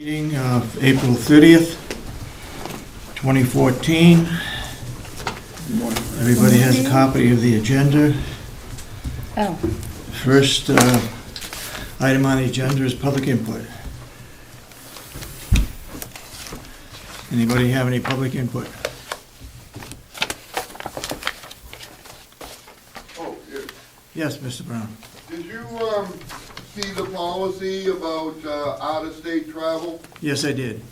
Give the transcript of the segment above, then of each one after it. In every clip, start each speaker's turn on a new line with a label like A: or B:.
A: Meeting of April 30th, 2014. Everybody has a copy of the agenda.
B: Oh,
A: First item on the agenda is public input. Anybody have any public input?
C: Oh,
A: Yes, Mr. Brown.
C: did you, see the policy about, out-of-state travel?
A: Yes, I did.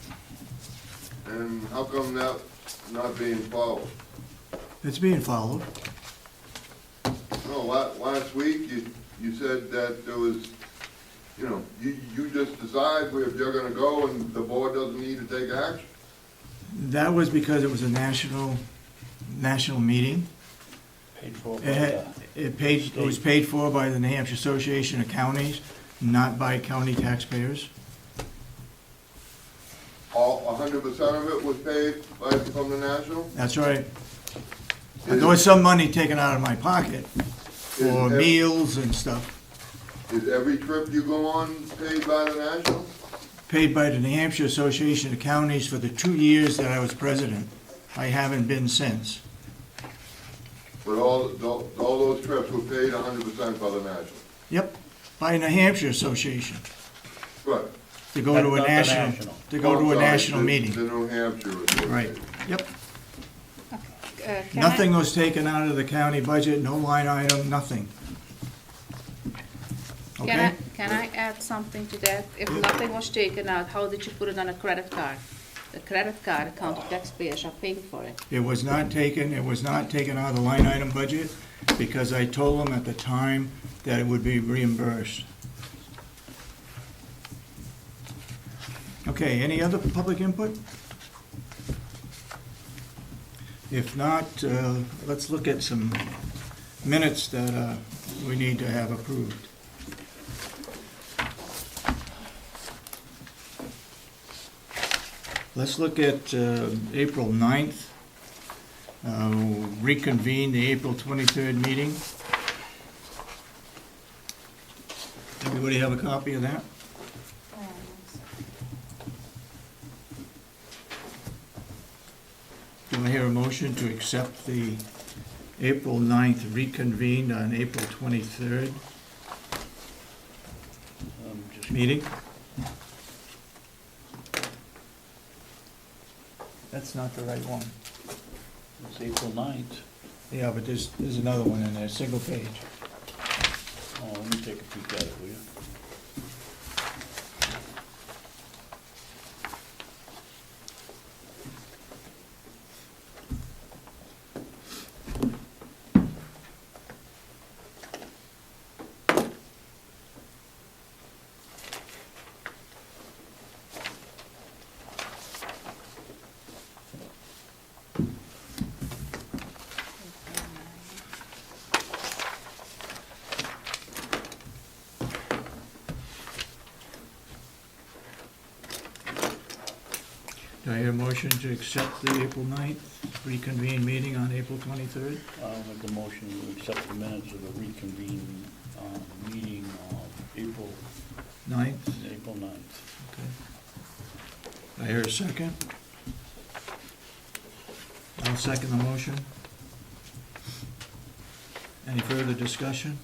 C: And how come that not being followed?
A: It's being followed.
C: No, last week, you said that there was, you just decide if you're gonna go and the board doesn't need to take action?
A: That was because it was a national meeting.
D: Paid for by
A: It was paid for by the New Hampshire Association of Counties, not by county taxpayers.
C: All, 100% of it was paid from the national?
A: That's right. There was some money taken out of my pocket for
C: Is-
A: meals and stuff,
C: Is every trip you go on paid by the national?
A: paid by the New Hampshire Association of Counties for the 2 years that I was president. I haven't been since.
C: But all those trips were paid 100% by the national?
A: Yep, by New Hampshire Association,
C: Right.
A: to go to a
D: Not the
A: national,
D: national.
A: to go to a
C: Sorry,
A: national
C: the
A: meeting.
C: New Hampshire Association.
A: Right, yep.
B: can
A: Nothing was taken out of the county budget, no line item, nothing. Okay?
B: Can I add something to that? If nothing was taken out, how did you put it on a credit card? The credit card county taxpayers are paying for it.
A: It was not taken out of the line item budget because I told them at the time that it would be reimbursed. Okay, any other public input? If not, let's look at some minutes that we need to have approved. Let's look at April 9th, reconvene the April 23rd meeting. Everybody have a copy of that? Do I hear a motion to accept the April 9th reconvened on April 23rd meeting? That's not the right one.
D: It's April 9th.
A: Yeah, but there's another one in there, single page.
D: Oh, let me take a peek at it, will you?
A: Do I hear a motion to accept the April 9th reconvened meeting on April 23rd?
D: I'll make a motion to accept the minutes of the reconvened meeting of April
A: 9th?
D: 9th.
A: Okay. Do I hear a second? I'll second the motion. Any further discussion?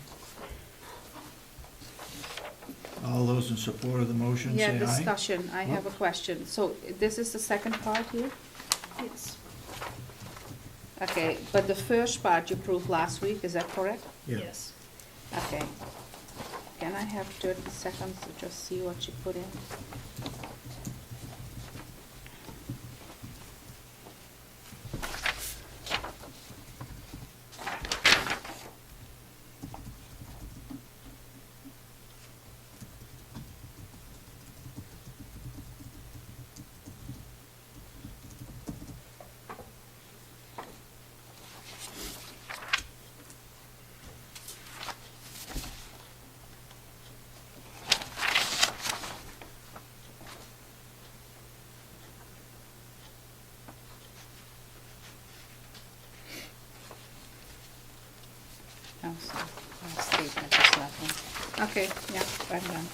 A: All those in support of the motion, say
B: Yeah,
A: aye.
B: discussion, I have a question. So this is the second part here?
E: Yes.
B: Okay, but the first part you approved last week, is that correct?
A: Yeah.
E: Yes.
B: Okay. Can I have 30 seconds to just see what you put in? Oh, sorry, my statement is not in. Okay, yeah, I'm done.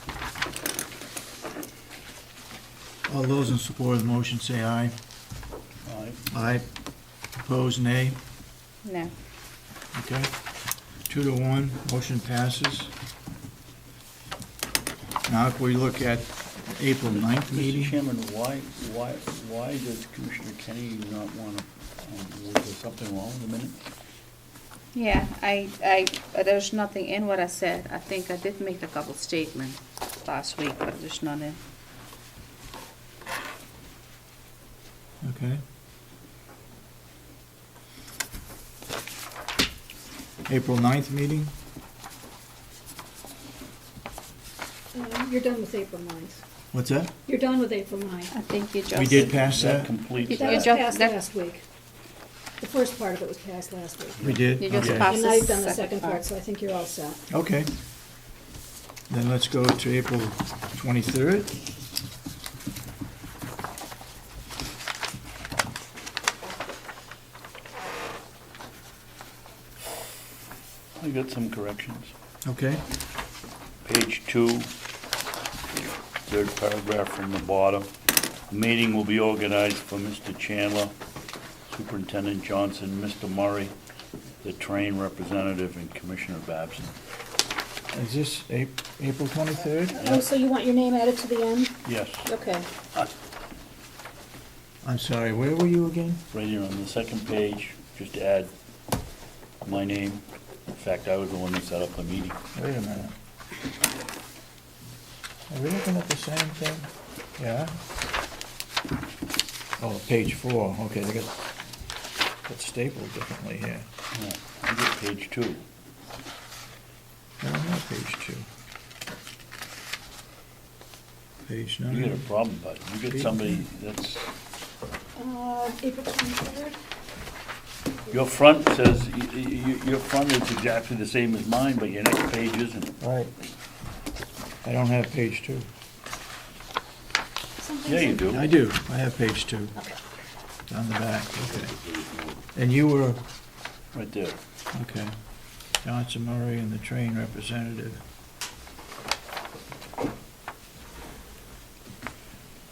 A: All those in support of the motion say aye.
D: Aye.
A: Aye. Opposed, nay.
B: No.
A: Okay. 2-1, motion passes. Now if we look at April 9th
D: Mr.
A: meeting.
D: Chairman, why does Commissioner Kenney not want to, was there something wrong with the minute?
B: Yeah, there's nothing in what I said. I think I did make a couple statements last week, but there's none in.
A: Okay. April 9th meeting.
E: You're done with April 9th.
A: What's that?
E: You're done with April 9th.
B: I think you just.
A: We did pass
D: That
A: that?
D: completes
E: That
B: You
E: was
D: that.
B: just-
E: passed
B: that-
E: last week. The first part of it was passed last week.
A: We did?
B: You just
A: Okay.
B: passed
E: And now you've done
B: the
E: the
B: second
E: second part,
B: part.
E: so I think you're all set.
A: Okay. Then let's go to April 23rd.
D: I got some corrections.
A: Okay.
D: Page 2, third paragraph from the bottom. A meeting will be organized for Mr. Chandler, Superintendent Johnson, Mr. Murray, the train representative, and Commissioner Babson.
A: Is this April 23rd?
E: Oh, so you want your name added to the end?
D: Yes,
E: Okay.
A: I'm sorry, where were you again?
D: right here on the second page, just add my name. In fact, I was the one that set up the meeting.
A: Wait a minute. Are we looking at the same thing? Yeah? Oh, page 4, okay, they got stapled differently here.
D: Yeah, I get page 2.
A: I don't have page 2. Page
D: You got a
A: 9.
D: problem, bud. You get somebody that's,
E: April 23rd?
D: your front says, your front is exactly the same as mine, but your next page isn't.
A: Right. I don't have page 2.
D: Yeah, you do.
A: I do, I have page 2.
E: Okay.
A: On the back, okay. And you were,
D: Right there.
A: okay, Johnson Murray and the train representative.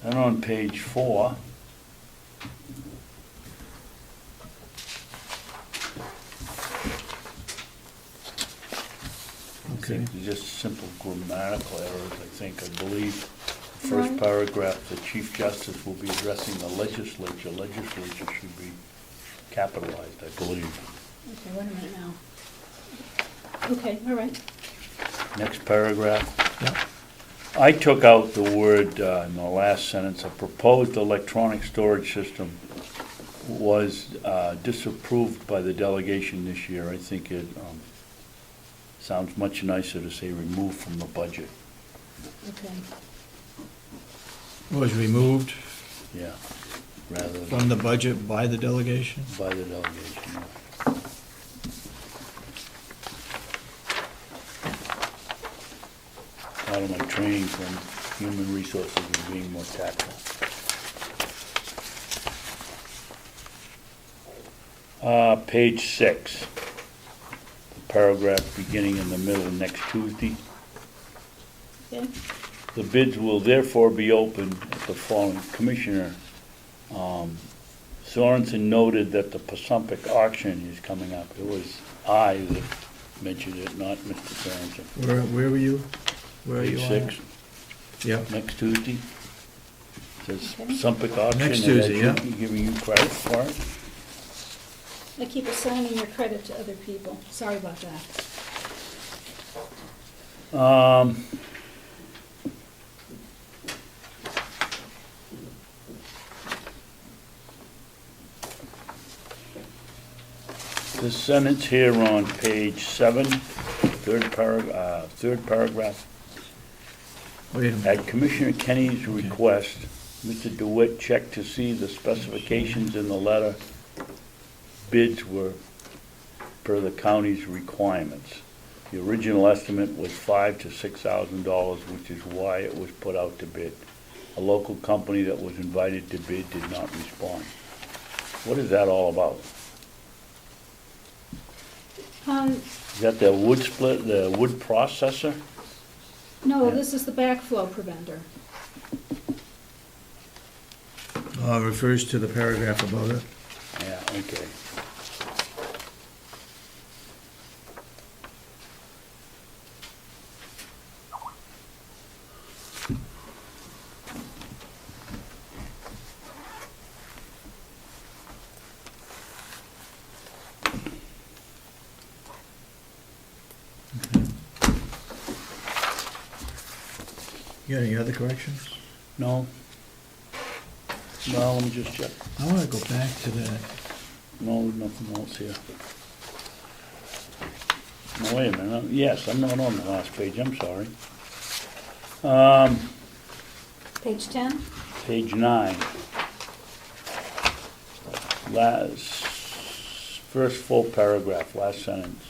D: And on page 4, I
A: Okay,
D: think they're just simple grammatical errors, I think. I believe the first
E: Right.
D: paragraph, the Chief Justice will be addressing the legislature. Legislature should be capitalized, I believe.
E: Okay, wait a minute now. Okay, all right.
D: Next paragraph.
A: yep,
D: I took out the word in the last sentence, a proposed electronic storage system was disapproved by the delegation this year. I think it sounds much nicer to say removed from the budget.
E: Okay.
A: was removed
D: Yeah, rather than
A: from the budget by the delegation?
D: by the delegation. Part of my training from human resources is being more tactful. Page 6, the paragraph beginning in the middle, next Tuesday.
E: Okay.
D: The bids will therefore be open at the following. Commissioner Sorensen noted that the Pasumpic auction is coming up. It was I that mentioned it, not Mr. Sorensen.
A: Where were you? Where are you
D: Page
A: on
D: 6,
A: that? Yep,
D: next Tuesday. Says
E: Okay.
D: Pasumpic auction.
A: Next
D: and
A: Tuesday,
D: that
A: yeah.
D: you're giving you credit for it.
E: I keep assigning your credit to other people. Sorry about that.
D: The sentence here on page 7, third paragraph.
A: wait a minute.
D: At Commissioner Kenney's request, Mr. DeWitt checked to see the specifications in the letter. Bids were per the county's requirements. The original estimate was $5,000 to $6,000, which is why it was put out to bid. A local company that was invited to bid did not respond. What is that all about? Is that the wood split, the wood processor?
E: No,
D: Yeah.
E: this is the backflow preventer.
A: refers to the paragraph above it.
D: Yeah, okay.
A: You got any other corrections?
D: No? Well, let me just check.
A: I wanna go back to that.
D: No, nothing else here. No, wait a minute, yes, I'm not on the last page, I'm sorry.
E: Page 10?
D: Page 9. First full paragraph, last sentence.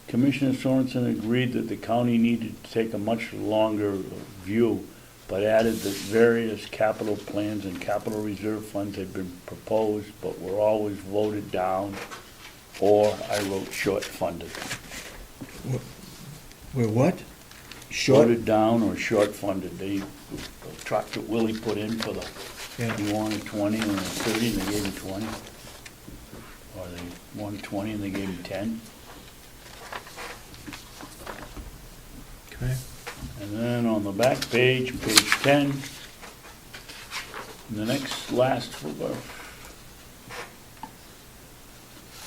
D: Commissioner Sorensen agreed that the county needed to take a much longer view, but added that various capital plans and capital reserve funds had been proposed, but were always voted down, or, I wrote, short-funded.
A: We're what? Short?
D: Voted down or short-funded. The truck that Willie put in for the,
A: Yeah.
D: he wanted 20 and 30, and they gave him 20. Or they wanted 20 and they gave him 10.
A: Okay.
D: And then on the back page, page 10, the next last,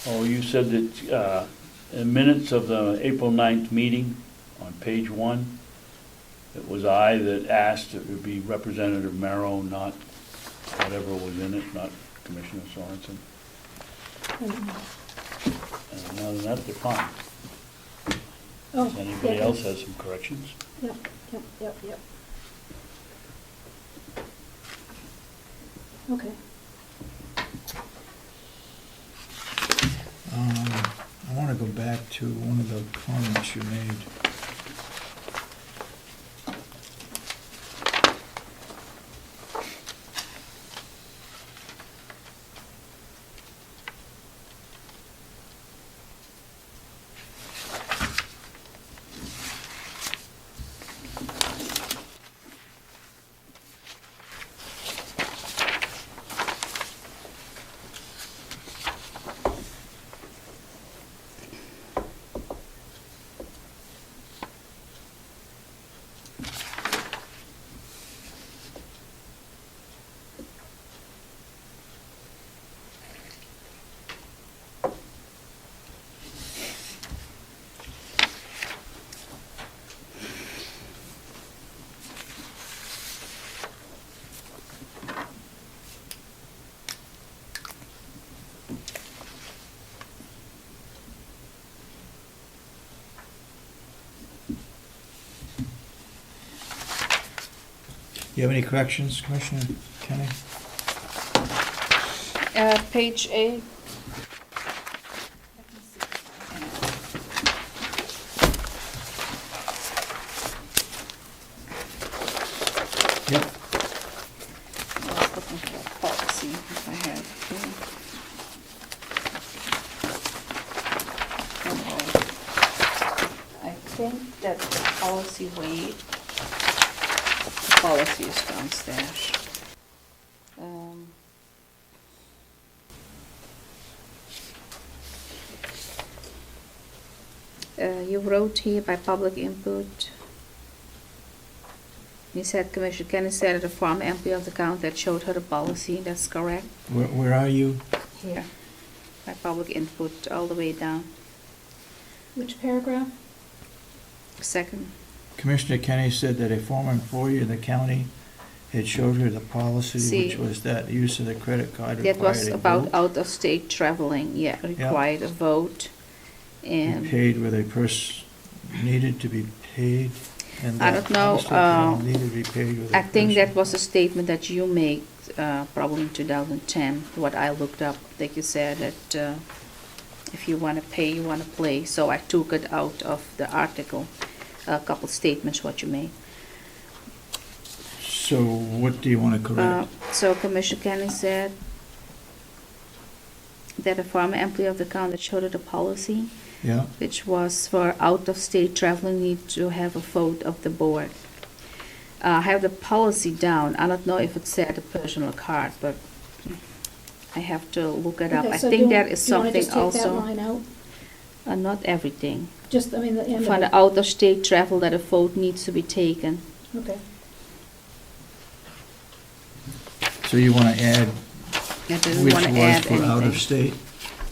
D: oh, you said that in minutes of the April 9th meeting, on page 1, it was I that asked it would be Representative Merrow, not whatever was in it, not Commissioner Sorensen. And other than that, they're fine.
E: Oh,
D: Does anybody
E: yeah,
D: else have some corrections?
E: Yep, yep, yep, yep. Okay.
A: I wanna go back to one of the comments you made. You have any corrections, Commissioner Kenney?
B: Page 8.
A: Yep.
B: I was looking for a policy if I had it. I think that the policy weight, the policy is downstairs. You wrote here by public input. You said Commissioner Kenney said at a former employee of the county that showed her the policy, that's correct?
A: Where are you?
B: Here. By public input, all the way down.
E: Which paragraph?
B: Second.
A: Commissioner Kenney said that a former employee of the county had showed her the policy,
B: See.
A: which was that use of the credit card
B: That was
A: required a
B: about
A: vote.
B: out-of-state traveling, yeah, required a vote.
A: Be
B: And
A: paid where a person needed to be paid, and
B: I
A: that
B: don't know,
A: out-of-state travel needed to be paid with a
B: I think
A: person.
B: that was a statement that you made, probably in 2010, what I looked up. Like you said that if you want to pay, you want to play. So I took it out of the article, a couple statements what you made.
A: So what do you want to correct?
B: So Commissioner Kenney said that a former employee of the county that showed her the policy,
A: Yeah,
B: which was for out-of-state traveling, need to have a vote of the board. I have the policy down. I don't know if it said a personal card, but I have to look it up.
E: Okay,
B: I
E: so
B: think
E: do you-
B: that is
E: do you wanna
B: something
E: just take that
B: also,
E: line out?
B: not everything.
E: Just, I mean, the end
B: For
E: of
B: the
E: it.
B: out-of-state travel that a vote needs to be taken.
E: Okay.
A: So you want to add
B: I didn't
A: which
B: want to
A: was
B: add
A: for out of
B: anything.
A: state?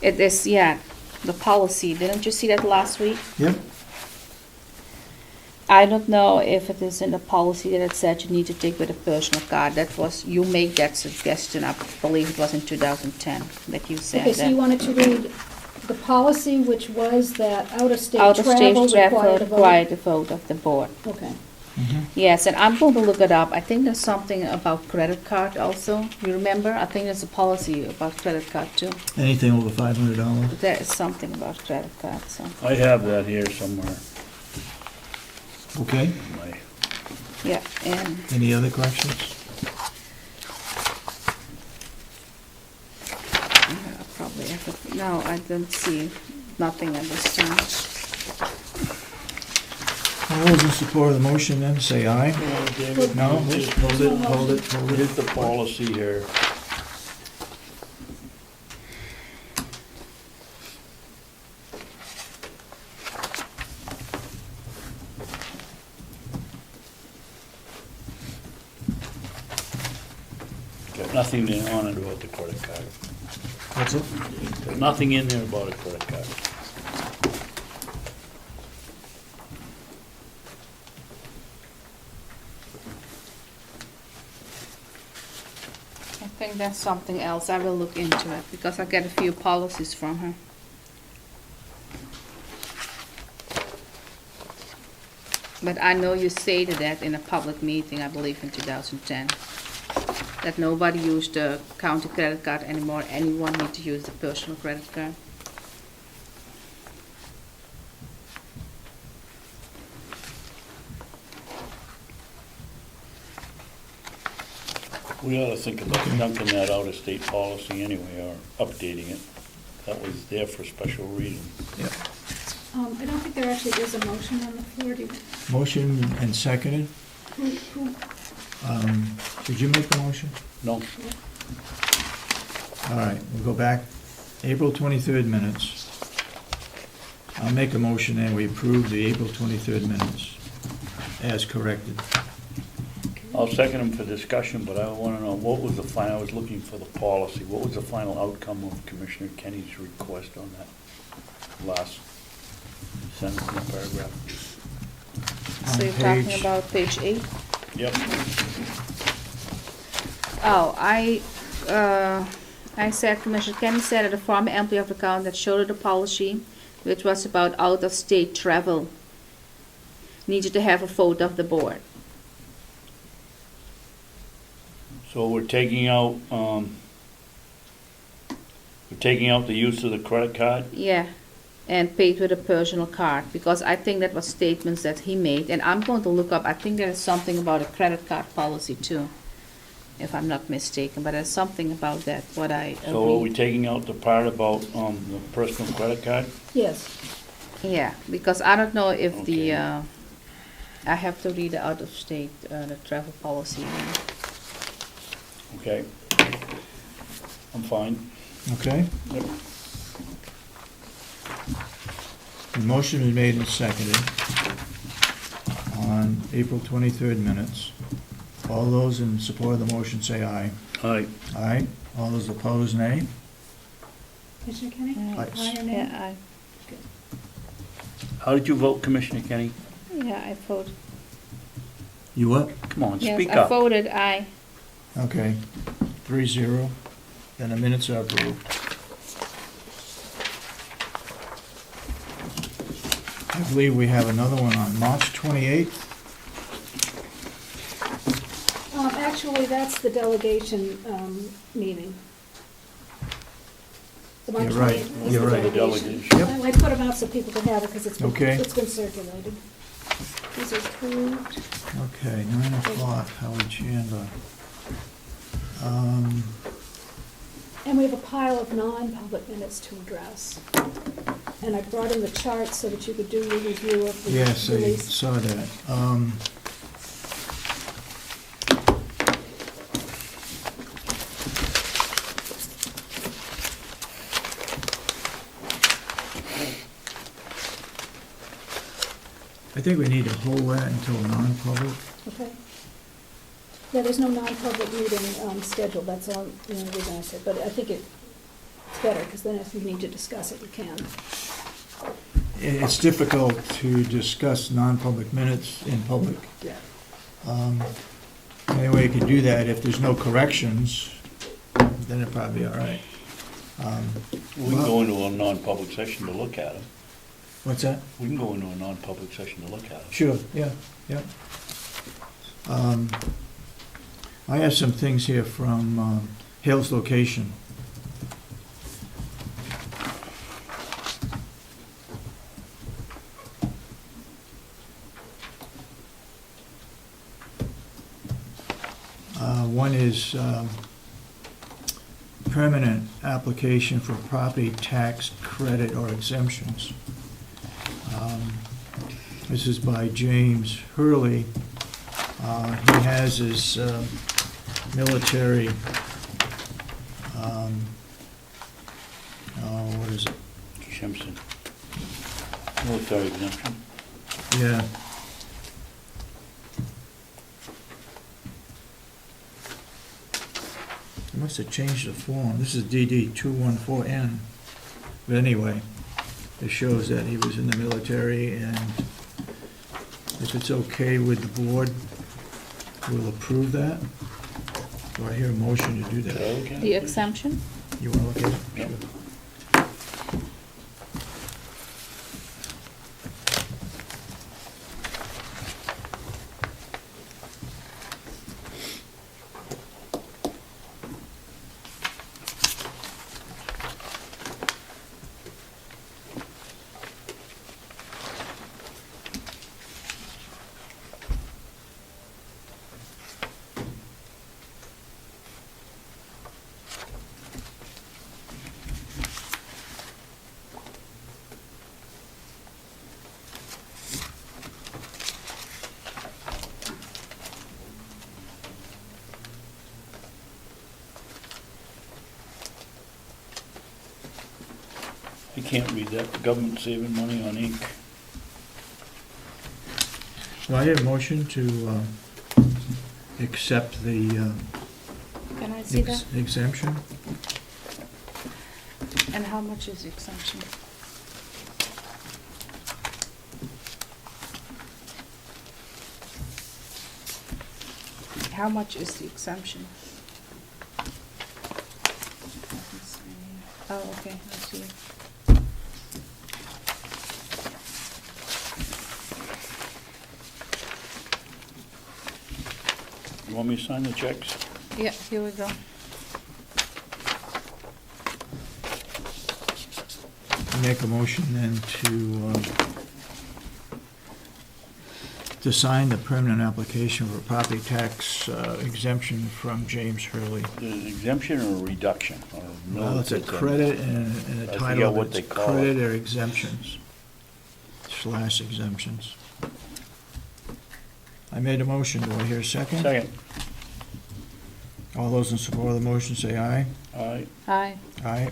B: It is, yeah, the policy. Didn't you see that last week?
A: Yep.
B: I don't know if it is in the policy that it said you need to take with a personal card. That was, you made that suggestion, I believe it was in 2010 that you said
E: Okay, so you
B: that.
E: wanted to read the policy, which was that out-of-state
B: Out-of-state
E: travel
B: travel
E: required a vote?
B: required a vote of the board.
E: Okay.
B: Yes, and I'm going to look it up. I think there's something about credit card also. You remember? I think there's a policy about credit card too.
A: Anything over $500?
B: There is something about credit card, so.
D: I have that here somewhere.
A: Okay.
D: My-
B: Yeah, and
A: Any other questions?
B: probably, no, I don't see nothing at this time.
A: All those in support of the motion then, say aye. No? Hold it, hold it, hold
D: Here's
A: it.
D: the policy here. Got nothing on it about the credit card.
A: What's it?
D: There's nothing in there about a credit card.
B: I think that's something else. I will look into it because I get a few policies from her. But I know you stated that in a public meeting, I believe in 2010, that nobody used the county credit card anymore. Anyone need to use the personal credit card.
D: We ought to think about dunking that out-of-state policy anyway, or updating it. That was there for special reason.
A: Yep.
E: I don't think there actually is a motion on the floor. Do you,
A: Motion and seconded.
E: who,
A: Did you make the motion?
D: No?
A: All right, we'll go back. April 23rd minutes. I'll make a motion and we approve the April 23rd minutes as corrected.
D: I'll second them for discussion, but I want to know, what was the final, I was looking for the policy, what was the final outcome of Commissioner Kenney's request on that last sentence and paragraph?
B: So you're
A: On
B: talking
A: page-
B: about page 8?
D: Yep.
B: Oh, I said, Commissioner Kenney said that a former employee of the county that showed the policy, which was about out-of-state travel, needed to have a vote of the board.
D: So we're taking out, the use of the credit card?
B: Yeah, and paid with a personal card, because I think that was statements that he made, and I'm going to look up, I think there is something about a credit card policy too, if I'm not mistaken, but there's something about that, what I
D: So are we
B: read.
D: taking out the part about, the personal credit card?
E: yes.
B: Yeah, because I don't know if the,
D: Okay.
B: I have to read the out-of-state, the travel policy.
D: Okay. I'm fine.
A: Okay?
D: Yep.
A: The motion is made and seconded on April 23rd minutes. All those in support of the motion say aye.
D: Aye.
A: Aye. All those opposed, nay.
E: Commissioner Kenny?
A: Aye.
E: Aye or nay?
B: Yeah,
D: How did you vote, Commissioner Kenney?
B: I voted.
A: You what?
D: Come on,
B: Yes,
D: speak
B: I
D: up.
B: voted aye.
A: Okay. 3-0. Then the minutes are approved. I believe we have another one on March 28th.
E: Actually, that's the delegation, meeting. The March
A: You're right.
E: 28th is
A: You're
E: the
A: right.
E: delegation.
A: Yep.
E: I put them out so people can have it, because
A: Okay.
E: it's been circulated. These are approved.
A: Okay, 9 o'clock, Howard Chandler.
E: And we have a pile of non-public minutes to address. And I brought in the charts so that you could do your review of the
A: Yes, I
E: release.
A: saw that. I think we need to hold that until non-public.
E: Okay. Yeah, there's no non-public meeting scheduled, that's all, the only reason I said, but I think it's better, because then if you need to discuss it, you can.
A: It's difficult to discuss non-public minutes in public.
E: Yeah.
A: The only way you can do that, if there's no corrections, then it'd probably be all right.
D: We can go into a non-public session to look at them.
A: What's that?
D: We can go into a non-public session to look at them.
A: Sure, yeah. I have some things here from Hales Location. One is permanent application for property tax credit or exemptions. This is by James Hurley. He has his military, what is it?
D: Exemption. Military exemption.
A: Yeah. They must have changed the form. This is DD 214N. But anyway, it shows that he was in the military, and if it's okay with the board, we'll approve that. Do I hear a motion to do that?
D: Okay.
B: The exemption?
A: You want to look at it?
D: Yep.
A: Sure.
D: You can't read that. The government saving money on ink.
A: Well, I hear a motion to accept the
B: Can I see that?
A: exemption.
B: And how much is the exemption? How much is the exemption? Oh, okay, I see.
D: You want me to sign the checks?
B: Yeah, here we go.
A: Make a motion then to sign the permanent application for property tax exemption from James Hurley.
D: Is it an exemption or a reduction? Or no,
A: Well, it's a credit and a
D: I
A: title
D: forget
A: of
D: what
A: it.
D: they call it.
A: Credit or exemptions, / exemptions. I made a motion. Do I hear a second?
D: Second.
A: All those in support of the motion say aye.
D: All right.
B: Aye.
A: Aye.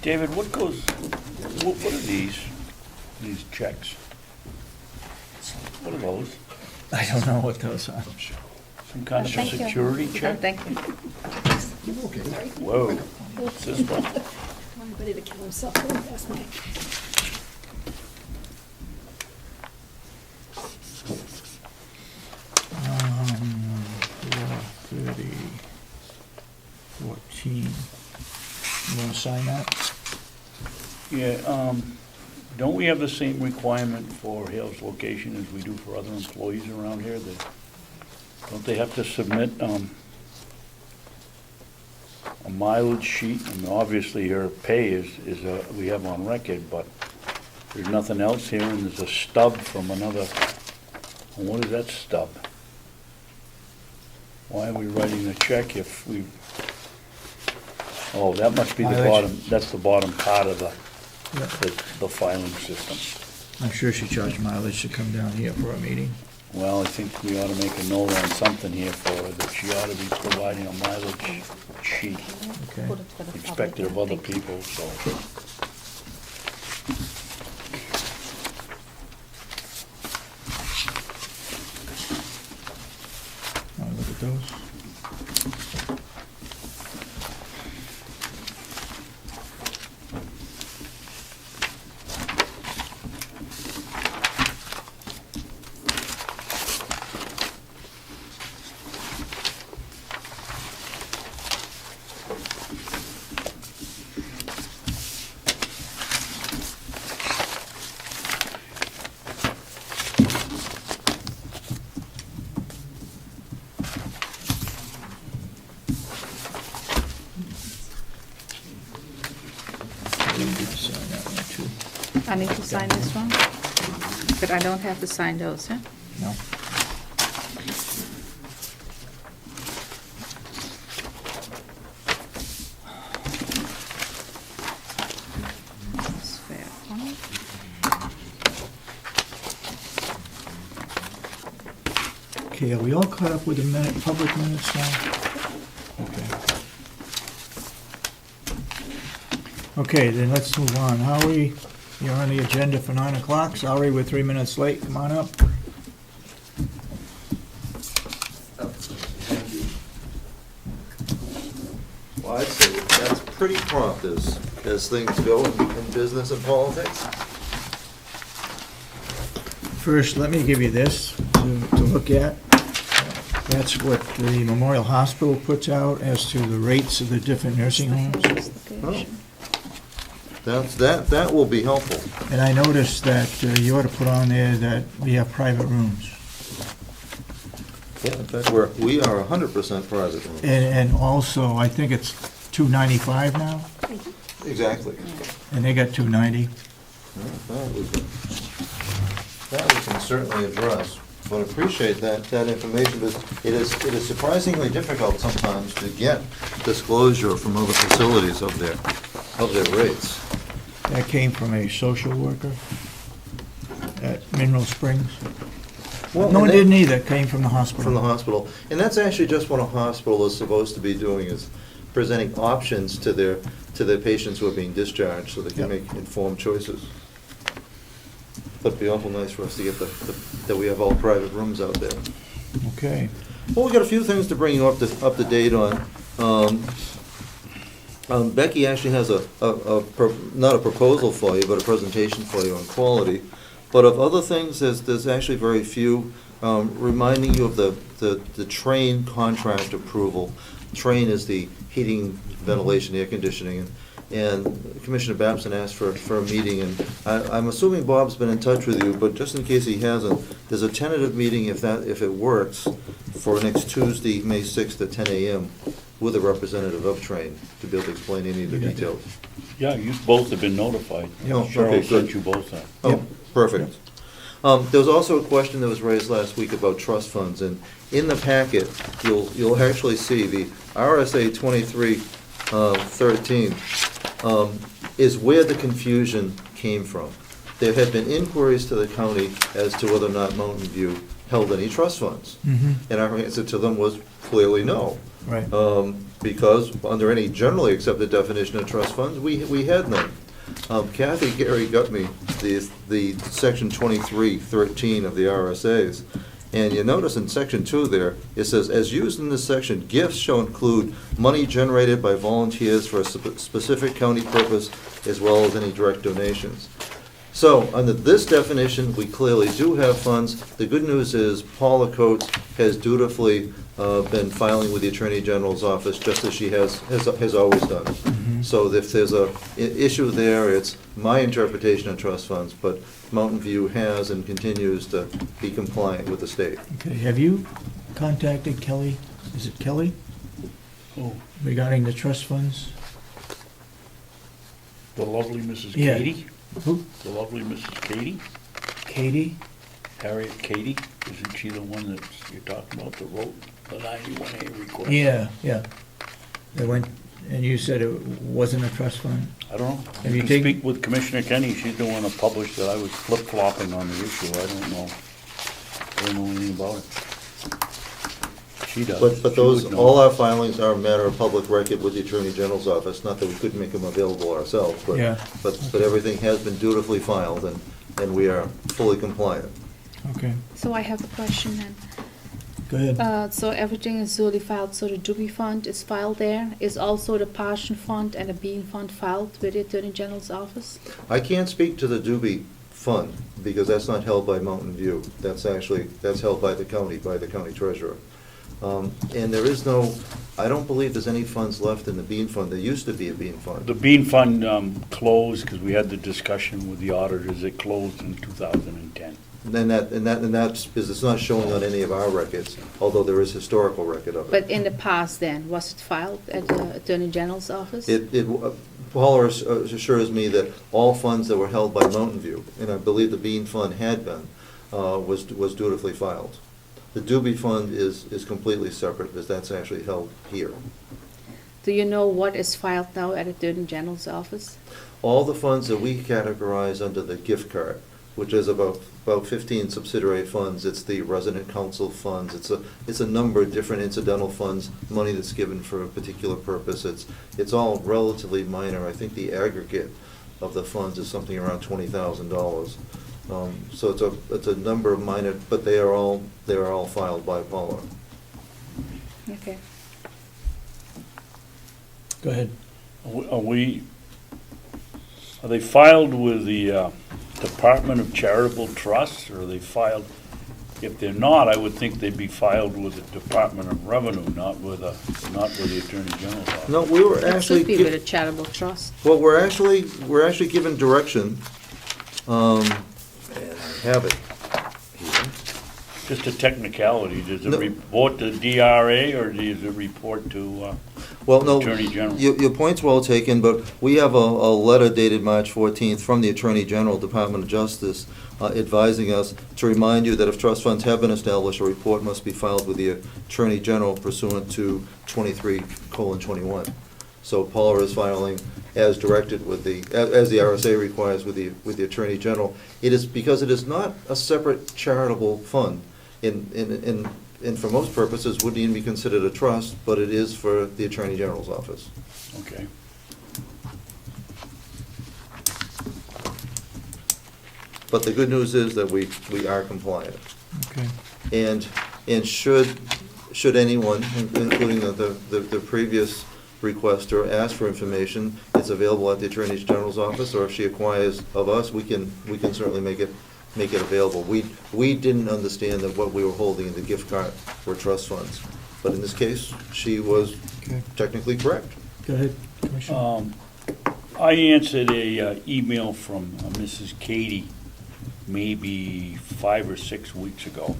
D: David, what are these checks? What are those?
A: I don't know what those are.
D: Some kind of a
B: Thank you.
D: security check?
B: Oh, thank you.
D: Whoa. What's this one?
E: I'm ready to kill himself really fast, Mike.
A: Um, 14. You want to sign that?
D: Yeah, don't we have the same requirement for Hales Location as we do for other employees around here? Don't they have to submit a mileage sheet? And obviously her pay is we have on record, but there's nothing else here, and there's a stub from another. And what is that stub? Why are we writing a check if we, oh, that must be the
A: Mileage.
D: bottom, that's the bottom part of the
A: Yeah.
D: the filing system.
A: I'm sure she charged mileage to come down here for a meeting.
D: Well, I think we ought to make a note on something here for her, that she ought to be providing a mileage sheet,
A: Okay.
B: Put it for the public,
D: expected of
B: I
D: other
B: think.
D: people, so.
A: Want to look at those? I need to sign that one too.
B: I need to sign this one? But I don't have to sign those, huh?
A: No?
B: That's fair.
A: Okay, are we all caught up with the public minutes now? Okay. Okay, then let's move on. Howie, you're on the agenda for 9 o'clock. Sorry, we're 3 minutes late. Come on up.
F: Thank you. Well, I'd say that's pretty prompt as things go in business and politics.
A: First, let me give you this to look at. That's what the Memorial Hospital puts out as to the rates of the different nursing homes.
F: Oh. That will be helpful.
A: And I noticed that you ought to put on there that we have private rooms.
F: Yeah, in fact, we are 100% private.
A: And also, I think it's $295 now,
F: Exactly.
A: and they got $290.
F: That we can certainly address, but appreciate that information, but it is surprisingly difficult sometimes to get disclosure from other facilities of their rates.
A: That came from a social worker at Mineral Springs.
F: Well,
A: No,
F: and
A: it
F: they-
A: didn't either. It came from the hospital.
F: From the hospital. And that's actually just what a hospital is supposed to be doing, is presenting options to their patients who are being discharged, so they can
A: Yep.
F: make informed choices. But it'd be awful nice for us to get that we have all private rooms out there.
A: Okay.
F: Well, we got a few things to bring you up to date on. Becky actually has not a proposal for you, but a presentation for you on quality. But of other things, there's actually very few, reminding you of the train contract approval. Train is the heating, ventilation, air conditioning, and Commissioner Babson asked for a meeting, and I'm assuming Bob's been in touch with you, but just in case he hasn't, there's a tentative meeting, if it works, for next Tuesday, May 6th at 10 a.m. with a representative of Train to be able to explain any of the details.
D: Yeah, you both have been notified.
A: Yeah.
F: Oh, okay,
D: Cheryl
F: good.
D: sent you both that.
F: Oh,
A: Yep.
F: perfect. There was also a question that was raised last week about trust funds, and in the packet, you'll actually see the RSA 2313 is where the confusion came from. There had been inquiries to the county as to whether or not Mountain View held any trust funds.
A: Mm-hmm.
F: And our answer to them was clearly no.
A: Right.
F: Because under any generally accepted definition of trust funds, we had none. Kathy Gary got me the section 2313 of the RSAs. And you notice in section 2 there, it says, as used in this section, gifts shall include money generated by volunteers for a specific county purpose, as well as any direct donations. So, under this definition, we clearly do have funds. The good news is Paula Coates has dutifully been filing with the Attorney General's office, just as she has always done.
A: Mhm.
F: So if there's a issue there, it's my interpretation of trust funds, but Mountain View has and continues to be compliant with the state.
A: Okay, have you contacted Kelly, is it Kelly,
D: Oh,
A: regarding the trust funds?
D: the lovely Mrs.
A: Yeah.
D: Katie?
A: Who?
D: The lovely Mrs. Katie?
A: Katie?
D: Harriet Katie? Isn't she the one that you're talking about that wrote the 91A request?
A: Yeah, yeah. They went And you said it wasn't a trust fund?
D: I don't know.
A: Have
D: You
A: you
D: can
A: taken-
D: speak with Commissioner Kenney. She's the one that published that I was flip-flopping on the issue. I don't know. I don't know anything about it. She does.
F: But
D: She
F: those,
D: would know.
F: all our filings are a matter of public record with the Attorney General's office, not that we couldn't make them available ourselves, but,
A: Yeah.
F: but everything has been dutifully filed, and we are fully compliant.
A: Okay,
B: So I have a question then.
A: go ahead.
B: So everything is duly filed, so the Doobie Fund is filed there? Is also the Passion Fund and the Bean Fund filed with the Attorney General's office?
F: I can't speak to the Doobie Fund, because that's not held by Mountain View. That's held by the county treasurer. And there is no, I don't believe there's any funds left in the Bean Fund. There used to be a Bean Fund.
D: The Bean Fund closed, because we had the discussion with the auditors, it closed in 2010.
F: And that's, because it's not showing on any of our records, although there is historical record of it.
B: But in the past then, was it filed at the Attorney General's office?
F: Paula assures me that all funds that were held by Mountain View, and I believe the Bean Fund had been, was dutifully filed. The Doobie Fund is completely separate, because that's actually held here.
B: Do you know what is filed now at the Attorney General's office?
F: All the funds that we categorize under the gift card, which is about 15 subsidiary funds, it's the resident council funds, it's a number of different incidental funds, money that's given for a particular purpose, it's all relatively minor. I think the aggregate of the funds is something around $20,000. So it's a number of minor, but they are all filed by Paula.
B: Okay.
A: Go ahead.
D: Are they filed with the Department of Charitable Trusts, or are they filed, if they're not, I would think they'd be filed with the Department of Revenue, not with the Attorney General's office.
F: No, we were
B: It
F: actually.
B: should be with a charitable trust.
F: Well, we're actually given direction, and I have it here.
D: Just a technicality, does it
F: No.
D: report to DRA, or does it report to,
F: Well, no,
D: Attorney General.
F: your point's well taken, but we have a letter dated March 14th from the Attorney General, Department of Justice, advising us to remind you that if trust funds have been established, a report must be filed with the Attorney General pursuant to 23:21. So Paula is filing as directed with as the RSA requires with the Attorney General. It is because it is not a separate charitable fund. And for most purposes, wouldn't even be considered a trust, but it is for the Attorney General's office.
D: okay.
F: But the good news is that we are compliant.
A: Okay.
F: And should anyone, including the previous requester, ask for information, it's available at the Attorney General's office, or if she acquires of us, we can certainly make it available. We didn't understand that what we were holding in the gift card were trust funds. But in this case, she was
A: Okay.
F: technically correct.
A: Go ahead, Commissioner.
D: I answered a email from Mrs. Katie maybe 5 or 6 weeks ago,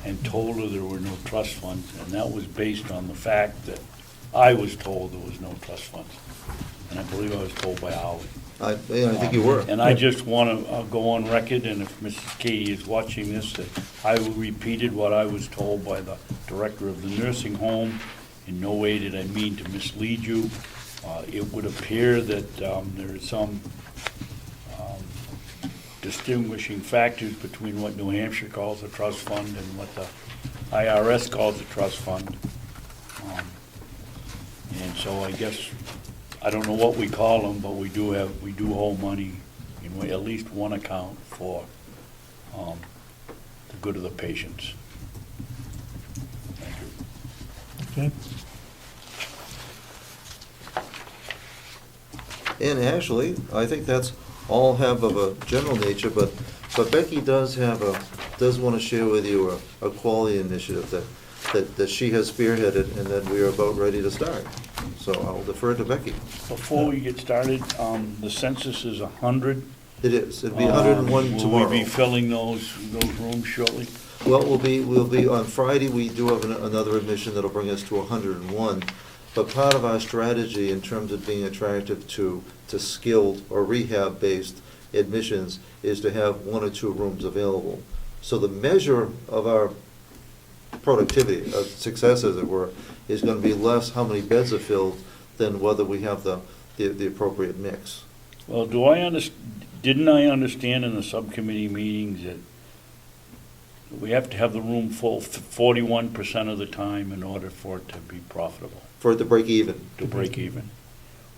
D: and told her there were no trust funds, and that was based on the fact that I was told there was no trust funds. And I believe I was told by Howard.
F: I think you were.
D: And I just want to go on record, and if Mrs. Katie is watching this, that I repeated what I was told by the director of the nursing home. In no way did I mean to mislead you. It would appear that there is some distinguishing factors between what New Hampshire calls a trust fund and what the IRS calls a trust fund. And so I guess, I don't know what we call them, but we do hold money in at least one account for the good of the patients. Thank you.
A: Okay.
F: And actually, I think that's all have of a general nature, but Becky does want to share with you a quality initiative that she has spearheaded and that we are about ready to start. So I'll defer to Becky.
D: Before we get started, the census is 100.
F: It is, it'd be 101 tomorrow.
D: Will we be filling those rooms shortly?
F: Well, we'll be, on Friday, we do have another admission that'll bring us to 101. But part of our strategy in terms of being attractive to skilled or rehab-based admissions is to have 1 or 2 rooms available. So the measure of our productivity, of success as it were, is going to be less how many beds are filled than whether we have the appropriate mix.
D: Well, didn't I understand in the subcommittee meetings that we have to have the room full 41% of the time in order for it to be profitable,
F: For it to break even.
D: to break even?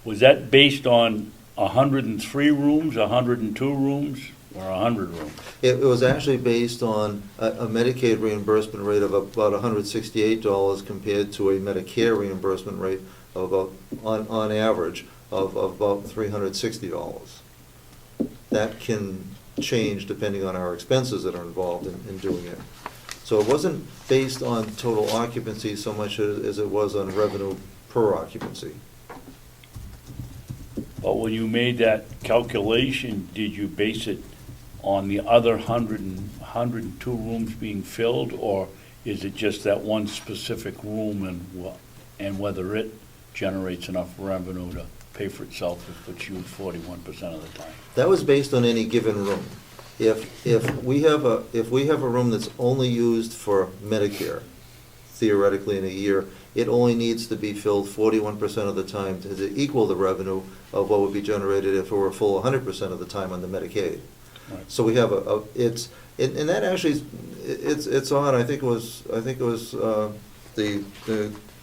D: Was that based on 103 rooms, 102 rooms, or 100 rooms?
F: It was actually based on a Medicaid reimbursement rate of about $168 compared to a Medicare reimbursement rate of about, on average, of about $360. That can change depending on our expenses that are involved in doing it. So it wasn't based on total occupancy so much as it was on revenue per occupancy.
D: But when you made that calculation, did you base it on the other 102 rooms being filled, or is it just that one specific room and whether it generates enough revenue to pay for itself if it's used 41% of the time?
F: That was based on any given room. If we have a room that's only used for Medicare, theoretically in a year, it only needs to be filled 41% of the time to equal the revenue of what would be generated if it were full 100% of the time on the Medicaid.
D: Right.
F: So we have and that actually, it's odd, I think it was the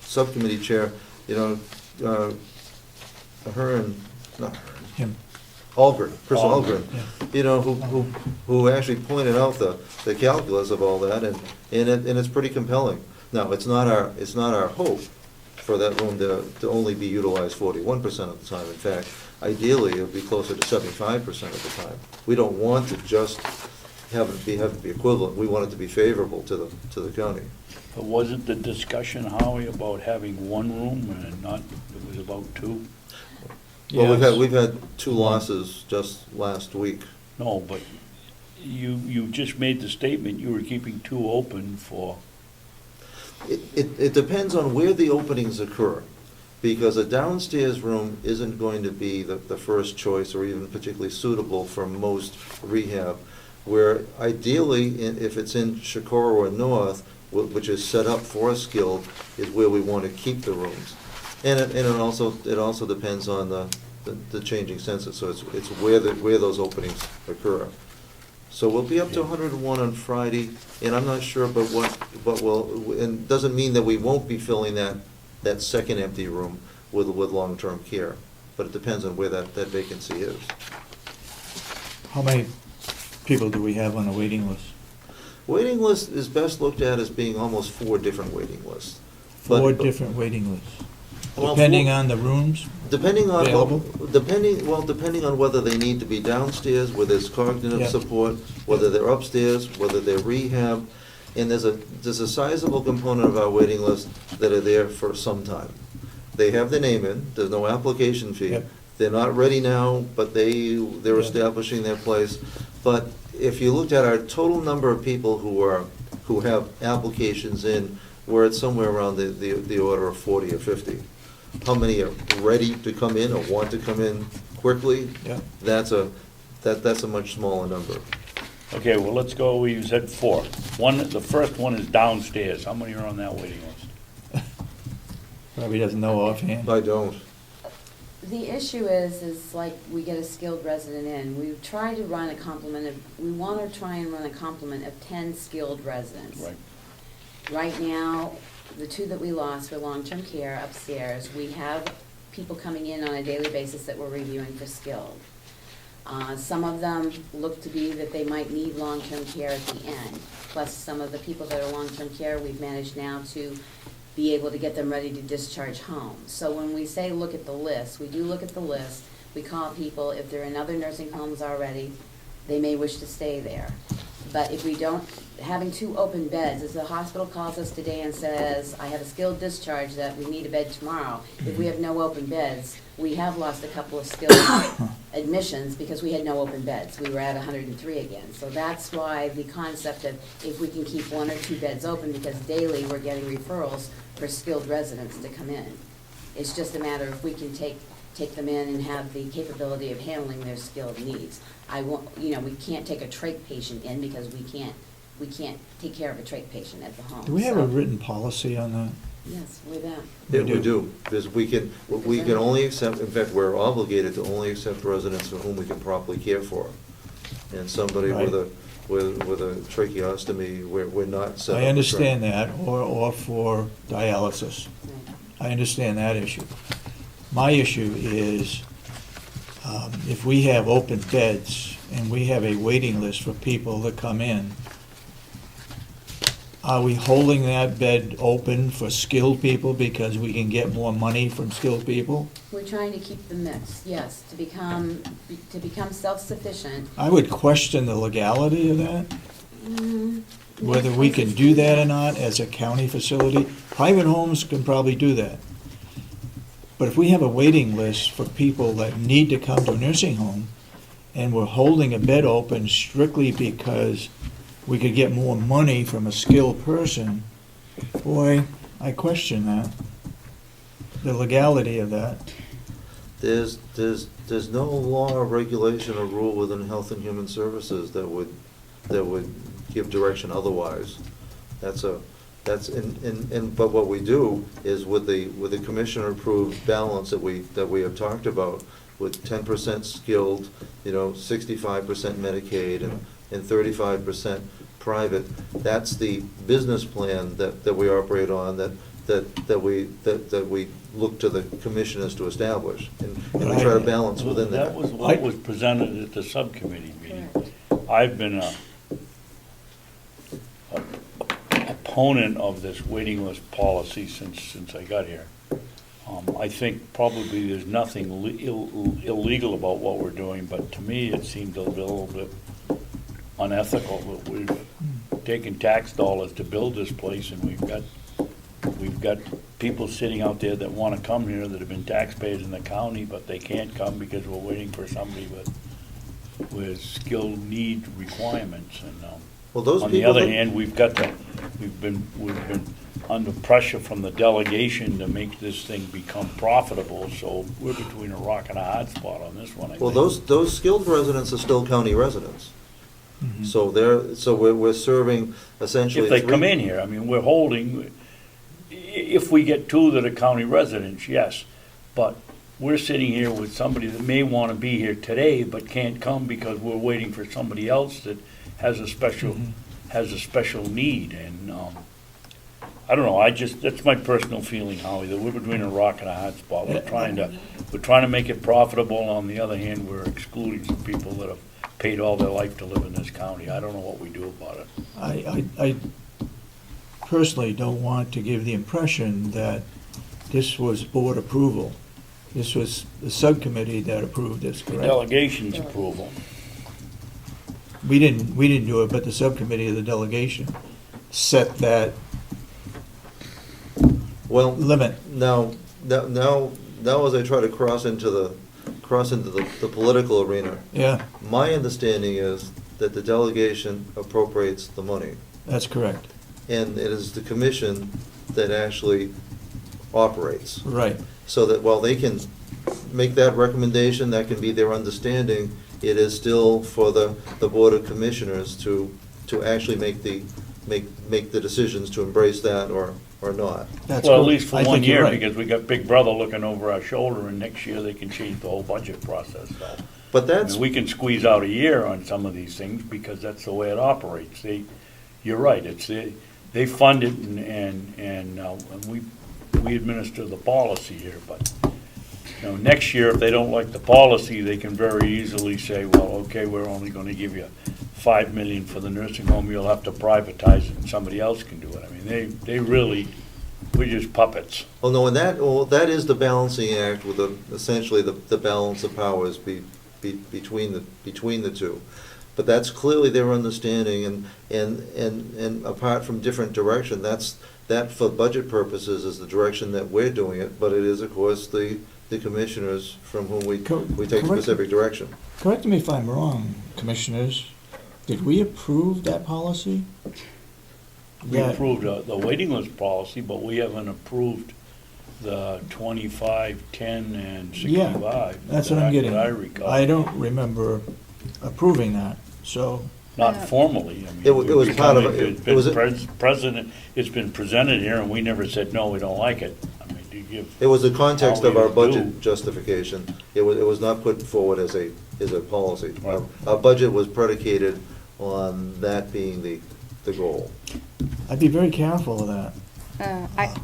F: subcommittee chair,
A: Him.
F: Chris Algren,
A: Yeah.
F: who actually pointed out the calculus of all that, and it's pretty compelling. Now, it's not our hope for that room to only be utilized 41% of the time. In fact, ideally, it would be closer to 75% of the time. We don't want to just have it be equivalent. We want it to be favorable to the county.
D: But wasn't the discussion, Howie, about having one room and not, it was about two?
F: Well,
A: Yes.
F: we've had 2 losses just last week.
D: No, but you just made the statement you were keeping 2 open for,
F: It depends on where the openings occur, because a downstairs room isn't going to be the first choice or even particularly suitable for most rehab, where ideally, if it's in Socorro or North, which is set up for skilled, is where we want to keep the rooms. And it also depends on the changing census, so it's where those openings occur. So we'll be up to 101 on Friday, and I'm not sure, but and doesn't mean that we won't be filling that second empty room with long-term care, but it depends on where that vacancy is.
A: How many people do we have on the waiting list?
F: Waiting list is best looked at as being almost 4 different waiting lists.
A: 4
F: But-
A: different waiting lists,
F: Well,
A: depending on the rooms?
F: Depending on,
A: Available?
F: depending on whether they need to be downstairs, where there's cognitive
A: Yeah.
F: support, whether they're upstairs, whether they're rehab, and there's a sizable component of our waiting list that are there for some time. They have their name in, there's no application fee.
A: Yep.
F: They're not ready now, but they're
A: Yeah.
F: establishing their place. But if you looked at our total number of people who have applications in, we're at somewhere around the order of 40 or 50. How many are ready to come in or want to come in quickly?
A: Yeah.
F: That's a much smaller number.
D: okay, well, let's go, you said 4. The first one is downstairs. How many are on that waiting list?
A: Probably doesn't know offhand.
F: I don't.
G: The issue is like we get a skilled resident in, we try to run a complement of, we want to try and run a complement of 10 skilled residents.
D: Right.
G: Right now, the 2 that we lost for long-term care upstairs, we have people coming in on a daily basis that we're reviewing for skilled. Some of them look to be that they might need long-term care at the end. Plus, some of the people that are long-term care, we've managed now to be able to get them ready to discharge home. So when we say look at the list, we do look at the list. We call people, if they're in other nursing homes already, they may wish to stay there. But if we don't, having 2 open beds, if the hospital calls us today and says, I have a skilled discharge that we need a bed tomorrow, if we have no open beds, we have lost a couple of skilled admissions because we had no open beds. We were at 103 again. So that's why the concept of if we can keep 1 or 2 beds open, because daily we're getting referrals for skilled residents to come in. It's just a matter of if we can take them in and have the capability of handling their skilled needs. We can't take a trach patient in because we can't take care of a trach patient at the home.
A: Do we have
G: So
A: a written policy on that?
G: Yes, we're them.
F: Yeah,
A: We
F: we
A: do.
F: do, because we can only accept, in fact, we're obligated to only accept residents for whom we can properly care for. And somebody with a, with a tracheostomy, we're not set up.
A: I understand that, or for dialysis.
G: Right.
A: I understand that issue. My issue is, if we have open beds and we have a waiting list for people that come in, are we holding that bed open for skilled people because we can get more money from skilled people?
G: We're trying to keep the mix, yes, to become self-sufficient.
A: I would question the legality of that,
G: Mm,
A: whether we can do that or not as a county facility. Private homes can probably do that. But if we have a waiting list for people that need to come to a nursing home, and we're holding a bed open strictly because we could get more money from a skilled person, boy, I question that, the legality of that.
F: There's no law or regulation or rule within Health and Human Services that would give direction otherwise. But what we do is with the commissioner-approved balance that we have talked about, with 10% skilled, 65% Medicaid and 35% private, that's the business plan that we operate on, that we look to the commissioners to establish, and we try to balance within that.
D: That was what was presented at the subcommittee meeting.
G: correct.
D: I've been a opponent of this waiting list policy since I got here. I think probably there's nothing illegal about what we're doing, but to me, it seemed a little bit unethical that we've taken tax dollars to build this place, and we've got people sitting out there that want to come here that have been taxpayers in the county, but they can't come because we're waiting for somebody with skilled need requirements. And
F: Well, those
D: on the
F: people
D: other
F: that-
D: hand, we've been under pressure from the delegation to make this thing become profitable, so we're between a rock and a hard spot on this one, I think.
F: Well, those skilled residents are still county residents. So we're serving essentially.
D: If they come in here, I mean, we're holding, if we get two that are county residents, yes, but we're sitting here with somebody that may want to be here today but can't come because we're waiting for somebody else that has a special need, and I don't know, that's my personal feeling, Howie, that we're between a rock and a hard spot. We're trying to make it profitable, and on the other hand, we're excluding some people that have paid all their life to live in this county. I don't know what we do about it.
A: I personally don't want to give the impression that this was board approval. This was the subcommittee that approved this, correct?
D: Delegation's approval.
A: We didn't do it, but the subcommittee of the delegation set that
F: Well,
A: limit.
F: now, as I try to cross into the political arena,
A: Yeah,
F: my understanding is that the delegation appropriates the money,
A: that's correct.
F: and it is the commission that actually operates.
A: Right.
F: So that while they can make that recommendation, that can be their understanding, it is still for the Board of Commissioners to actually make the decisions to embrace that or not.
A: That's
D: Well, at
A: correct.
D: least for
A: I
D: 1
A: think you're
D: year,
A: right.
D: because we got Big Brother looking over our shoulder, and next year they can change the whole budget process, so.
F: But
D: I
F: that's,
D: mean, we can squeeze out a year on some of these things, because that's the way it operates. You're right, they fund it, and we administer the policy here, but, next year, if they don't like the policy, they can very easily say, well, okay, we're only gonna give you $5 million for the nursing home, you'll have to privatize it, and somebody else can do it. I mean, they really, we're just puppets.
F: oh no, and that is the balancing act with essentially the balance of powers between the two. But that's clearly their understanding, and apart from different direction, that for budget purposes is the direction that we're doing it, but it is, of course, the commissioners from whom we take
A: Correct.
F: specific direction.
A: Correct me if I'm wrong, commissioners. Did we approve that policy?
D: We
A: That-
D: approved the waiting list policy, but we haven't approved the 25, 10, and 65.
A: That's what I'm getting.
D: That I
A: at.
D: recall.
A: I don't remember approving that, so
D: Not formally, I mean.
F: It was part of
D: it's
F: it was
D: been president, it's been presented here, and we never said, no, we don't like it. I mean, do you give?
F: It was the context
D: How
F: of
D: we
F: our
D: do.
F: budget justification. It was not put forward as a policy.
D: Right.
F: Our budget was predicated on that being the goal.
A: I'd be very careful of that.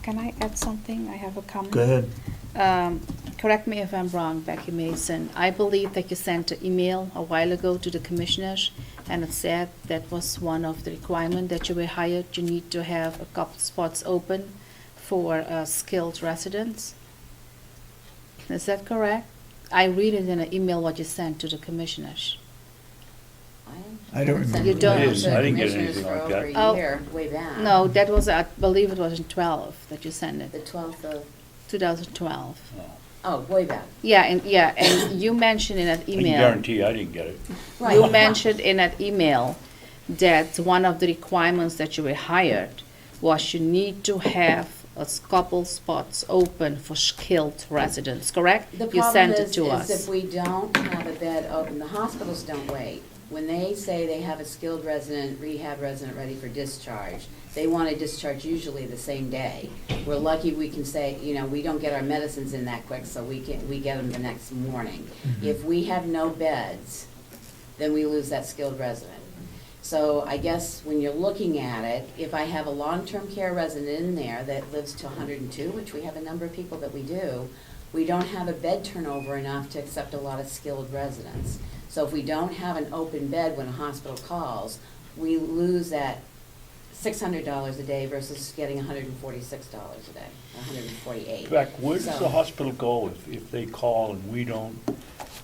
B: Can I add something? I have a comment.
A: Go ahead.
B: Correct me if I'm wrong, Becky Mason. I believe that you sent an email a while ago to the commissioners, and it said that was one of the requirements that you were hired. You need to have a couple spots open for skilled residents. Is that correct? I read it in an email what you sent to the commissioners.
A: I don't remember.
B: You don't.
D: I didn't get
G: Commissioners
D: anything
G: for
D: like
G: over
D: that.
G: a year, way back.
B: No, that was, I believe it was in 12 that you sent
G: The
B: it,
G: 12th of,
B: 2012.
G: oh, way back.
B: Yeah, and you mentioned in that
D: I can
B: email.
D: guarantee I didn't get it.
G: Right.
B: You mentioned in that email that one of the requirements that you were hired was you need to have a couple spots open for skilled residents, correct?
G: The
B: You
G: problem
B: sent it
G: is,
B: to
G: is
B: us.
G: if we don't have a bed open, the hospitals don't wait. When they say they have a skilled resident, rehab resident ready for discharge, they want to discharge usually the same day. We're lucky we can say, you know, we don't get our medicines in that quick, so we get them the next morning. If we have no beds, then we lose that skilled resident. So I guess when you're looking at it, if I have a long-term care resident in there that lives to 102, which we have a number of people that we do, we don't have a bed turnover enough to accept a lot of skilled residents. So if we don't have an open bed when a hospital calls, we lose that $600 a day versus getting $146 a day, $148.
D: Beck, where does
G: So-
D: the hospital go if they call and we don't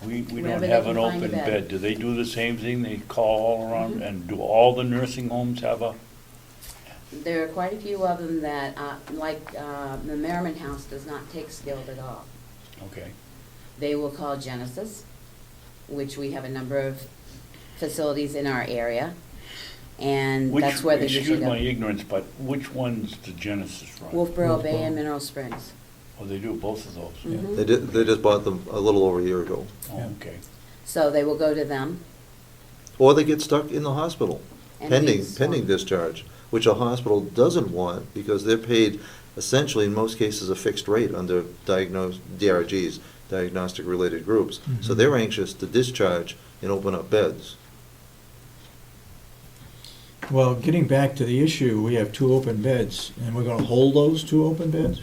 G: Wherever they
D: have
G: can
D: an
G: find a
D: open
G: bed.
D: bed? Do they do the same thing? They call all around, and do all the nursing homes have a?
G: There are quite a few of them that, the Merriman House does not take skilled at all.
D: Okay.
G: They will call Genesis, which we have a number of facilities in our area, and
D: Which,
G: that's where they usually
D: excuse my
G: go.
D: ignorance, but which one's the Genesis run?
G: Wolfboro Bay and Mineral Springs.
D: Oh, they do both of those?
G: Mhm.
F: They just bought them a little over a year ago.
D: Oh, okay.
G: So they will go to them.
F: Or they get stuck in the hospital,
G: And
F: pending
G: we-
F: discharge, which a hospital doesn't want because they're paid essentially, in most cases, a fixed rate under DRGs, diagnostic-related groups. So
A: Mhm.
F: they're anxious to discharge and open up beds.
A: Well, getting back to the issue, we have 2 open beds, and we're gonna hold those 2 open beds?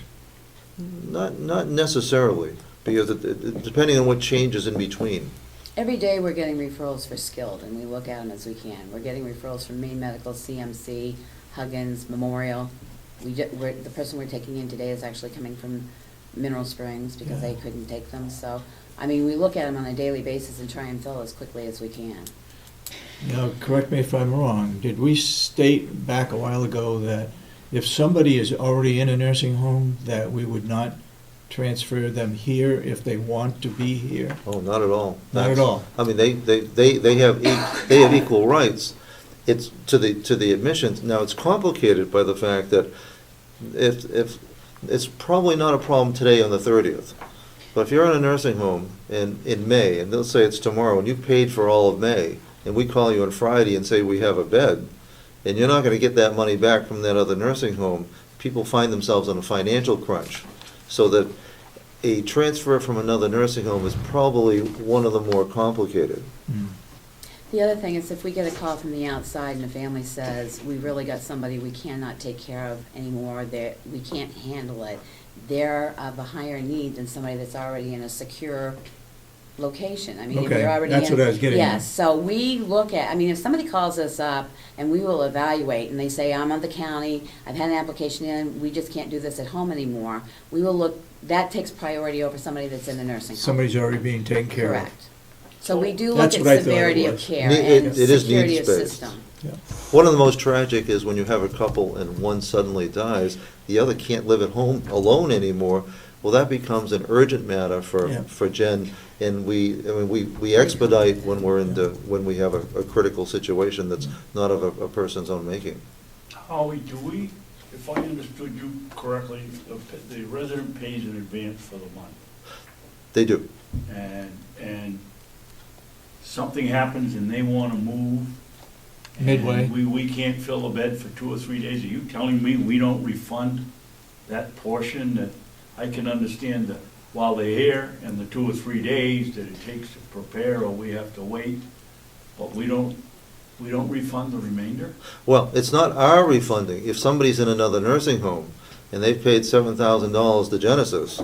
F: Not necessarily, because depending on what changes in between.
G: Every day, we're getting referrals for skilled, and we look at them as we can. We're getting referrals from Maine Medical, CMC, Huggins, Memorial. The person we're taking in today is actually coming from Mineral Springs because they couldn't take them. So, I mean, we look at them on a daily basis and try and fill as quickly as we can.
A: Now, correct me if I'm wrong, did we state back a while ago that if somebody is already in a nursing home, that we would not transfer them here if they want to be here?
F: Oh, not at all.
A: Not at all.
F: I mean, they have equal rights. It's to the admissions. Now, it's complicated by the fact that if it's probably not a problem today on the 30th. But if you're in a nursing home in May, and they'll say it's tomorrow, and you paid for all of May, and we call you on Friday and say we have a bed, and you're not gonna get that money back from that other nursing home, people find themselves in a financial crunch. So that a transfer from another nursing home is probably one of the more complicated.
G: The other thing is if we get a call from the outside and the family says, we really got somebody we cannot take care of anymore, we can't handle it, they're of a higher need than somebody that's already in a secure location. I mean, if
A: Okay,
G: you're already
A: that's
G: in.
A: what I was getting at.
G: Yes, so we look at, I mean, if somebody calls us up and we will evaluate and they say, I'm on the county, I've had an application in, we just can't do this at home anymore, we will look, that takes priority over somebody that's in a nursing home.
A: Somebody's already being taken care of.
G: Correct. So we do look
A: That's
G: at
A: what I thought it
G: severity of
A: was.
G: care
F: It-
G: and
F: it is
G: security of
F: needs-based.
G: system.
A: Yeah.
F: One of the most tragic is when you have a couple and one suddenly dies, the other can't live at home alone anymore. Well, that becomes an urgent matter
A: Yeah.
F: for Jen, and we expedite when when we have a critical situation that's not of a person's own making.
D: Howie, do we, if I understood you correctly, the resident pays in advance for the month?
F: They do.
D: And something happens and they want to move,
A: Midway.
D: And we can't fill a bed for 2 or 3 days. Are you telling me we don't refund that portion? That I can understand that while they're here and the 2 or 3 days that it takes to prepare or we have to wait, but we don't refund the remainder?
F: Well, it's not our refunding. If somebody's in another nursing home and they've paid $7,000 to Genesis,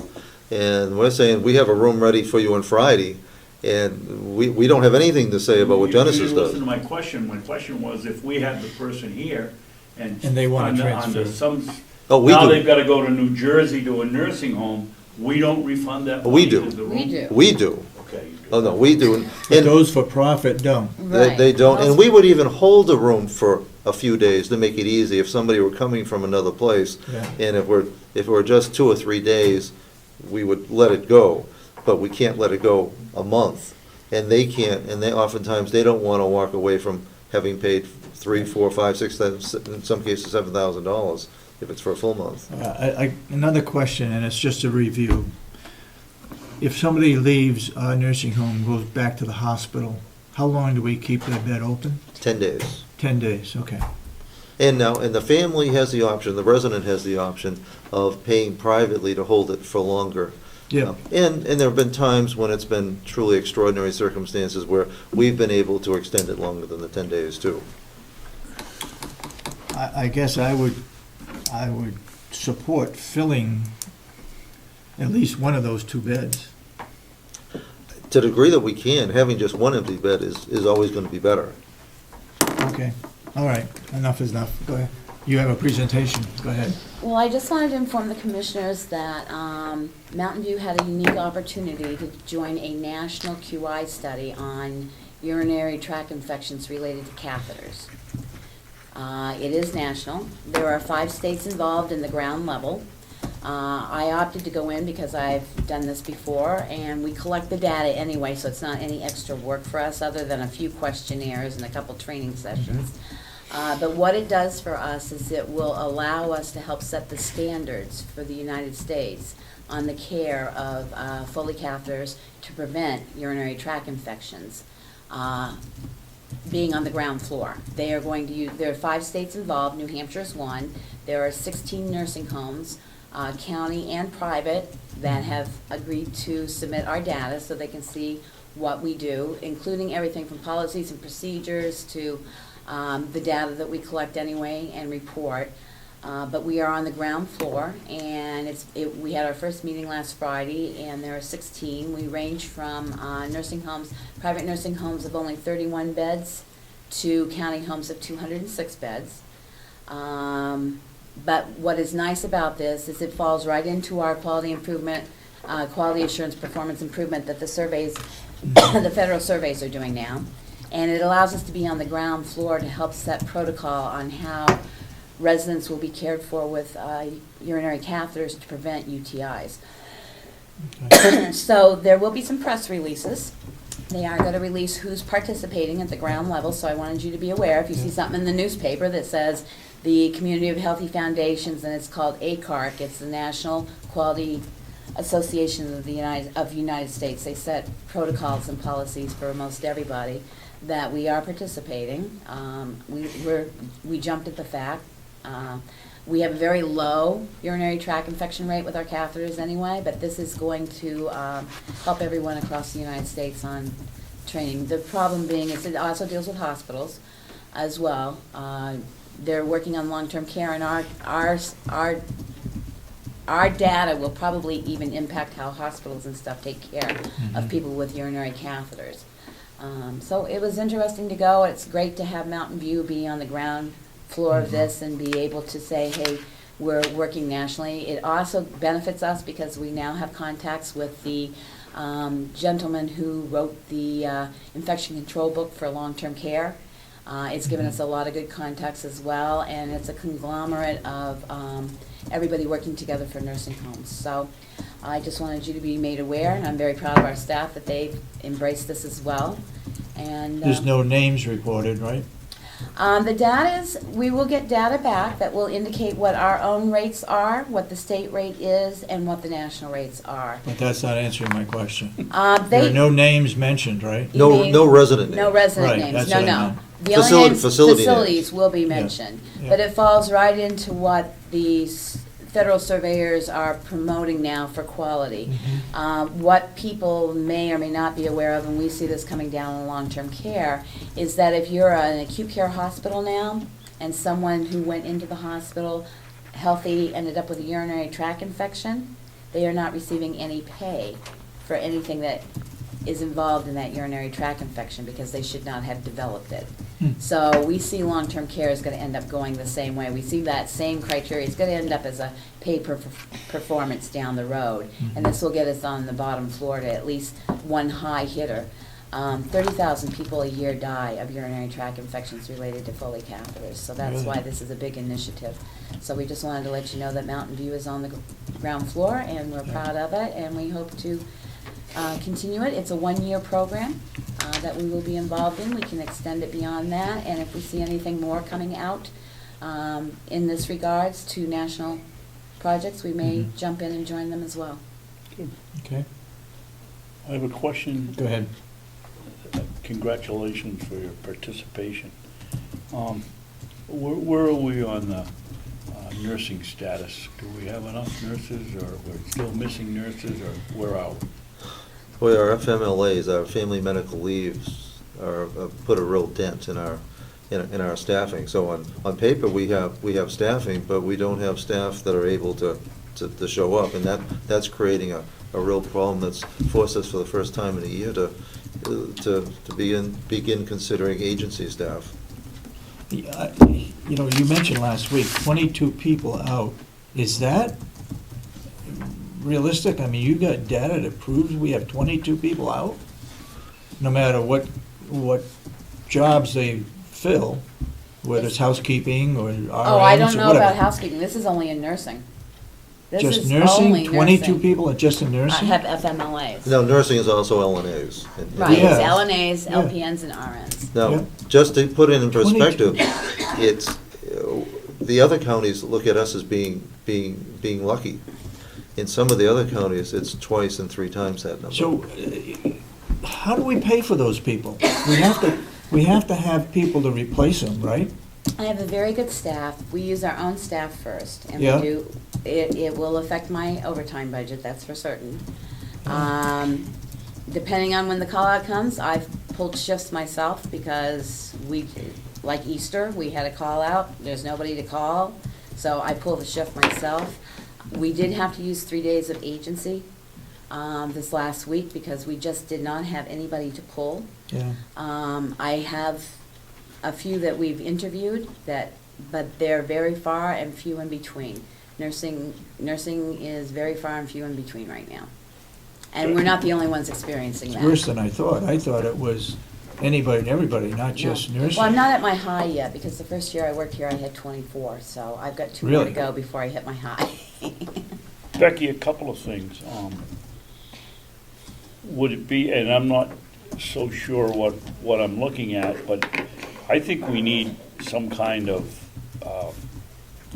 F: and we're saying, we have a room ready for you on Friday, and we don't have anything to say about what Genesis
D: You
F: does.
D: listen to my question. My question was if we had the person here and.
A: And they want to
D: under
A: transfer.
D: some.
F: Oh, we
D: Now
F: do.
D: they've got to go to New Jersey to a nursing home, we don't refund that
F: We
D: money
F: do.
D: to the room?
G: We do.
F: We do.
D: Okay, you do.
F: Oh, no, we do.
A: But
F: And
A: those for profit don't.
F: they don't, and we would even hold a room for a few days to make it easy if somebody were coming from another place.
A: Yeah.
F: And if we're just 2 or 3 days, we would let it go, but we can't let it go a month. And they can't, and they oftentimes, they don't want to walk away from having paid $3, $4, $5, $6, in some cases $7,000 if it's for a full month.
A: Another question, and it's just a review. If somebody leaves our nursing home, goes back to the hospital, how long do we keep that bed open?
F: 10 days.
A: 10 days, okay.
F: And the family has the option, the resident has the option of paying privately to hold it for longer.
A: Yeah,
F: And there have been times when it's been truly extraordinary circumstances where we've been able to extend it longer than the 10 days too.
A: I guess I would support filling at least one of those 2 beds.
F: To the degree that we can, having just one empty bed is always going to be better.
A: Okay, all right, enough is enough. Go ahead. You have a presentation, go ahead.
G: Well, I just wanted to inform the commissioners that Mountain View had a unique opportunity to join a national QI study on urinary tract infections related to catheters. It is national. There are 5 states involved in the ground level. I opted to go in because I've done this before, and we collect the data anyway, so it's not any extra work for us other than a few questionnaires and a couple training sessions. But what it does for us is it will allow us to help set the standards for the United States on the care of Foley catheters to prevent urinary tract infections. Being on the ground floor. They are going to use, there are 5 states involved, New Hampshire is one. There are 16 nursing homes, county and private, that have agreed to submit our data so they can see what we do, including everything from policies and procedures to the data that we collect anyway and report. But we are on the ground floor, and we had our first meeting last Friday, and there are 16. We range from nursing homes, private nursing homes of only 31 beds to county homes of 206 beds. But what is nice about this is it falls right into our quality improvement, quality assurance performance improvement that the surveys, the federal surveys are doing now. And it allows us to be on the ground floor to help set protocol on how residents will be cared for with urinary catheters to prevent UTIs. So there will be some press releases. They are going to release who's participating at the ground level, so I wanted you to be aware. If you see something in the newspaper that says the Community of Healthy Foundations, and it's called ACARC, it's the National Quality Association of the United States. They set protocols and policies for most everybody, that we are participating. We jumped at the fact. We have a very low urinary tract infection rate with our catheters anyway, but this is going to help everyone across the United States on training. The problem being is it also deals with hospitals as well. They're working on long-term care, and our data will probably even impact how hospitals and stuff take care of people with urinary catheters. So it was interesting to go. It's great to have Mountain View be on the ground floor of this and be able to say, hey, we're working nationally. It also benefits us because we now have contacts with the gentleman who wrote the infection control book for long-term care. It's given us a lot of good contacts as well, and it's a conglomerate of everybody working together for nursing homes. So I just wanted you to be made aware, and I'm very proud of our staff that they've embraced this as well. And
A: There's no names reported, right?
G: the data is, we will get data back that will indicate what our own rates are, what the state rate is, and what the national rates are.
A: But that's not answering my question. There are
G: They,
A: no names mentioned, right?
G: You mean-
F: No resident name.
G: no resident
A: Right,
G: names,
A: that's
G: no,
A: what I
G: no.
A: meant.
G: The only names,
F: Facility names.
G: facilities will be mentioned,
A: Yeah.
G: but it falls right into what the federal surveyors are promoting now for quality. What people may or may not be aware of, and we see this coming down in long-term care, is that if you're an acute care hospital now, and someone who went into the hospital healthy ended up with a urinary tract infection, they are not receiving any pay for anything that is involved in that urinary tract infection because they should not have developed it. So we see long-term care is going to end up going the same way. We see that same criteria. It's going to end up as a pay-per-performance down the road. And this will get us on the bottom floor to at least one high hitter. 30,000 people a year die of urinary tract infections related to Foley catheters. So that's
A: Really?
G: why this is a big initiative. So we just wanted to let you know that Mountain View is on the ground floor, and we're proud of it, and we hope to continue it. It's a one-year program that we will be involved in. We can extend it beyond that, and if we see anything more coming out in this regards to national projects, we may jump in and join them as well.
A: Okay,
D: I have a question.
A: go ahead.
D: Congratulations for your participation. Where are we on the nursing status? Do we have enough nurses, or we're still missing nurses, or where are we?
F: Boy, our FMLAs, our family medical leaves, put a real dent in our staffing. So on paper, we have staffing, but we don't have staff that are able to show up, and that's creating a real problem that's forced us for the first time in a year to begin considering agency staff.
A: You know, you mentioned last week, 22 people out. Is that realistic? I mean, you got data that proves we have 22 people out? No matter what jobs they fill, whether it's housekeeping or RNs or
G: Oh, I don't know
A: whatever.
G: about housekeeping. This is only in nursing. This
A: Just
G: is
A: nursing,
G: only
A: 22
G: nursing.
A: people are just in
G: I
A: nursing?
G: have FMLAs.
F: Now, nursing is also LNAs.
G: Right, it's
A: Yeah.
G: LNAs,
A: Yeah.
G: LPNs, and RNs.
F: Now,
A: Yeah.
F: just to put it in
A: 22.
F: perspective, it's, the other counties look at us as being lucky. In some of the other counties, it's twice and three times that number.
A: So, how do we pay for those people? We have to have people to replace them, right?
G: I have a very good staff. We use our own staff first, and
A: Yeah.
G: we do, it will affect my overtime budget, that's for certain. Depending on when the call-out comes, I've pulled shifts myself because like Easter, we had a call-out, there's nobody to call, so I pulled the shift myself. We did have to use 3 days of agency this last week because we just did not have anybody to pull.
A: Yeah.
G: I have a few that we've interviewed but they're very far and few in between. Nursing is very far and few in between right now. And we're not the only ones experiencing
A: It's
G: that.
A: worse than I thought. I thought it was anybody and everybody, not just
G: No.
A: nursing.
G: Well, I'm not at my high yet because the first year I worked here, I had 24, so I've got 2 more to
A: Really?
G: go before I hit my high.
D: Becky, a couple of things. Would it be, and I'm not so sure what I'm looking at, but I think we need some kind of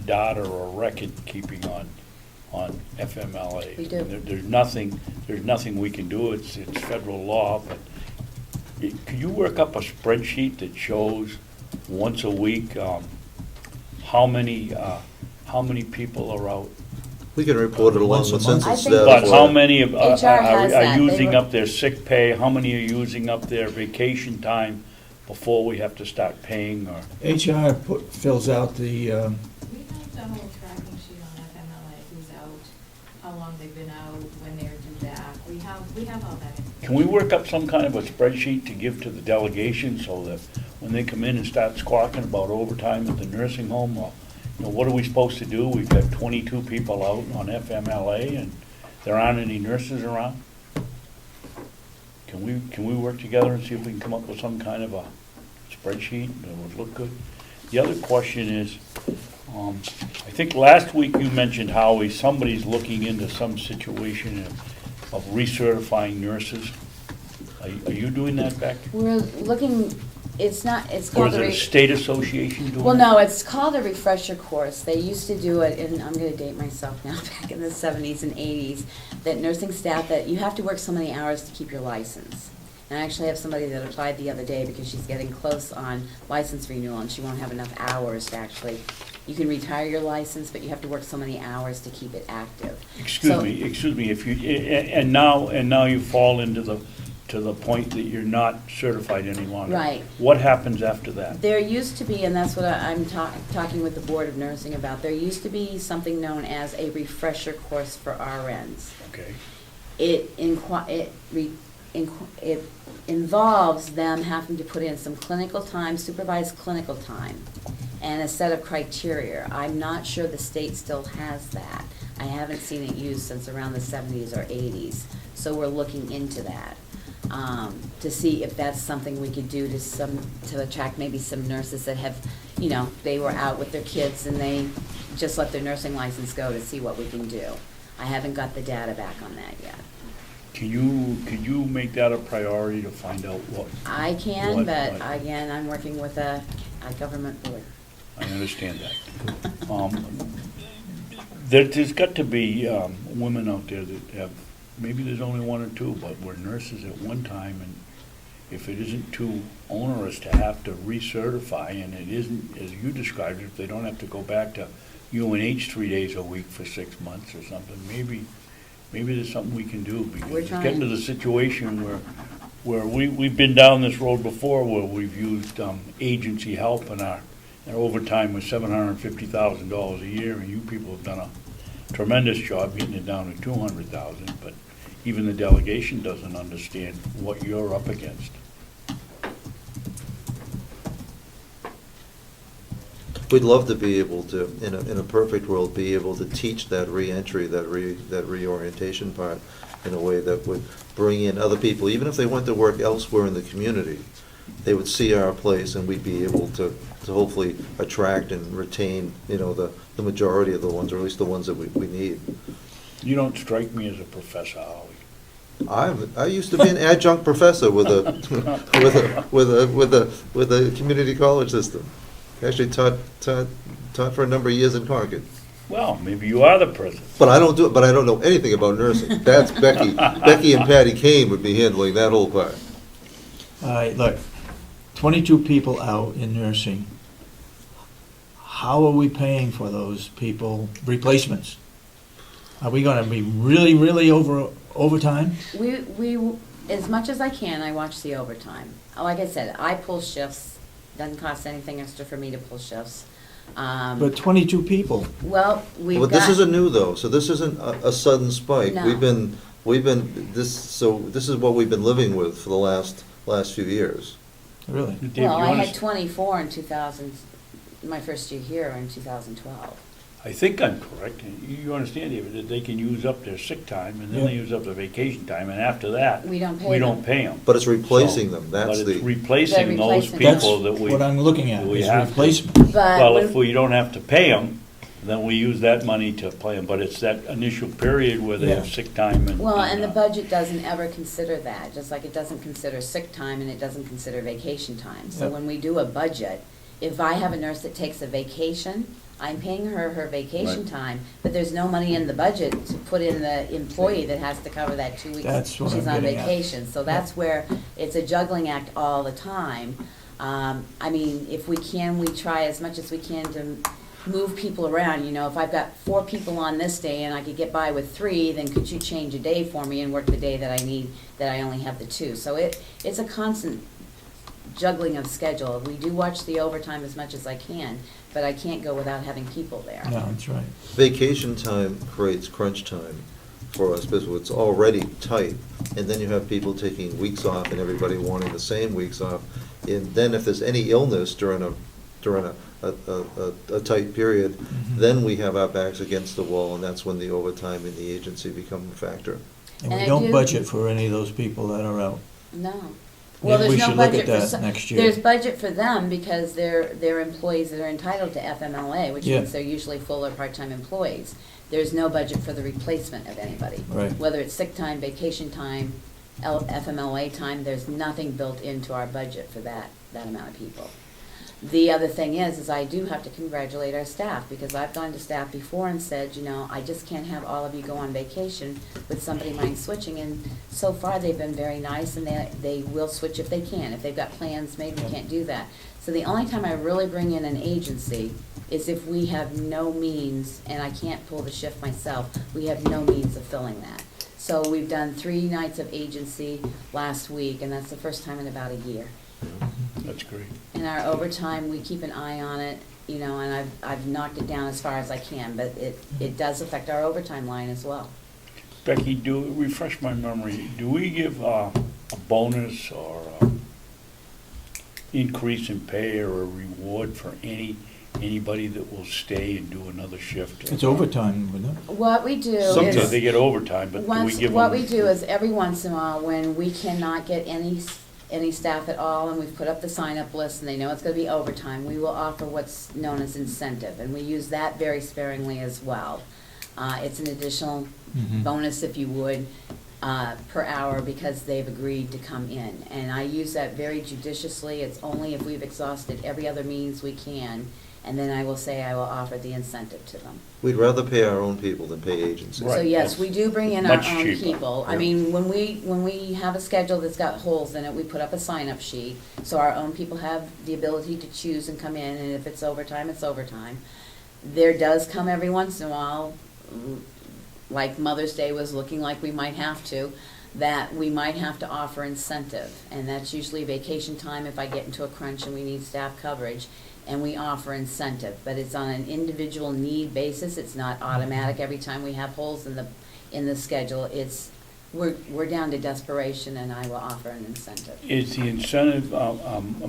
D: data or record keeping on FMLA.
G: We do.
D: There's nothing we can do. It's federal law, but could you work up a spreadsheet that shows once a week how many people are out?
F: We can report it along
A: Once a
F: with
A: month.
F: census
G: I think-
F: data.
D: But
F: for
D: how
F: it.
D: many of,
G: HR has
D: are
G: that. They
D: using
G: were-
D: up their sick pay? How many are using up their vacation time before we have to start paying, or?
A: HR fills out the,
H: We have the whole tracking sheet on FMLA, who's out, how long they've been out, when they're due back. We have all that information.
D: Can we work up some kind of a spreadsheet to give to the delegation so that when they come in and start squawking about overtime at the nursing home, well, what are we supposed to do? We've got 22 people out on FMLA and there aren't any nurses around? Can we work together and see if we can come up with some kind of a spreadsheet that would look good? The other question is, I think last week you mentioned, Howie, somebody's looking into some situation of recertifying nurses. Are you doing that, Beck?
G: We're looking, it's
D: Or
G: called
D: is
G: the
D: it a state association doing it?
G: Well, no, it's called a refresher course. They used to do it in, I'm gonna date myself now, back in the 70s and 80s, that nursing staff, that you have to work so many hours to keep your license. And I actually have somebody that applied the other day because she's getting close on license renewal and she won't have enough hours to actually, you can retire your license, but you have to work so many hours to keep it active.
D: Excuse me, if you, and now you fall into to the point that you're not certified any longer.
G: Right.
D: What happens after that?
G: There used to be, and that's what I'm talking with the Board of Nursing about, there used to be something known as a refresher course for RNs.
D: Okay.
G: It involves them having to put in some clinical time, supervised clinical time, and a set of criteria. I'm not sure the state still has that. I haven't seen it used since around the 70s or 80s, so we're looking into that. To see if that's something we could do to attract maybe some nurses that have, you know, they were out with their kids and they just let their nursing license go, to see what we can do. I haven't got the data back on that yet.
D: Can you make that a priority to find out what?
G: I can,
D: what-
G: but
D: what-
G: again, I'm working with a government board.
D: I understand that. There's got to be women out there that have, maybe there's only one or two, but were nurses at one time, and if it isn't too onerous to have to recertify, and it isn't, as you described it, if they don't have to go back to UNH 3 days a week for 6 months or something, maybe there's something we can do, because
G: We're
D: it's
G: trying.
D: getting to the situation where we've been down this road before, where we've used agency help, and our overtime was $750,000 a year, and you people have done a tremendous job getting it down to $200,000, but even the delegation doesn't understand what you're up against.
F: We'd love to be able to, in a perfect world, be able to teach that reentry, that reorientation part in a way that would bring in other people, even if they went to work elsewhere in the community. They would see our place, and we'd be able to hopefully attract and retain, you know, the majority of the ones, or at least the ones that we need.
D: You don't strike me as a professor, Howie.
F: I used to be an adjunct professor with a community college system. Actually taught for a number of years in Concord.
D: Well, maybe you are the president.
F: But I don't know anything about nursing. That's Becky. Becky and Patty Kane would be handling that whole part.
A: All right, look, 22 people out in nursing. How are we paying for those people, replacements? Are we gonna be really overtime?
G: We, as much as I can, I watch the overtime. Like I said, I pull shifts, doesn't cost anything extra for me to pull shifts.
A: But 22 people,
G: Well, we've
F: Well,
G: got.
F: this isn't new though, so this isn't a sudden spike.
G: No.
F: This is what we've been living with for the last few years.
A: really?
D: Dave,
G: Well,
D: you
G: I
D: wanna
G: had 24 in 2000, my first year here in 2012.
D: I think I'm correct. You understand, David, that they can use up their sick time, and then they
A: Yeah.
D: use up their vacation time, and after that,
G: We don't pay
D: we
G: them.
D: don't pay them.
F: But it's replacing them, that's
D: But it's
F: the,
D: replacing
G: They're
D: those
G: replacing.
D: people
A: That's
D: that we,
A: what I'm looking at,
D: we
A: is
D: have to.
A: replacement.
G: But
D: well, if
G: when-
D: we don't have to pay them, then we use that money to pay them, but it's that initial period where they have
A: Yeah.
D: sick time and.
G: Well, and the budget doesn't ever consider that, just like it doesn't consider sick time and it doesn't consider vacation time. So
A: Yep.
G: when we do a budget, if I have a nurse that takes a vacation, I'm paying her vacation
D: Right.
G: time, but there's no money in the budget to put in the employee that has to cover that 2 weeks
A: That's what
G: she's
A: I'm
G: on
A: getting at.
G: vacation. So that's where it's a juggling act all the time. I mean, if we can, we try as much as we can to move people around. You know, if I've got 4 people on this day and I could get by with 3, then could you change a day for me and work the day that I need, that I only have the 2? So it's a constant juggling of schedule. We do watch the overtime as much as I can, but I can't go without having people there.
A: No, that's right.
F: vacation time creates crunch time for us, because it's already tight. And then you have people taking weeks off and everybody wanting the same weeks off. And then if there's any illness during a tight period,
A: Mhm.
F: then we have our backs against the wall, and that's when the overtime in the agency become a factor.
A: And
G: And
A: we
G: I
A: don't
G: do-
A: budget for any of those people that are out.
G: No. Well,
A: Maybe we
G: there's no
A: should look
G: budget
A: at
G: for
A: that
G: some.
A: next year.
G: There's budget for them because they're employees that are entitled to FMLA, which
A: Yeah.
G: means they're usually full or part-time employees. There's no budget for the replacement of anybody.
A: Right.
G: Whether it's sick time, vacation time, FMLA time, there's nothing built into our budget for that amount of people. The other thing is I do have to congratulate our staff, because I've gone to staff before and said, you know, I just can't have all of you go on vacation with somebody mind switching, and so far they've been very nice, and they will switch if they can. If they've got plans made, we can't do that. So the only time I really bring in an agency is if we have no means, and I can't pull the shift myself, we have no means of filling that. So we've done 3 nights of agency last week, and that's the first time in about a year.
D: That's great.
G: And our overtime, we keep an eye on it, you know, and I've knocked it down as far as I can, but it does affect our overtime line as well.
D: Becky, refresh my memory, do we give a bonus or increase in pay or a reward for anybody that will stay and do another shift?
A: It's overtime, isn't it?
G: What we do
D: Sometimes
G: is,
D: they get overtime, but do we give them?
G: what we do is every once in a while, when we cannot get any staff at all, and we've put up the sign-up list, and they know it's gonna be overtime, we will offer what's known as incentive, and we use that very sparingly as well. It's an additional bonus, if you would, per hour, because they've agreed to come in. And I use that very judiciously. It's only if we've exhausted every other means we can, and then I will say I will offer the incentive to them.
F: We'd rather pay our own people than pay agencies.
D: Right.
G: So yes, we do bring in our
D: Much
G: own
D: cheaper.
G: people. I
F: Yeah.
G: mean, when we have a schedule that's got holes in it, we put up a sign-up sheet, so our own people have the ability to choose and come in, and if it's overtime, it's overtime. There does come every once in a while, like Mother's Day was looking like we might have to, that we might have to offer incentive, and that's usually vacation time if I get into a crunch and we need staff coverage, and we offer incentive, but it's on an individual need basis. It's not automatic every time we have holes in the schedule. We're down to desperation, and I will offer an incentive.
D: Is the incentive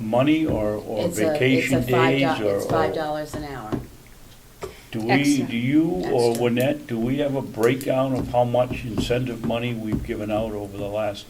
D: money or vacation days?
G: It's $5 an hour.
D: Do
B: Extra.
D: you or
G: Extra.
D: Lynette, do we have a breakdown of how much incentive money we've given out over the last?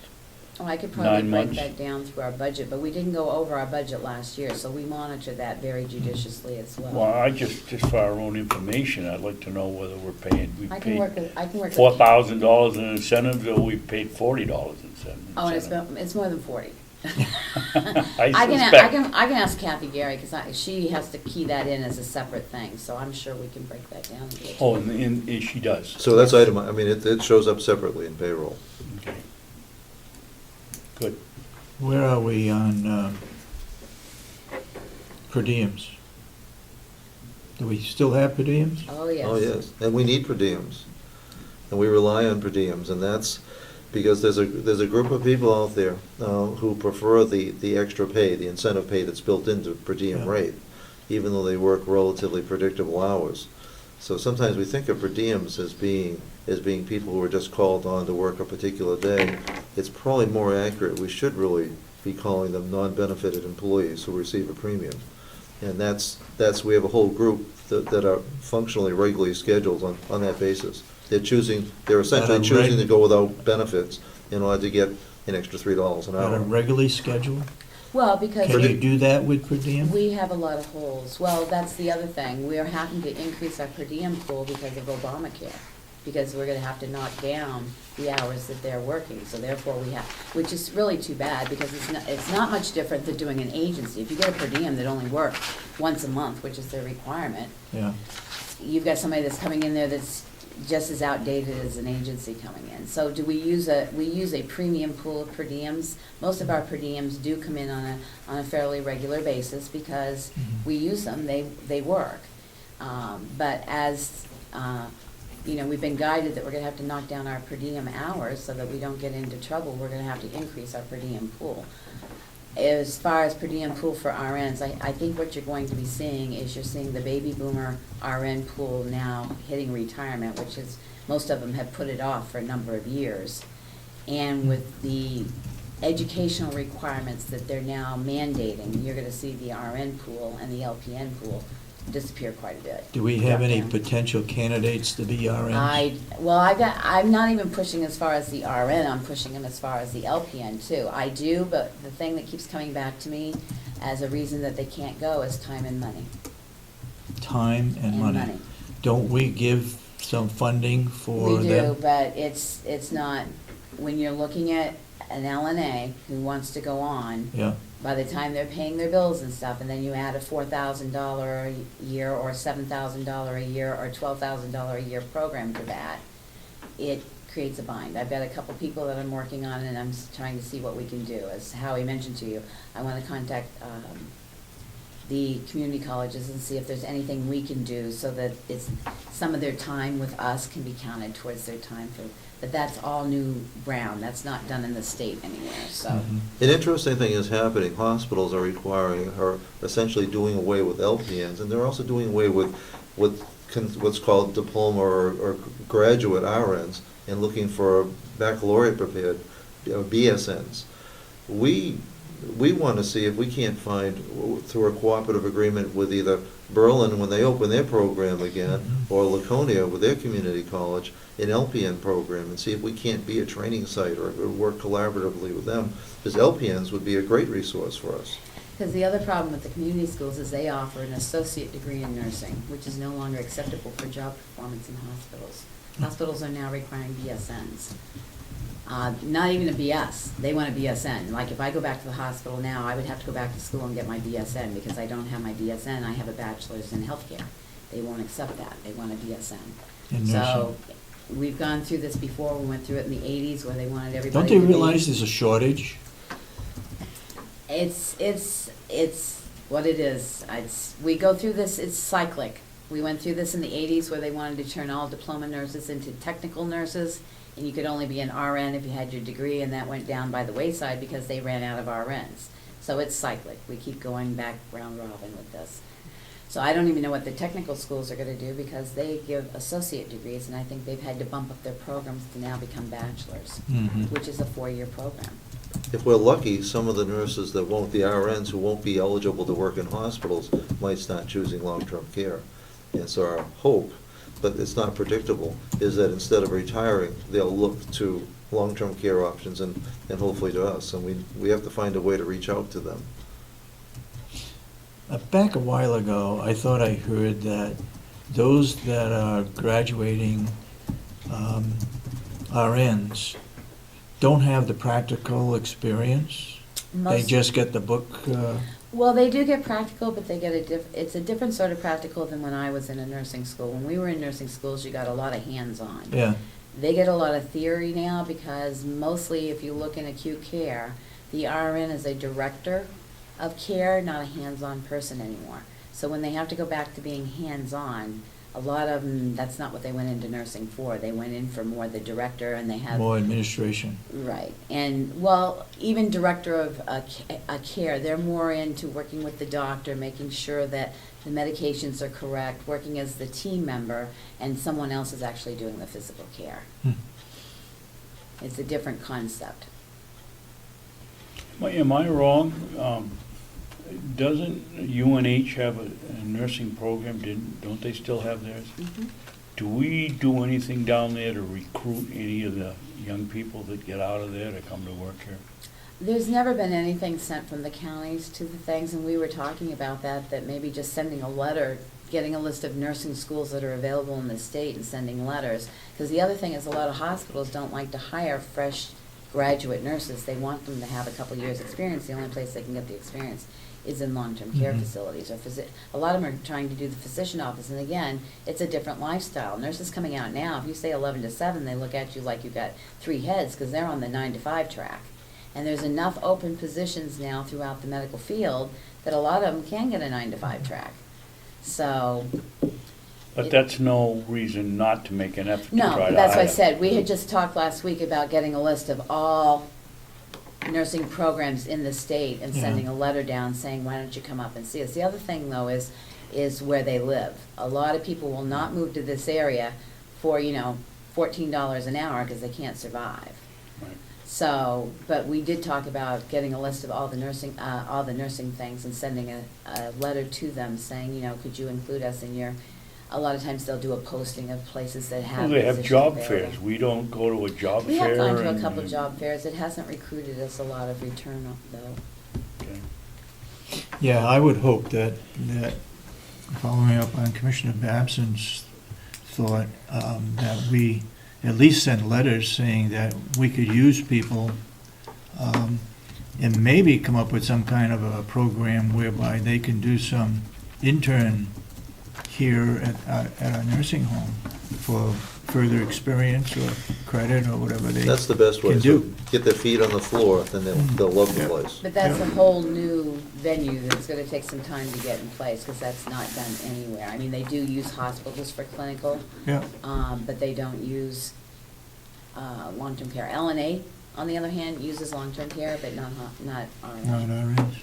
G: Oh, I could
D: 9
G: probably break
D: months.
G: that down through our budget, but we didn't go over our budget last year, so we monitor that very judiciously as well.
D: Well, I just for our own information, I'd like to know whether we've
G: I can work
D: paid
G: with.
D: $4,000 in incentives or we've paid $40 in incentives.
G: Oh, and it's more than 40.
D: I
G: I
D: suspect.
G: can ask Kathy Gary, because she has to key that in as a separate thing, so I'm sure we can break that down. and get
D: Oh,
G: to it.
D: and she does.
F: So that's item, I mean, it shows up separately in payroll.
D: Okay. Good.
A: Where are we on per diems? Do we still have per diems?
G: Oh, yes.
F: Oh, yes, and we need per diems, and we rely on per diems, and that's because there's a group of people out there who prefer the extra pay, the incentive pay that's built into per diem
A: Yeah.
F: rate, even though they work relatively predictable hours. So sometimes we think of per diems as being people who are just called on to work a particular day. It's probably more accurate, we should really be calling them non-benefited employees who receive a premium. And we have a whole group that are functionally regularly scheduled on that basis. They're essentially choosing to go without benefits in order to get an extra $3 an
A: Are
F: hour.
A: regularly scheduled?
G: Well, because
A: Can you do that with per diem?
G: we have a lot of holes. Well, that's the other thing. We are having to increase our per diem pool because of Obamacare, because we're gonna have to knock down the hours that they're working. So therefore which is really too bad, because it's not much different than doing an agency. If you get a per diem that only works once a month, which is their requirement,
A: Yeah.
G: you've got somebody that's coming in there that's just as outdated as an agency coming in. So we use a premium pool of per diems. Most of our per diems do come in on a fairly regular basis because we use them, they work. But as, we've been guided that we're gonna have to knock down our per diem hours so that we don't get into trouble, we're gonna have to increase our per diem pool. As far as per diem pool for RNs, I think what you're going to be seeing is you're seeing the baby boomer RN pool now hitting retirement, which is, most of them have put it off for a number of years. And with the educational requirements that they're now mandating, you're gonna see the RN pool and the LPN pool disappear quite a bit.
A: Do we have
G: Drop
A: any
G: down.
A: potential candidates to be RNs?
G: I'm not even pushing as far as the RN, I'm pushing them as far as the LPN too. I do, but the thing that keeps coming back to me as a reason that they can't go is time and money.
A: Time and money. Don't we give some funding for
G: We
A: them?
G: do, but it's not, when you're looking at an LNA who wants to go on,
A: Yeah,
G: by the time they're paying their bills and stuff, and then you add a $4,000 a year or $7,000 a year or $12,000 a year program to that, it creates a bind. I've got a couple people that I'm working on, and I'm trying to see what we can do. As Howie mentioned to you, I want to contact the community colleges and see if there's anything we can do so that some of their time with us can be counted towards their time for, but that's all new ground. That's not done in the state anywhere, so.
A: Mhm.
F: An interesting thing is happening. Hospitals are essentially doing away with LPNs, and they're also doing away with what's called diploma or graduate RNs, and looking for baccalaureate prepared BSNs. We want to see if we can't find, through a cooperative agreement with either Berlin when they open their program again, or Laconia with their community college, an LPN program, and see if we can't be a training site or work collaboratively with them, because LPNs would be a great resource for us.
G: Because the other problem with the community schools is they offer an associate degree in nursing, which is no longer acceptable for job performance in hospitals. Hospitals are now requiring BSNs. Not even a BS, they want a BSN. Like if I go back to the hospital now, I would have to go back to school and get my BSN because I don't have my BSN, I have a bachelor's in healthcare. They won't accept that, they want a BSN.
A: In
G: So, we've gone through this before, we went through it in the 80s where they wanted everybody
A: Don't
G: to
A: they
G: be-
A: realize there's a shortage?
G: It's what it is. We go through this, it's cyclic. We went through this in the 80s where they wanted to turn all diploma nurses into technical nurses, and you could only be an RN if you had your degree, and that went down by the wayside because they ran out of RNs. So it's cyclic. We keep going back round robin with this. So I don't even know what the technical schools are going to do because they give associate degrees, and I think they've had to bump up their programs to now become bachelors,
A: Mhm.
G: which is a 4-year program.
F: If we're lucky, some of the nurses that won't, the RNs who won't be eligible to work in hospitals might start choosing long-term care. And so our hope, but it's not predictable, is that instead of retiring, they'll look to long-term care options and hopefully to us. And we have to find a way to reach out to them.
A: Back a while ago, I thought I heard that those that are graduating RNs don't have the practical experience. They
G: Most-
A: just get the book.
G: Well, they do get practical, but they get it's a different sort of practical than when I was in a nursing school. When we were in nursing schools, you got a lot of hands-on.
A: Yeah.
G: They get a lot of theory now because mostly if you look in acute care, the RN is a director of care, not a hands-on person anymore. So when they have to go back to being hands-on, a lot of them, that's not what they went into nursing for. They went in for more the director, and they have...
A: More administration.
G: Right, and, well, even director of a care, they're more into working with the doctor, making sure that the medications are correct, working as the team member, and someone else is actually doing the physical care.
A: Hmm.
G: It's a different concept.
D: Am I wrong? Doesn't UNH have a nursing program? Don't they still have theirs? Do we do anything down there to recruit any of the young people that get out of there to come to work here?
G: There's never been anything sent from the counties to the things, and we were talking about that maybe just sending a letter, getting a list of nursing schools that are available in the state and sending letters. Because the other thing is a lot of hospitals don't like to hire fresh graduate nurses. They want them to have a couple years' experience. The only place they can get the experience is in long-term care
A: Mhm.
G: facilities. Or a lot of them are trying to do the physician office, and again, it's a different lifestyle. Nurses coming out now, if you say 11 to 7, they look at you like you've got 3 heads because they're on the 9 to 5 track. And there's enough open positions now throughout the medical field that a lot of them can get a 9 to 5 track. So.
D: But that's no reason not to make an effort to try to
G: No,
D: hire.
G: that's what I said. We had just talked last week about getting a list of all nursing programs in the state and
A: Yeah.
G: sending a letter down saying, why don't you come up and see us? The other thing, though, is where they live. A lot of people will not move to this area for, $14 an hour because they can't survive.
D: Right.
G: So, but we did talk about getting a list of all the nursing things and sending a letter to them saying, could you include us in your, a lot of times they'll do a posting of places that have.
D: Well, they have
G: positions
D: job
G: available.
D: fairs. We don't go to a job fair.
G: We have gone to a
D: and-
G: couple job fairs. It hasn't recruited us a lot of return, though.
D: Okay.
A: Yeah, I would hope that following up on Commissioner Babson's thought, that we at least send letters saying that we could use people and maybe come up with some kind of a program whereby they can do some intern here at a nursing home for further experience or credit or whatever they
F: That's the best way,
A: can
F: so
A: do.
F: get their feet on the floor, then they'll love the
A: Yeah.
F: place.
G: But that's
A: Yeah.
G: a whole new venue that's gonna take some time to get in place, because that's not done anywhere. I mean, they do use hospitals for clinical,
A: Yeah,
G: but they don't use, long-term care. LNA, on the other hand, uses long-term care, but not
A: not
G: RN.
A: our ends.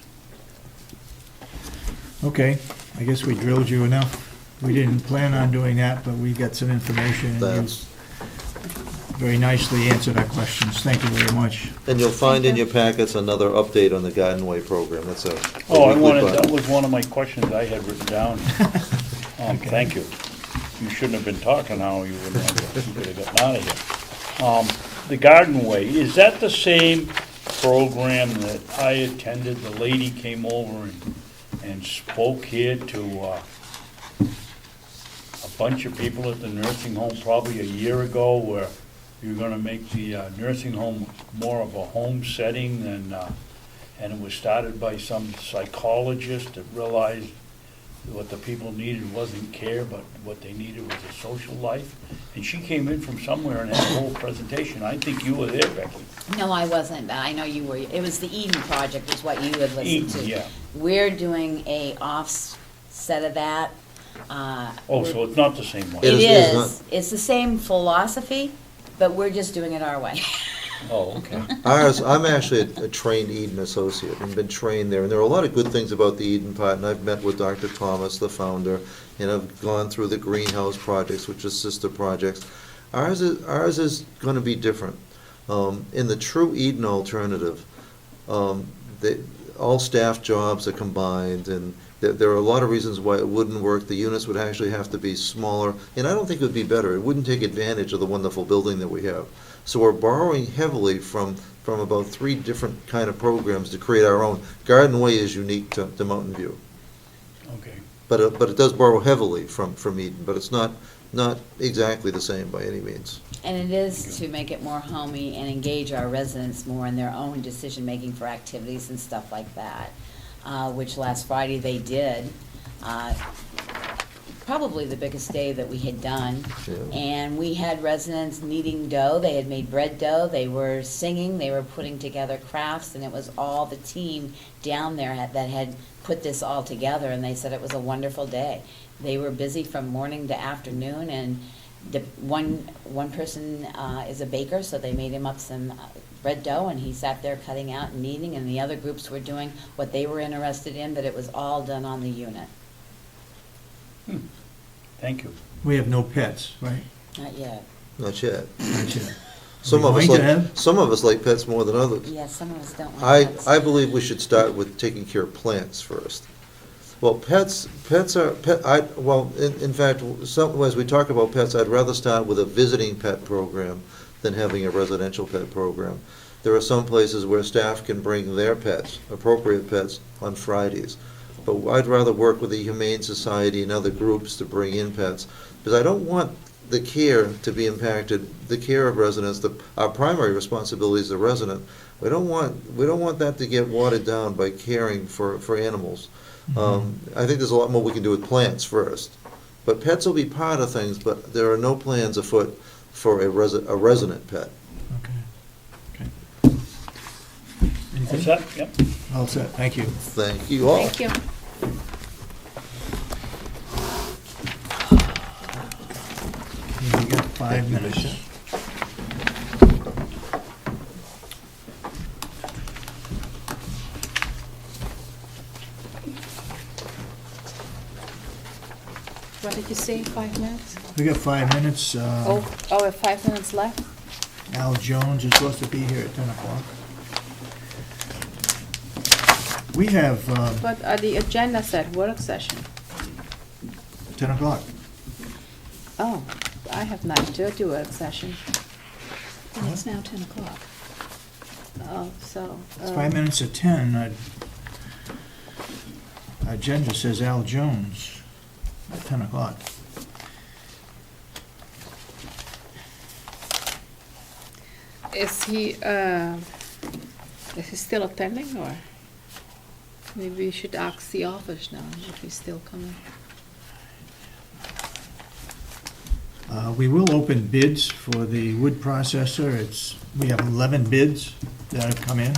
A: Okay, I guess we drilled you enough. We didn't plan on doing that, but we got some information, and you
F: That's,
A: very nicely answered our questions. Thank you very much.
F: and you'll find in
B: Thank
F: your
B: you.
F: packets another update on the Garden Way program, that's a.
D: Oh, I
F: weekly
D: wanted,
F: pod-
D: that was one of my questions I had written down. Thank you. You shouldn't have been talking now, you would have gotten out of here. The Garden Way, is that the same program that I attended? The lady came over and spoke here to a bunch of people at the nursing home probably a year ago, where you're gonna make the nursing home more of a home setting than, and it was started by some psychologist that realized what the people needed wasn't care, but what they needed was a social life. And she came in from somewhere and had a whole presentation. I think you were there, Becky.
G: No, I wasn't, but I know you were. It was the Eden Project is what you had listened
D: Eden,
G: to.
D: yeah.
G: We're doing a offset of that.
D: Oh, so it's not the same one?
F: It
G: It
F: is
G: is. It's the same philosophy, but we're just doing it our way.
D: Oh, okay.
F: Ours, I'm actually a trained Eden associate and been trained there, and there are a lot of good things about the Eden part, and I've met with Dr. Thomas, the founder, and I've gone through the greenhouse projects, which is sister projects. Ours is gonna be different. In the true Eden alternative, all staff jobs are combined, and there are a lot of reasons why it wouldn't work. The units would actually have to be smaller, and I don't think it would be better. It wouldn't take advantage of the wonderful building that we have. So we're borrowing heavily from about 3 different kind of programs to create our own. Garden Way is unique to Mountain View,
D: Okay.
F: but it does borrow heavily from Eden, but it's not exactly the same by any means.
G: And it is to make it more homey and engage our residents more in their own decision-making for activities and stuff like that, which last Friday they did. Probably the biggest day that we had done.
F: Yeah.
G: And we had residents kneading dough. They had made bread dough. They were singing. They were putting together crafts, and it was all the team down there that had put this all together, and they said it was a wonderful day. They were busy from morning to afternoon, and the one person is a baker, so they made him up some bread dough, and he sat there cutting out and kneading, and the other groups were doing what they were interested in, but it was all done on the unit.
D: Thank you.
A: We have no pets, right?
G: Not yet.
F: Not yet.
A: Not yet.
F: Some
A: Are
F: of
A: we
F: us
A: going to
F: like,
A: have?
F: some of us like pets more than others.
G: Yeah, some of us don't want pets.
F: I believe we should start with taking care of plants first. Well, pets are, in fact, as we talk about pets, I'd rather start with a visiting pet program than having a residential pet program. There are some places where staff can bring their pets, appropriate pets, on Fridays. But I'd rather work with the Humane Society and other groups to bring in pets, because I don't want the care to be impacted, the care of residents. Our primary responsibility is the resident. We don't want that to get watered down by caring for animals. I think there's a lot more we can do with plants first. But pets will be part of things, but there are no plans afoot for a resident pet.
A: Okay.
D: What's
A: Anything?
D: that? Yep.
A: All set, thank you.
F: Thank you all.
B: Thank you.
A: We got 5 minutes.
B: What did you say, 5 minutes?
A: We got 5 minutes.
B: We have 5 minutes left?
A: Al Jones is supposed to be here at 10 o'clock. We have
B: But the agenda said work session.
A: 10 o'clock.
B: Oh, I have 9:30 work session.
E: And it's now 10 o'clock.
B: Oh, so.
A: It's 5 minutes to 10. Our agenda says Al Jones at 10 o'clock.
B: Is he, Is he still attending, or maybe we should ask the office now if he's still coming?
A: We will open bids for the wood processor. We have 11 bids that have come in.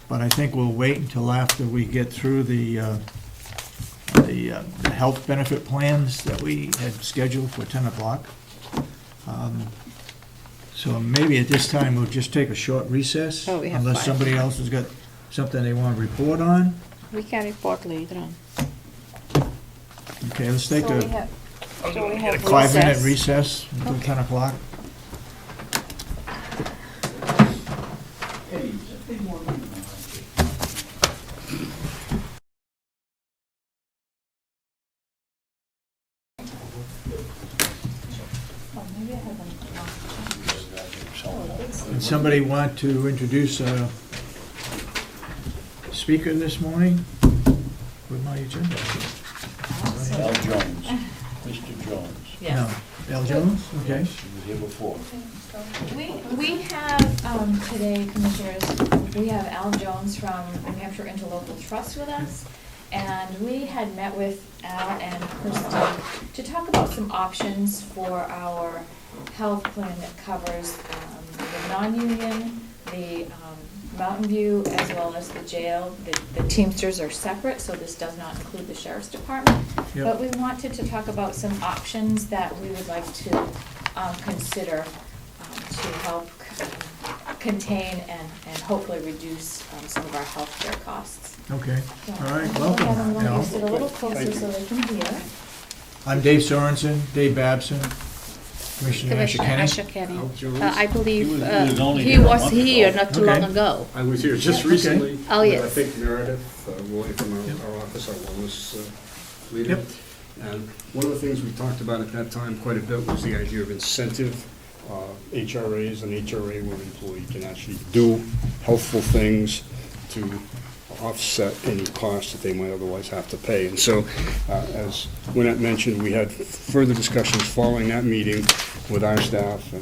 A: But I think we'll wait until after we get through the health benefit plans that we had scheduled for 10 o'clock. So maybe at this time, we'll just take a short recess.
B: Oh, we have
A: unless
B: 5.
A: somebody else has got something they want to report on.
B: We can report later on.
A: Okay, let's take
E: So we
A: a
E: have, so we have
A: 5-minute recess until 10 o'clock. Does somebody want to introduce a speaker this morning with my agenda?
D: Al Jones, Mr. Jones.
A: No. Al Jones? Okay.
D: He was here before.
I: We have, today, Commissioners, we have Al Jones from New Hampshire Interlocal Trust with us. And we had met with Al and Christie to talk about some options for our health plan that covers the non-union, the Mountain View, as well as the jail. The Teamsters are separate, so this does not include the Sheriff's Department.
A: Yep.
I: But we wanted to talk about some options that we would like to consider to help contain and hopefully reduce some of our healthcare costs.
A: Okay.
I: So,
A: All right,
I: I'm gonna
A: welcome,
I: have them
A: Al.
I: sit a little closer so they can hear.
A: I'm Dave Sorensen, Dave Babson, Commissioner Asha Kenney.
B: Asha Kenney.
J: Al Jones.
B: I believe
D: He was only
B: he
D: here a
B: was
D: month
B: here
D: ago.
B: not too long
A: Okay.
B: ago.
J: I was here just
A: Okay.
J: recently.
B: Oh,
J: with,
B: yes.
J: I think Meredith, Roy from
A: Yep.
J: our office, our wellness leader.
A: Yep.
J: And one of the things we talked about at that time quite a bit was the idea of incentive HRAs, and HRA where an employee can actually do helpful things to offset any costs that they might otherwise have to pay. And so, as Lynette mentioned, we had further discussions following that meeting with our staff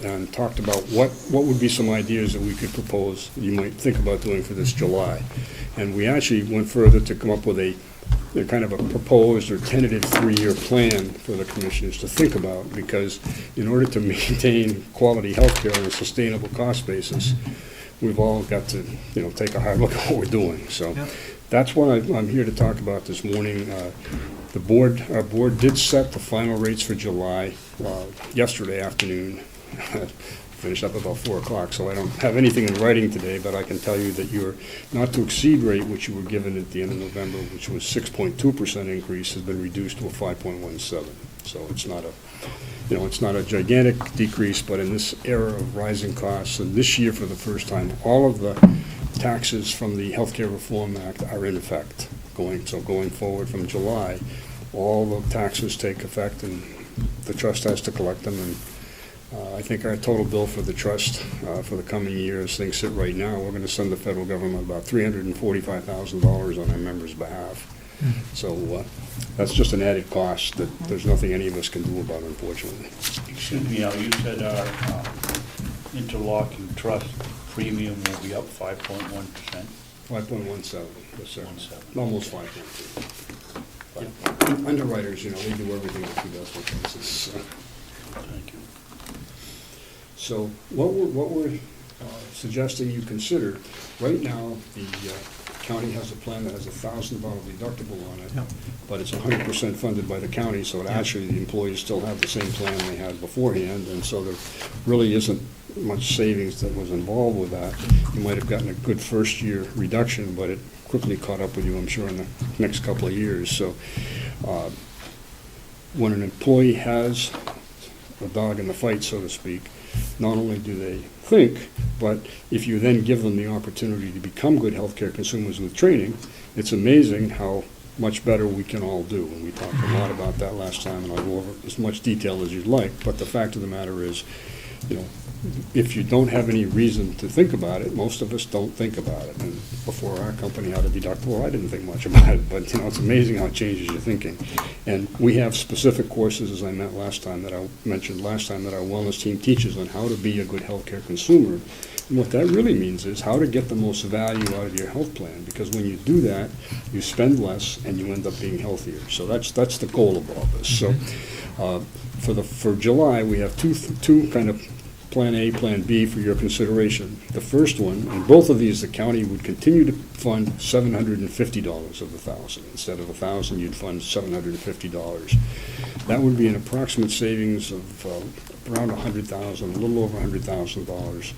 J: and talked about what would be some ideas that we could propose, you might think about doing for this July. And we actually went further to come up with a kind of a proposed or tentative 3-year plan for the commissioners to think about, because in order to maintain quality health care on a sustainable cost basis, we've all got to, take a hard look at what we're doing. So
A: Yep.
J: that's what I'm here to talk about this morning. Our board did set the final rates for July yesterday afternoon. Finished up about 4 o'clock, so I don't have anything in writing today, but I can tell you that your not to exceed rate, which you were given at the end of November, which was 6.2% increase, has been reduced to a 5.17. So it's not a gigantic decrease, but in this era of rising costs, and this year for the first time, all of the taxes from the Healthcare Reform Act are in effect. Going forward from July, all the taxes take effect, and the trust has to collect them. And I think our total bill for the trust for the coming year, as things sit right now, we're going to send the federal government about $345,000 on our members' behalf. So that's just an added cost that there's nothing any of us can do about, unfortunately.
D: Excuse me, Al, you said our interlocking trust premium will be up 5.1%?
J: 5.17, yes, sir.
D: 17.
J: Almost 5.2. Underwriters, we do everything on 2 decimal places. So.
D: Thank you.
J: So what we're suggesting you consider, right now, the county has a plan that has a $1,000 deductible on it,
A: Yep.
J: but it's 100% funded by the county, so it actually, the employees still have the same plan they had beforehand, and so there really isn't much savings that was involved with that. You might have gotten a good first-year reduction, but it quickly caught up with you, I'm sure, in the next couple of years. So when an employee has a dog in the fight, so to speak, not only do they think, but if you then give them the opportunity to become good healthcare consumers with training, it's amazing how much better we can all do. And we talked a lot about that last time, and I'll go over as much detail as you'd like, but the fact of the matter is, you know, if you don't have any reason to think about it, most of us don't think about it. And before our company had a deductible, I didn't think much about it, but, you know, it's amazing how it changes your thinking. And we have specific courses, as I mentioned last time, that our wellness team teaches on how to be a good healthcare consumer. And what that really means is how to get the most value out of your health plan, because when you do that, you spend less and you end up being healthier. So that's the goal of all this. So for July, we have two kind of Plan A, Plan B for your consideration. The first one, and both of these, the county would continue to fund $750 of the $1,000. Instead of $1,000, you'd fund $750. That would be an approximate savings of around $100,000, a little over $100,000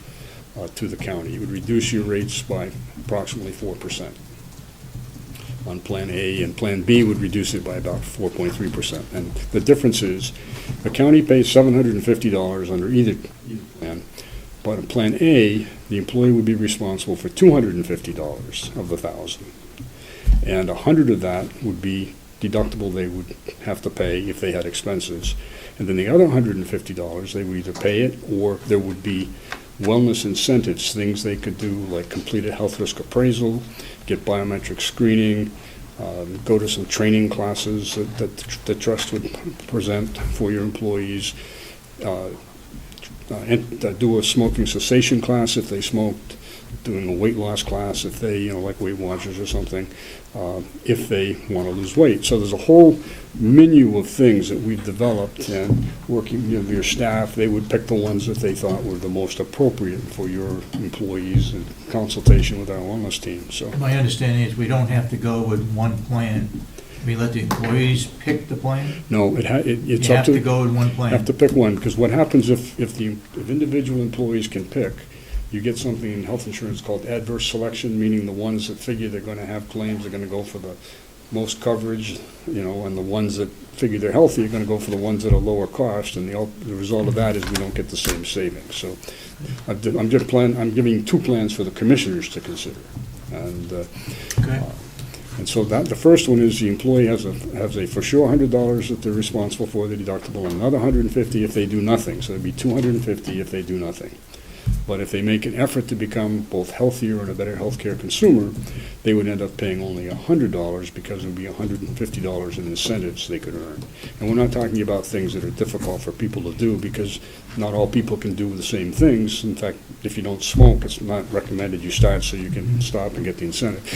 J: to the county. It would reduce your rates by approximately 4% on Plan A, and Plan B would reduce it by about 4.3%. And the difference is the county pays $750 under either plan, but in Plan A, the employee would be responsible for $250 of the $1,000. And $100 of that would be deductible they would have to pay if they had expenses. And then the other $150, they would either pay it, or there would be wellness incentives, things they could do like complete a health risk appraisal, get biometric screening, go to some training classes that the trust would present for your employees, and do a smoking cessation class if they smoked, doing a weight loss class if they, you know, like Weight Watchers or something, if they want to lose weight. So there's a whole menu of things that we've developed, and working with your staff, they would pick the ones that they thought were the most appropriate for your employees in consultation with our wellness team. So
A: My understanding is we don't have to go with one plan. We let the employees pick the plan?
J: no, it's
A: You
J: up
A: have to go with one plan.
J: have to pick one, because what happens if individual employees can pick, you get something in health insurance called adverse selection, meaning the ones that figure they're going to have claims are going to go for the most coverage, you know, and the ones that figure they're healthy are going to go for the ones that are lower cost, and the result of that is we don't get the same savings. So I'm giving two plans for the commissioners to consider. And
A: Okay.
J: and so that, the first one is the employee has a for sure $100 that they're responsible for the deductible, and another $150 if they do nothing. So it'd be $250 if they do nothing. But if they make an effort to become both healthier and a better healthcare consumer, they would end up paying only $100 because it would be $150 in incentives they could earn. And we're not talking about things that are difficult for people to do, because not all people can do the same things. In fact, if you don't smoke, it's not recommended you start so you can stop and get the incentive.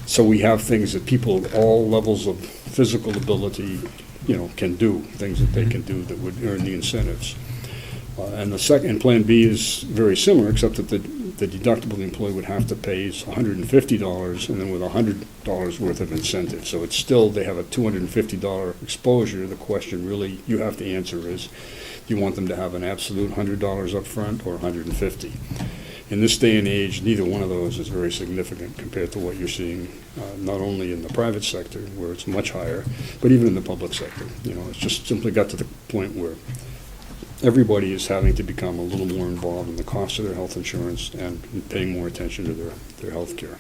J: So we have things that people at all levels of physical ability, you know, can do, things that they can do that would earn the incentives. And the second, Plan B is very similar, except that the deductible the employee would have to pay is $150, and then with $100 worth of incentive. So it's still, they have a $250 exposure. The question really you have to answer is, do you want them to have an absolute $100 up front or $150? In this day and age, neither one of those is very significant compared to what you're seeing, not only in the private sector, where it's much higher, but even in the public sector. You know, it's just simply got to the point where everybody is having to become a little more involved in the cost of their health insurance and paying more attention to their health care.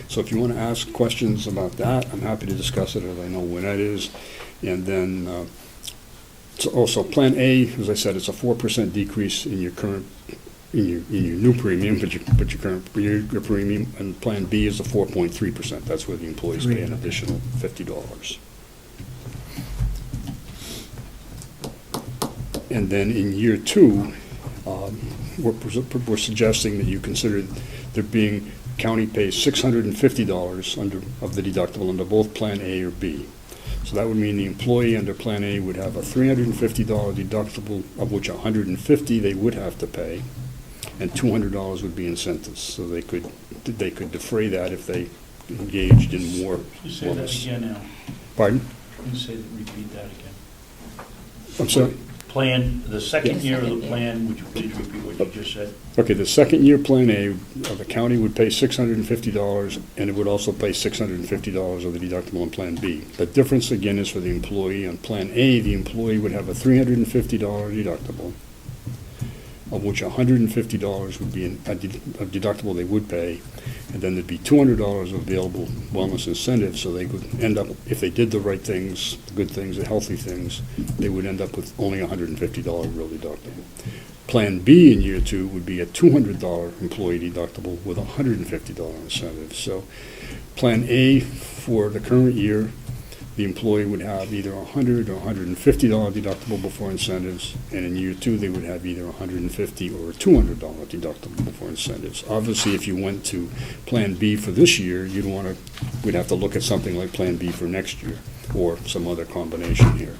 J: So if you want to ask questions about that, I'm happy to discuss it, as I know when that is. And then also Plan A, as I said, it's a 4% decrease in your current in your new premium, but your premium, and Plan B is a 4.3%. That's where the employees pay an additional $50. And then in year two, we're suggesting that you consider there being, county pays $650 of the deductible under both Plan A or B. So that would mean the employee under Plan A would have a $350 deductible, of which $150 they would have to pay, and $200 would be incentives. So they could defray that if they engaged in more.
D: You say that again now.
J: Pardon?
D: Repeat that again.
J: I'm sorry?
D: Plan, the second
G: Yes,
D: year of
G: second
D: the
G: year.
D: plan, would you please repeat what you just said?
J: Okay, the second year Plan A, the county would pay $650, and it would also pay $650 of the deductible on Plan B. The difference, again, is for the employee. On Plan A, the employee would have a $350 deductible, of which $150 would be a deductible they would pay, And then there'd be $200 available wellness incentives, so they could end up, if they did the right things, the good things, the healthy things, they would end up with only $150 real deductible. Plan B in year 2 would be a $200 employee deductible with $150 incentive. So Plan A for the current year, the employee would have either a $100 or $150 deductible before incentives, and in year 2 they would have either a $150 or a $200 deductible before incentives. Obviously, if you went to Plan B for this year, we'd have to look at something like Plan B for next year, or some other combination here.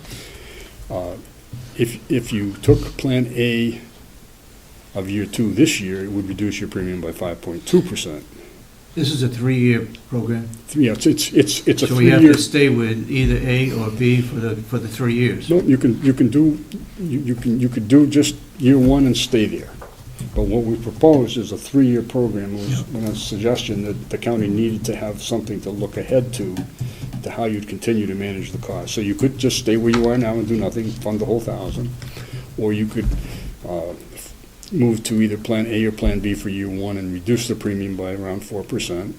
J: If you took Plan A of year 2 this year, it would reduce your premium by 5.2%.
A: This is a 3-year program,
J: Yeah, it's a
A: so we have
J: 3-year.
A: to stay with either A or B for the 3 years.
J: No, you could do just year 1 and stay there. But what we proposed is a 3-year program. It was a suggestion that the county needed to have something to look ahead to how you'd continue to manage the cost. So you could just stay where you are now and do nothing, fund the whole 1,000, or you could move to either Plan A or Plan B for year 1 and reduce the premium by around 4%.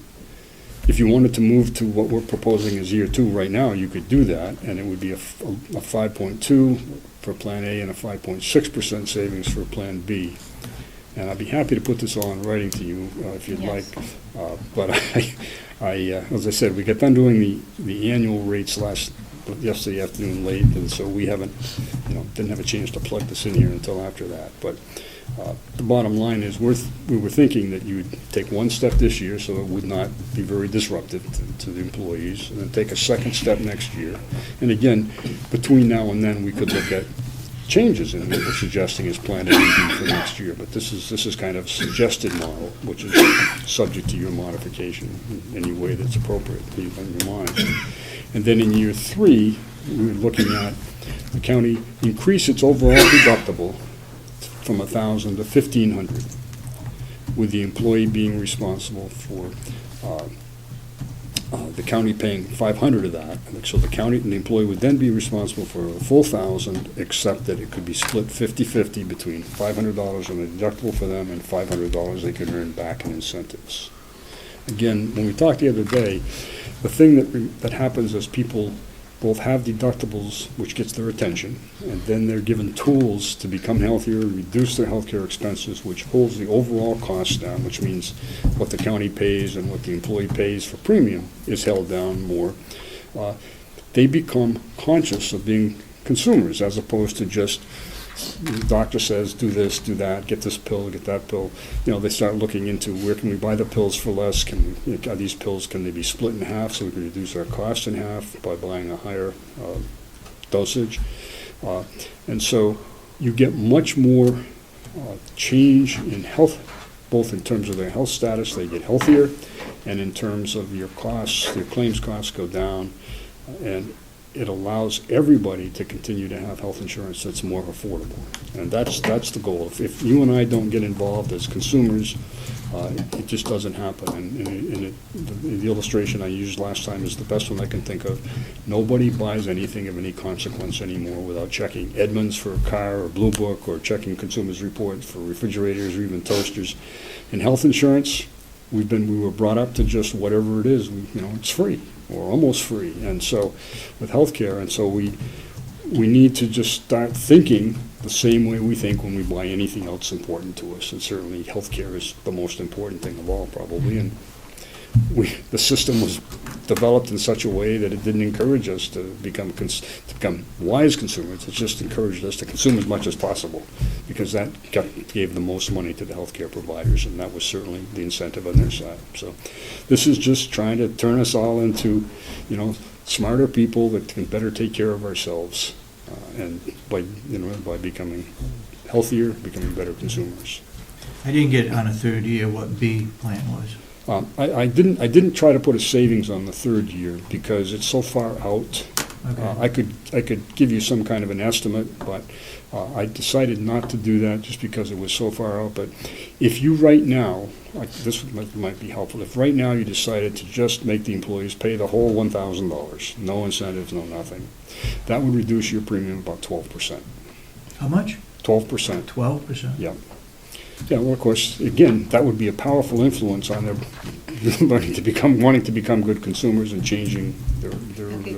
J: If you wanted to move to what we're proposing as year 2 right now, you could do that, and it would be a 5.2 for Plan A and a 5.6% savings for Plan B. And I'd be happy to put this all in writing to you if you'd like.
B: Yes.
J: But as I said, we got done doing the annual rates yesterday afternoon late, and so we didn't have a chance to plug this in here until after that. But the bottom line is we were thinking that you would take one step this year so it would not be very disruptive to the employees, and then take a second step next year. And again, between now and then, we could look at changes in what we're suggesting as Plan A and B for next year. But this is kind of a suggested model, which is subject to your modification in any way that's appropriate in your mind. And then in year 3, we were looking at the county increase its overall deductible from $1,000 to $1,500, with the employee being responsible for the county paying $500 of that. And so the employee would then be responsible for the full $1,000, except that it could be split 50-50 between $500 on the deductible for them and $500 they could earn back in incentives. Again, when we talked the other day, the thing that happens is people both have deductibles, which gets their attention, and then they're given tools to become healthier, reduce their healthcare expenses, which holds the overall cost down, which means what the county pays and what the employee pays for premium is held down more. They become conscious of being consumers, as opposed to just the doctor says, do this, do that, get this pill, get that pill. They start looking into where can we buy the pills for less? Are these pills, can they be split in half so we can reduce our cost in half by buying a higher dosage? And so you get much more change in health, both in terms of their health status, they get healthier, and in terms of your costs, your claims costs go down, and it allows everybody to continue to have health insurance that's more affordable. And that's the goal. If you and I don't get involved as consumers, it just doesn't happen. And the illustration I used last time is the best one I can think of. Nobody buys anything of any consequence anymore without checking Edmunds for a car, or Blue Book, or checking Consumers Report for refrigerators or even toasters. In health insurance, we were brought up to just whatever it is, it's free, or almost free. And so with healthcare, and so we need to just start thinking the same way we think when we buy anything else important to us. And certainly healthcare is the most important thing of all, probably. And the system was developed in such a way that it didn't encourage us to become wise consumers. It just encouraged us to consume as much as possible, because that gave the most money to the healthcare providers, and that was certainly the incentive on their side. So this is just trying to turn us all into, smarter people that can better take care of ourselves, and by becoming healthier, becoming better consumers.
A: I didn't get on a 3rd year what B plan was.
J: I didn't try to put a savings on the 3rd year because it's so far out.
A: Okay.
J: I could give you some kind of an estimate, but I decided not to do that just because it was so far out. But if you right now, this might be helpful, if right now you decided to just make the employees pay the whole $1,000, no incentives, no nothing, that would reduce your premium about 12%.
A: How much?
J: 12%.
A: 12%?
J: Yeah. Yeah, well, of course, again, that would be a powerful influence on their wanting to become good consumers and changing their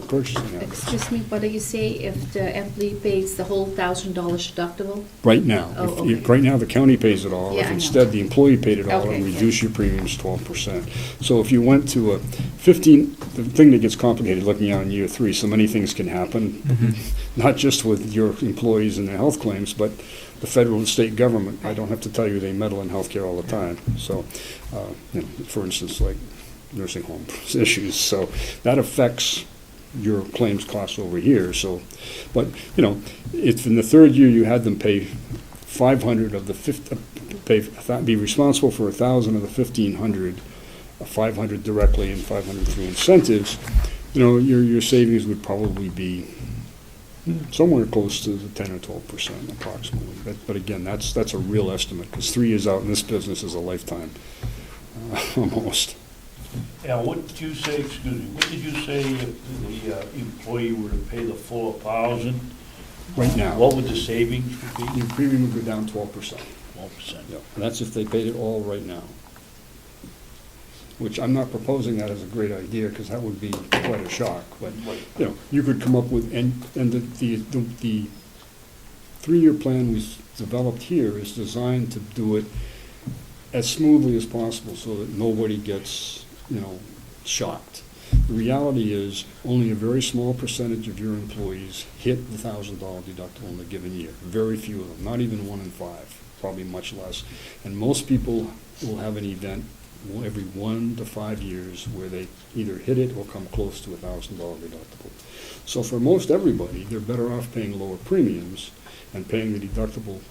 J: purchasing habits.
B: Excuse me, what do you say if the employee pays the whole $1,000 deductible?
J: Right now,
B: Oh,
J: right now, the county pays it all.
B: Yeah,
J: If
B: I know.
J: instead the employee paid it all,
B: Okay,
J: and
B: yeah.
J: reduce your premiums 12%. So if you went to a 15, the thing that gets complicated looking out in year 3, so many things can happen, not just with your employees and their health claims, but the federal and state government. I don't have to tell you, they meddle in healthcare all the time. So, for instance, like nursing home issues. So that affects your claims costs over here. So, but, if in the third year you had them pay 500 of the be responsible for 1,000 of the 1,500, 500 directly and 500 through incentives, your savings would probably be somewhere close to the 10 or 12% approximately. But again, that's a real estimate, because 3 years out in this business is a lifetime, almost.
D: Yeah, what did you say, excuse me, what did you say if the employee were to pay the full 1,000?
J: Right now.
D: What would the savings would be?
J: Your premium would go down 12%.
D: 12%.
J: Yeah, and that's if they paid it all right now. Which I'm not proposing that as a great idea, because that would be quite a shock, but, you could come up with, and the 3-year plan we developed here is designed to do it as smoothly as possible so that nobody gets, shocked. The reality is, only a very small percentage of your employees hit the $1,000 deductible in a given year. Very few of them, not even 1 in 5, probably much less. And most people will have an event every 1 to 5 years where they either hit it or come close to $1,000 deductible. So for most everybody, they're better off paying lower premiums and paying the deductible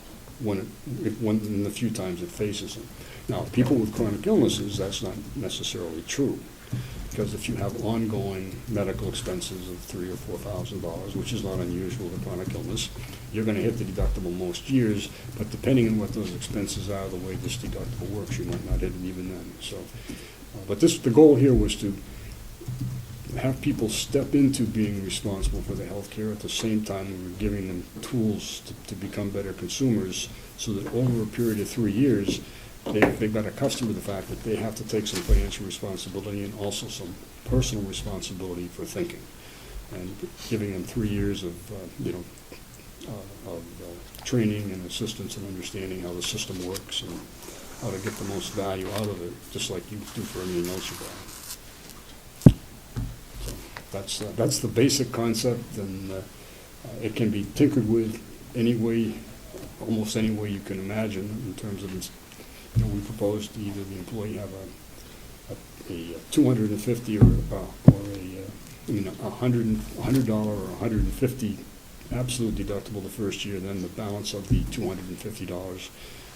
J: when in the few times it faces them. Now, people with chronic illnesses, that's not necessarily true, because if you have ongoing medical expenses of $3,000 or $4,000, which is not unusual with chronic illness, you're going to hit the deductible most years, but depending on what those expenses are, the way this deductible works, you might not hit it even then. So, but the goal here was to have people step into being responsible for the health care. At the same time, we were giving them tools to become better consumers, so that over a period of 3 years, they got accustomed to the fact that they have to take some financial responsibility and also some personal responsibility for thinking, and giving them 3 years of training and assistance and understanding how the system works and how to get the most value out of it, just like you do for everything else you buy. So that's the basic concept, and it can be tinkered with any way, almost any way you can imagine, in terms of we proposed either the employee have a $250 or $100 or $150 absolute deductible the first year, then the balance of the $250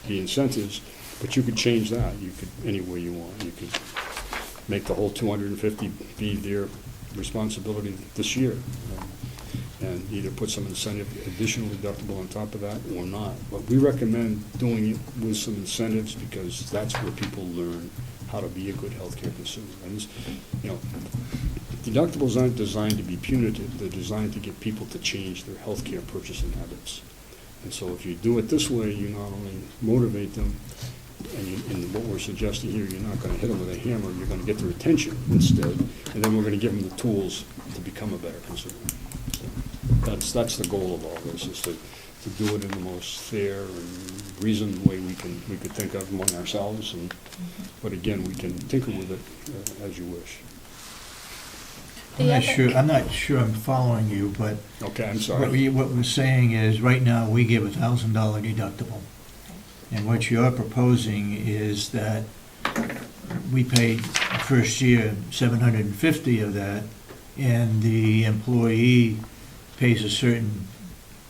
J: be incentives. But you could change that. You could any way you want. You could make the whole $250 be their responsibility this year, and either put some incentive, additional deductible on top of that, or not. But we recommend doing it with some incentives, because that's where people learn how to be a good healthcare consumer. And deductibles aren't designed to be punitive. They're designed to get people to change their healthcare purchasing habits. And so if you do it this way, you not only motivate them, and what we're suggesting here, you're not going to hit them with a hammer. You're going to get their attention instead, and then we're going to give them the tools to become a better consumer. That's the goal of all this, is to do it in the most fair and reasoned way we could think of among ourselves. And but again, we can tinker with it as you wish.
A: I'm not sure I'm following you, but
J: Okay, I'm sorry.
A: what we're saying is, right now, we give $1,000 deductible. And what you're proposing is that we paid the first year $750 of that, and the employee pays a certain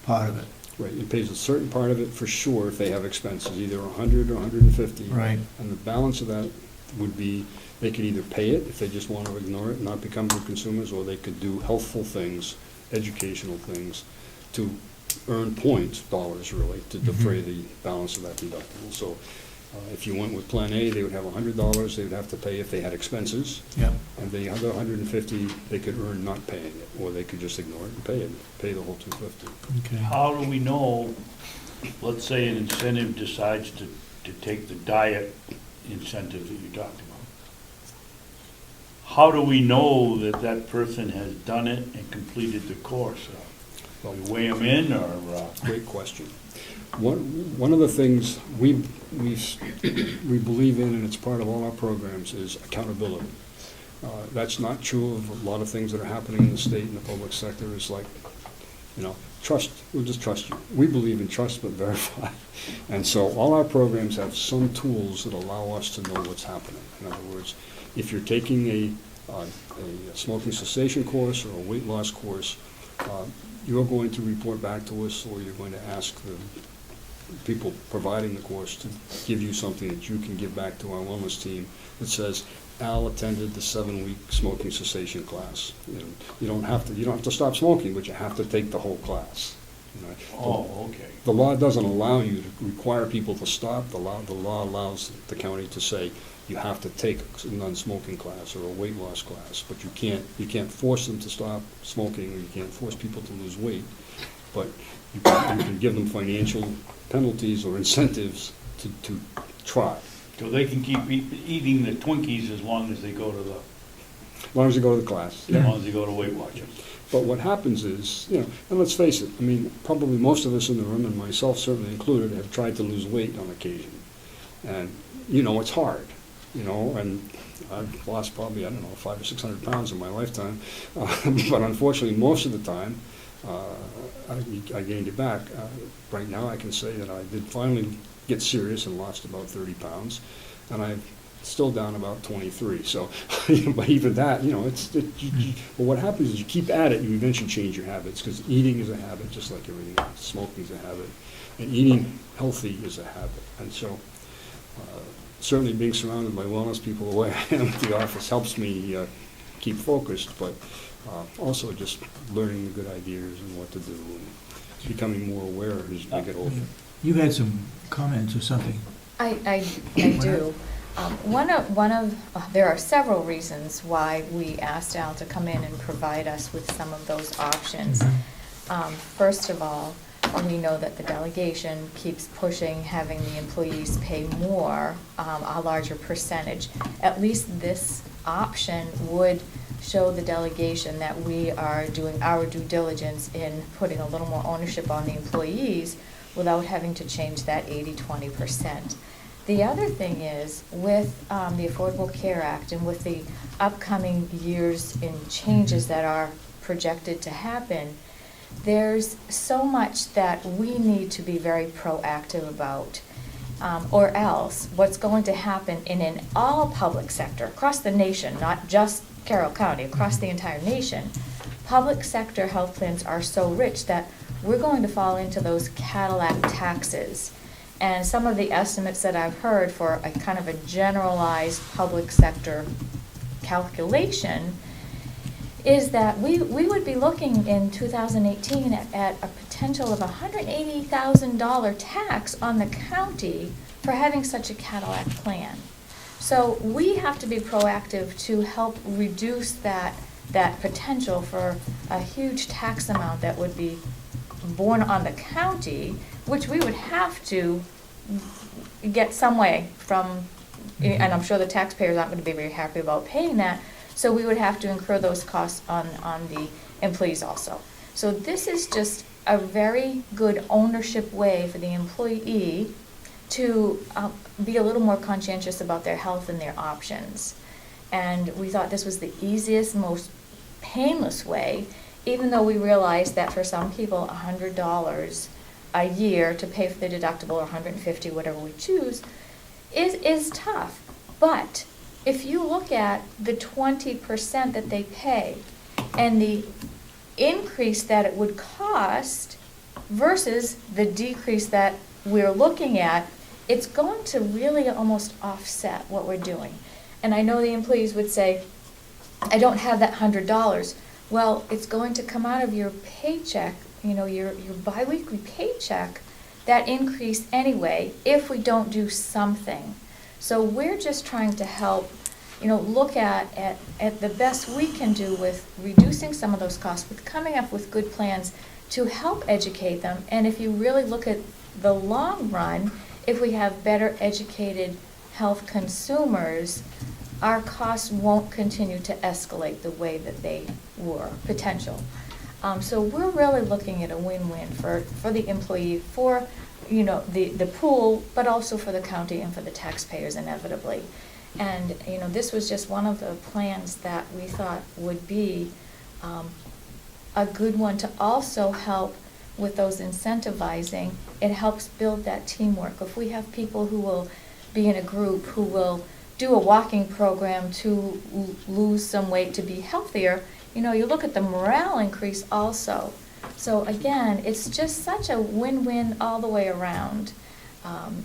A: part of it.
J: Right, it pays a certain part of it for sure if they have expenses, either 100 or 150.
A: Right.
J: And the balance of that would be, they could either pay it if they just want to ignore it and not become good consumers, or they could do healthful things, educational things, to earn points, dollars really, to defray the balance of that deductible. So if you went with Plan A, they would have $100 they would have to pay if they had expenses.
A: Yep.
J: And the other 150 they could earn not paying it, or they could just ignore it and pay the whole 250.
A: Okay.
D: How do we know, let's say an incentive decides to take the diet incentive that you talked about? how do we know that that person has done it and completed the course? Do we weigh them in, or?
J: Great question. One of the things we believe in, and it's part of all our programs, is accountability. That's not true of a lot of things that are happening in the state and the public sector. It's like, trust, we'll just trust you. We believe in trust but verify. And so all our programs have some tools that allow us to know what's happening. In other words, if you're taking a smoking cessation course or a weight loss course, you're going to report back to us, or you're going to ask the people providing the course to give you something that you can give back to our wellness team that says, Al attended the 7-week smoking cessation class. You don't have to stop smoking, but you have to take the whole class.
D: Oh, okay.
J: The law doesn't allow you to require people to stop. The law allows the county to say you have to take a non-smoking class or a weight loss class, but you can't force them to stop smoking, or you can't force people to lose weight. But you can give them financial penalties or incentives to try.
D: So they can keep eating the Twinkies as long as they go to
J: As long as you go to the class.
D: as long as they go to Weight Watchers.
J: But what happens is, and let's face it, probably most of us in the room, and myself certainly included, have tried to lose weight on occasion. And, it's hard, and I've lost probably, 500 or 600 pounds in my lifetime. But unfortunately, most of the time, I gained it back. Right now, I can say that I did finally get serious and lost about 30 pounds, and I'm still down about 23. So, but even that, but what happens is you keep at it, you eventually change your habits, because eating is a habit, just like everything else. Smoking is a habit, and eating healthy is a habit. And so, certainly being surrounded by wellness people the way I am at the office helps me keep focused, but also just learning the good ideas and what to do, and becoming more aware as we get older.
A: You had some comments or something.
I: I do. There are several reasons why we asked Al to come in and provide us with some of those options. First of all, we know that the delegation keeps pushing having the employees pay more, a larger percentage. At least this option would show the delegation that we are doing our due diligence in putting a little more ownership on the employees without having to change that 80-20%. The other thing is, with the Affordable Care Act and with the upcoming years in changes that are projected to happen, there's so much that we need to be very proactive about, or else what's going to happen in all public sector, across the nation, not just Carroll County, across the entire nation, public sector health plans are so rich that we're going to fall into those Cadillac taxes. And some of the estimates that I've heard for a kind of a generalized public sector calculation is that we would be looking in 2018 at a potential of $180,000 tax on the county for having such a Cadillac plan. So we have to be proactive to help reduce that potential for a huge tax amount that would be borne on the county, which we would have to get some way from, and I'm sure the taxpayers aren't going to be very happy about paying that, so we would have to incur those costs on the employees also. So this is just a very good ownership way for the employee to be a little more conscientious about their health and their options. And we thought this was the easiest, most painless way, even though we realized that for some people, $100 a year to pay for the deductible, or $150, whatever we choose, is tough. But if you look at the 20% that they pay and the increase that it would cost versus the decrease that we're looking at, it's going to really almost offset what we're doing. And I know the employees would say, I don't have that $100. Well, it's going to come out of your paycheck, your biweekly paycheck, that increase anyway, if we don't do something. So we're just trying to help, look at the best we can do with reducing some of those costs, with coming up with good plans to help educate them. And if you really look at the long run, if we have better educated health consumers, our costs won't continue to escalate the way that they were, potential. So we're really looking at a win-win for the employee, for, you know, the pool, but also for the county and for the taxpayers inevitably. And, you know, this was just one of the plans that we thought would be a good one to also help with those incentivizing. It helps build that teamwork. If we have people who will be in a group, who will do a walking program to lose some weight, to be healthier, you know, you look at the morale increase also. So again, it's just such a win-win all the way around.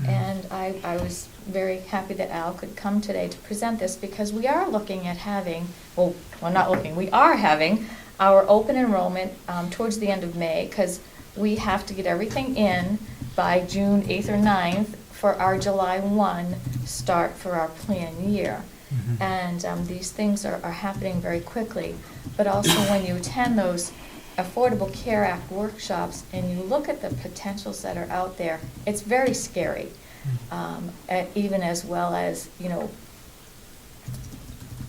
I: And I was very happy that Al could come today to present this, because we are looking at having, well, not looking, we are having our open enrollment towards the end of May, because we have to get everything in by June 8th or 9th for our July 1 start for our plan year. And these things are happening very quickly. But also when you attend those Affordable Care Act workshops and you look at the potentials that are out there, it's very scary. Even as well as, you know,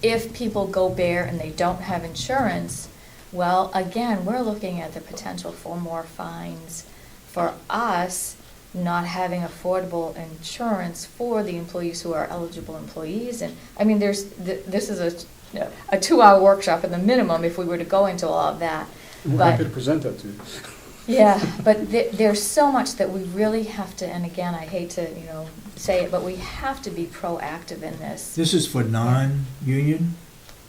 I: if people go bare and they don't have insurance, well, again, we're looking at the potential for more fines, for us not having affordable insurance for the employees who are eligible employees. And I mean, this is a 2-hour workshop at the minimum if we were to go into all of that.
J: We're happy to present that to you.
I: Yeah, but there's so much that we really have to, and again, I hate to, you know, say it, but we have to be proactive in this.
A: This is for non-union?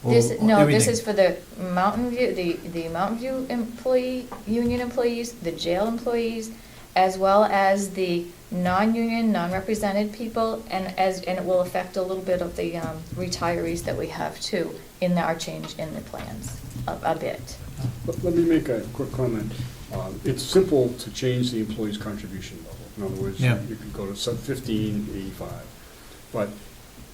I: This
A: everything?
I: is for the Mountain View, the Mountain View union employees, the jail employees, as well as the non-union, non-represented people, and it will affect a little bit of the retirees that we have too in our change in the plans a bit.
J: Let me make a quick comment. It's simple to change the employee's contribution level. In other words,
A: Yeah.
J: you could go to sub 1585. But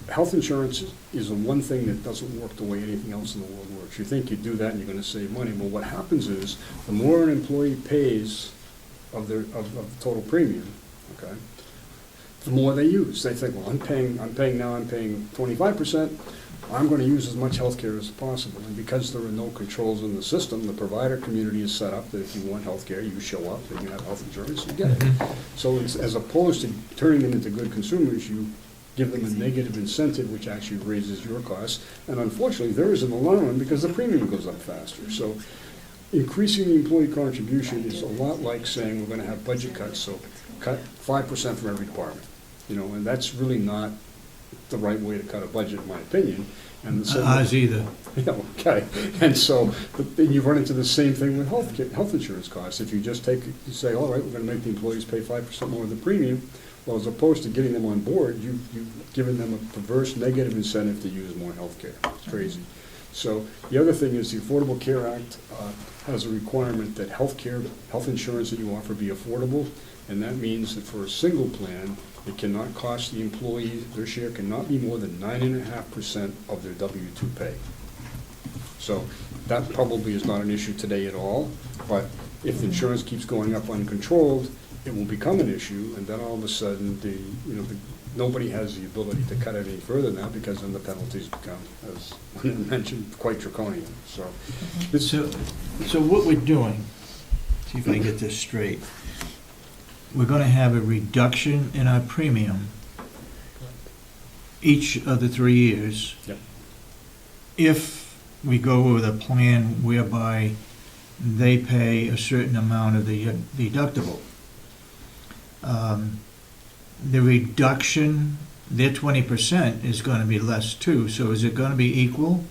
J: health insurance is the one thing that doesn't work the way anything else in the world works. You think you do that and you're going to save money. Well, what happens is the more an employee pays of the total premium, okay, the more they use. They think, well, I'm paying 25%. I'm going to use as much health care as possible. And because there are no controls in the system, the provider community is set up that if you want health care, you show up and you have health insurance, you get it. So it's, as opposed to turning them into good consumers, you give them a negative incentive, which actually raises your costs. And unfortunately, there isn't a long because the premium goes up faster. So increasing the employee contribution is a lot like saying we're going to have budget cuts, so cut 5% from every department. You know, and that's really not the right way to cut a budget, in my opinion. And so,
A: Ours either.
J: yeah, okay. And so, but then you run into the same thing with health insurance costs. If you just you say, all right, we're going to make the employees pay 5% more of the premium, well, as opposed to getting them on board, you've given them a perverse negative incentive to use more health care. It's crazy. So the other thing is the Affordable Care Act has a requirement that health insurance that you offer be affordable, and that means that for a single plan, it cannot cost the employee, their share cannot be more than 9.5% of their W-2 pay. So that probably is not an issue today at all, but if the insurance keeps going up uncontrolled, it will become an issue, and then all of a sudden, nobody has the ability to cut it any further now, because then the penalties become, as mentioned, quite draconian. So,
A: So what we're doing, see if I get this straight, we're going to have a reduction in our premium each of the 3 years.
J: Yep.
A: If we go with a plan whereby they pay a certain amount of the deductible. The reduction, their 20% is going to be less too, so is it going to be equal?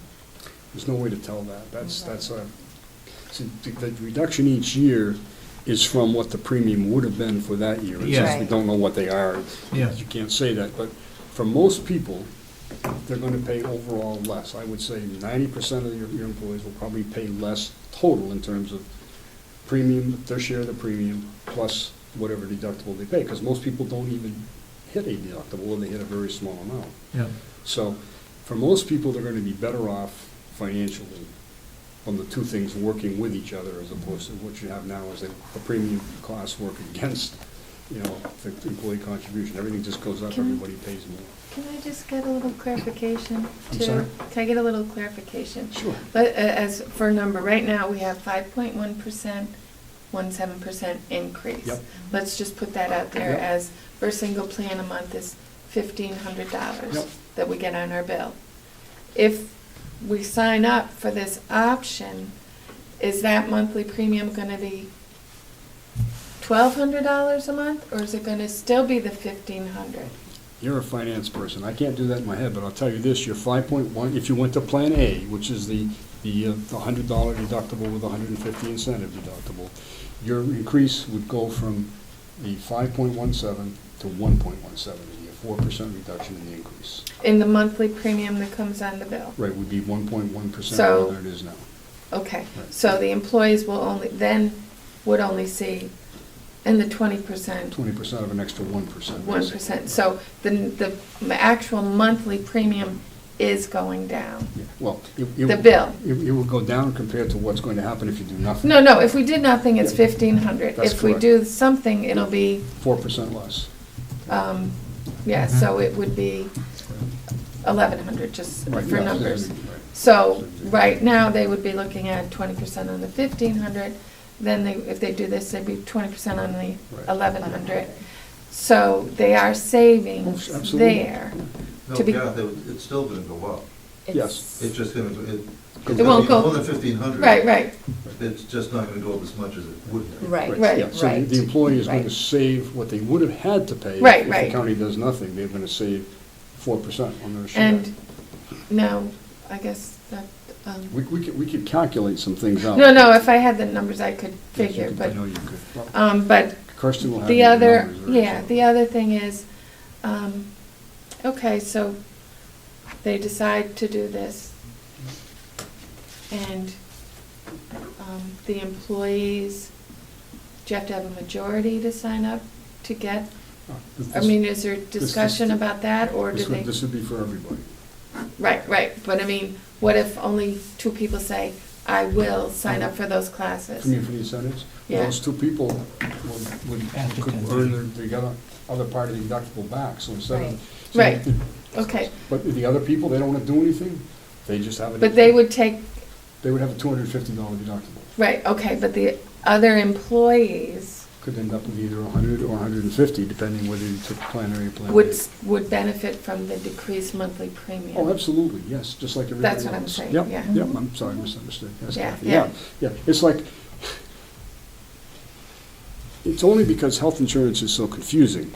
J: there's no way to tell that. See, the reduction each year is from what the premium would have been for that year. And
A: Yeah.
J: since we don't know what they are,
A: Yeah.
J: you can't say that. But for most people, they're going to pay overall less. I would say 90% of your employees will probably pay less total in terms of premium, their share of the premium, plus whatever deductible they pay, because most people don't even hit a deductible, or they hit a very small amount.
A: Yeah.
J: So for most people, they're going to be better off financially from the two things working with each other, as opposed to what you have now is the premium costs work against, the employee contribution. Everything just goes up, everybody pays more.
K: Can I just get a little clarification?
J: I'm sorry?
K: Can I get a little clarification?
J: Sure.
K: But as for a number, right now, we have 5.1%, 17% increase.
J: Yep.
K: Let's just put that out there
J: Yep.
K: as, for a single plan a month is $1,500
J: Yep.
K: that we get on our bill. If we sign up for this option, is that monthly premium gonna be $1,200 a month, or is it gonna still be the $1,500?
J: You're a finance person. I can't do that in my head, but I'll tell you this, your 5.1, if you went to Plan A, which is the $100 deductible with $150 incentive deductible, your increase would go from the 5.17 to 1.17, a 4% reduction in the increase.
K: In the monthly premium that comes on the bill?
J: Right, would be 1.1%
K: So-
J: more than it is now.
K: Okay,
J: Right.
K: so the employees would only see, and the 20%,
J: 20% of an extra 1%.
K: 1%. So the actual monthly premium is going down,
J: Yeah, well,
K: the bill.
J: It will go down compared to what's going to happen if you do nothing.
K: No, if we did nothing, it's
J: Yeah.
K: 1,500.
J: That's
K: If we
J: correct.
K: do something, it'll be,
J: 4% less.
K: yeah, so it would be 1,100, just
J: Right,
K: for
J: yeah,
K: numbers.
J: right.
K: So, right now, they would be looking at 20% on the 1,500, then if they do this, they'd be 20% on the
J: Right.
K: 1,100. So, they are saving
J: Oh, absolutely.
K: there.
F: No,
K: To be-
F: Kathy, it's still gonna go up.
J: Yes.
F: It's just gonna, it's
K: It
F: gonna
K: won't
F: be
K: go-
F: more than 1,500.
K: Right.
F: It's just not gonna go up as much as it would have.
K: Right.
J: Yeah, so the employee is going to
G: right.
J: save what they would have had to pay.
K: Right,
J: If
K: right.
J: the county does nothing, they're going to save 4% on their share.
K: And now, I guess that,
J: We could calculate some things out.
K: no, if I had the numbers, I could
J: Yes, you
K: figure,
J: could.
K: but,
J: I know you could. Well,
K: but
J: Kirsten will have
K: the
J: the
K: other,
J: numbers there,
K: yeah,
J: so.
K: the other thing is, okay, so they decide to do this, and the employees, do you have to have a majority to sign up to get? I mean, is there discussion about that, or do they?
J: This would be for everybody.
K: Right, but I mean, what if only 2 people say, I will sign up for those classes?
J: I mean, for the incentives? Well,
K: Yeah.
J: those 2 people
A: Have to
J: could
A: contend.
J: earn the other part of the deductible back, so instead of. so
K: Right.
J: the-
K: Okay,
J: But the other people, they don't want to do anything, they just have it.
K: but they would take,
J: They would have a $250 deductible.
K: right, okay, but the other employees
J: Could end up with either 100 or 150, depending whether you took Plan A or Plan B.
K: would benefit from the decreased monthly premium.
J: Oh, absolutely, yes, just like everybody else.
K: That's what I'm saying,
J: Yep,
K: yeah.
J: Yep, I'm sorry, misunderstood. Yes,
K: Yeah,
J: Kathy.
K: yeah.
J: Yeah, it's like, it's only because health insurance is so confusing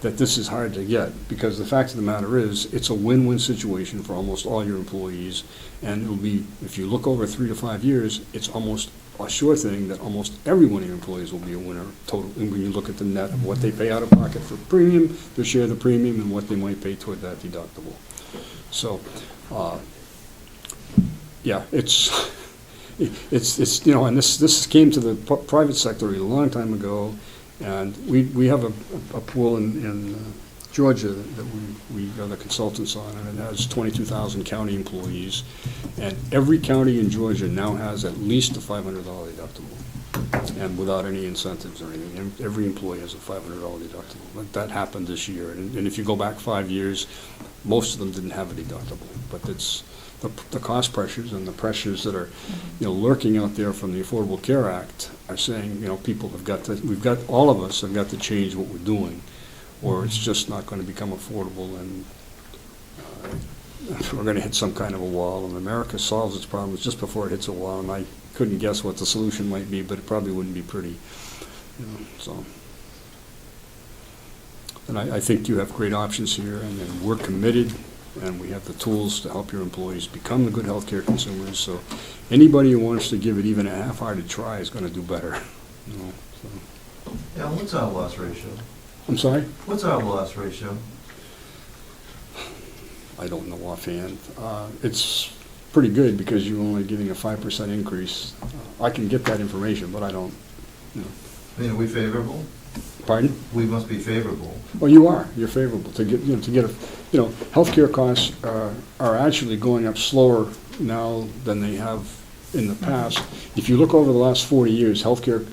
J: that this is hard to get, because the fact of the matter is, it's a win-win situation for almost all your employees, and it'll be, if you look over 3 to 5 years, it's almost a sure thing that almost every one of your employees will be a winner total, and when you look at the net of what they pay out of pocket for premium, their share of the premium, and what they might pay toward that deductible. So, yeah, it's, and this came to the private sector a long time ago, and we have a pool in Georgia that we are the consultants on, and it has 22,000 county employees, and every county in Georgia now has at least a $500 deductible, and without any incentives or anything. Every employee has a $500 deductible. But that happened this year, and if you go back 5 years, most of them didn't have a deductible, but it's the cost pressures and the pressures that are, lurking out there from the Affordable Care Act are saying, people have got to, all of us have got to change what we're doing, or it's just not going to become affordable, and we're going to hit some kind of a wall, and America solves its problems just before it hits a wall, and I couldn't guess what the solution might be, but it probably wouldn't be pretty, so. And I think you have great options here, and we're committed, and we have the tools to help your employees become the good healthcare consumers, so anybody who wants to give it even a half-hearted try is going to do better, so.
F: Yeah, what's our loss ratio?
J: I'm sorry?
F: What's our loss ratio?
J: I don't know offhand. It's pretty good because you're only getting a 5% increase. I can get that information, but I don't,
F: I mean, are we favorable?
J: Pardon?
F: We must be favorable.
J: Well, you are. You're favorable to get, healthcare costs are actually going up slower now than they have in the past. If you look over the last 40 years, healthcare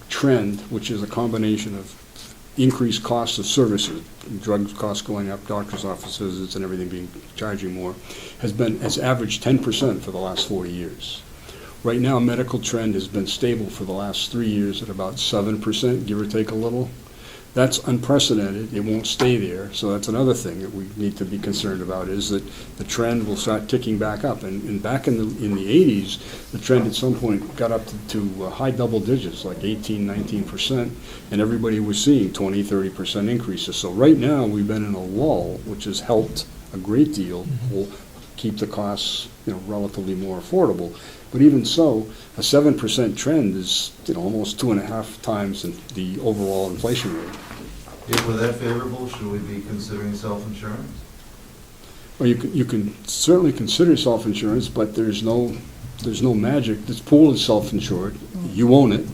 J: trend, which is a combination of increased costs of services, drug costs going up, doctor's office visits and everything charging more, has averaged 10% for the last 40 years. Right now, medical trend has been stable for the last 3 years at about 7%, give or take a little. That's unprecedented. It won't stay there. So that's another thing that we need to be concerned about, is that the trend will start ticking back up. And back in the 80s, the trend at some point got up to high double digits, like 18, 19%, and everybody was seeing 20, 30% increases. So right now, we've been in a lull, which has helped a great deal. Will keep the costs, relatively more affordable. But even so, a 7% trend is, almost 2.5 times the overall inflation rate.
F: If we're that favorable, should we be considering self-insurance?
J: Well, you can certainly consider self-insurance, but there's no magic. This pool is self-insured. You own it.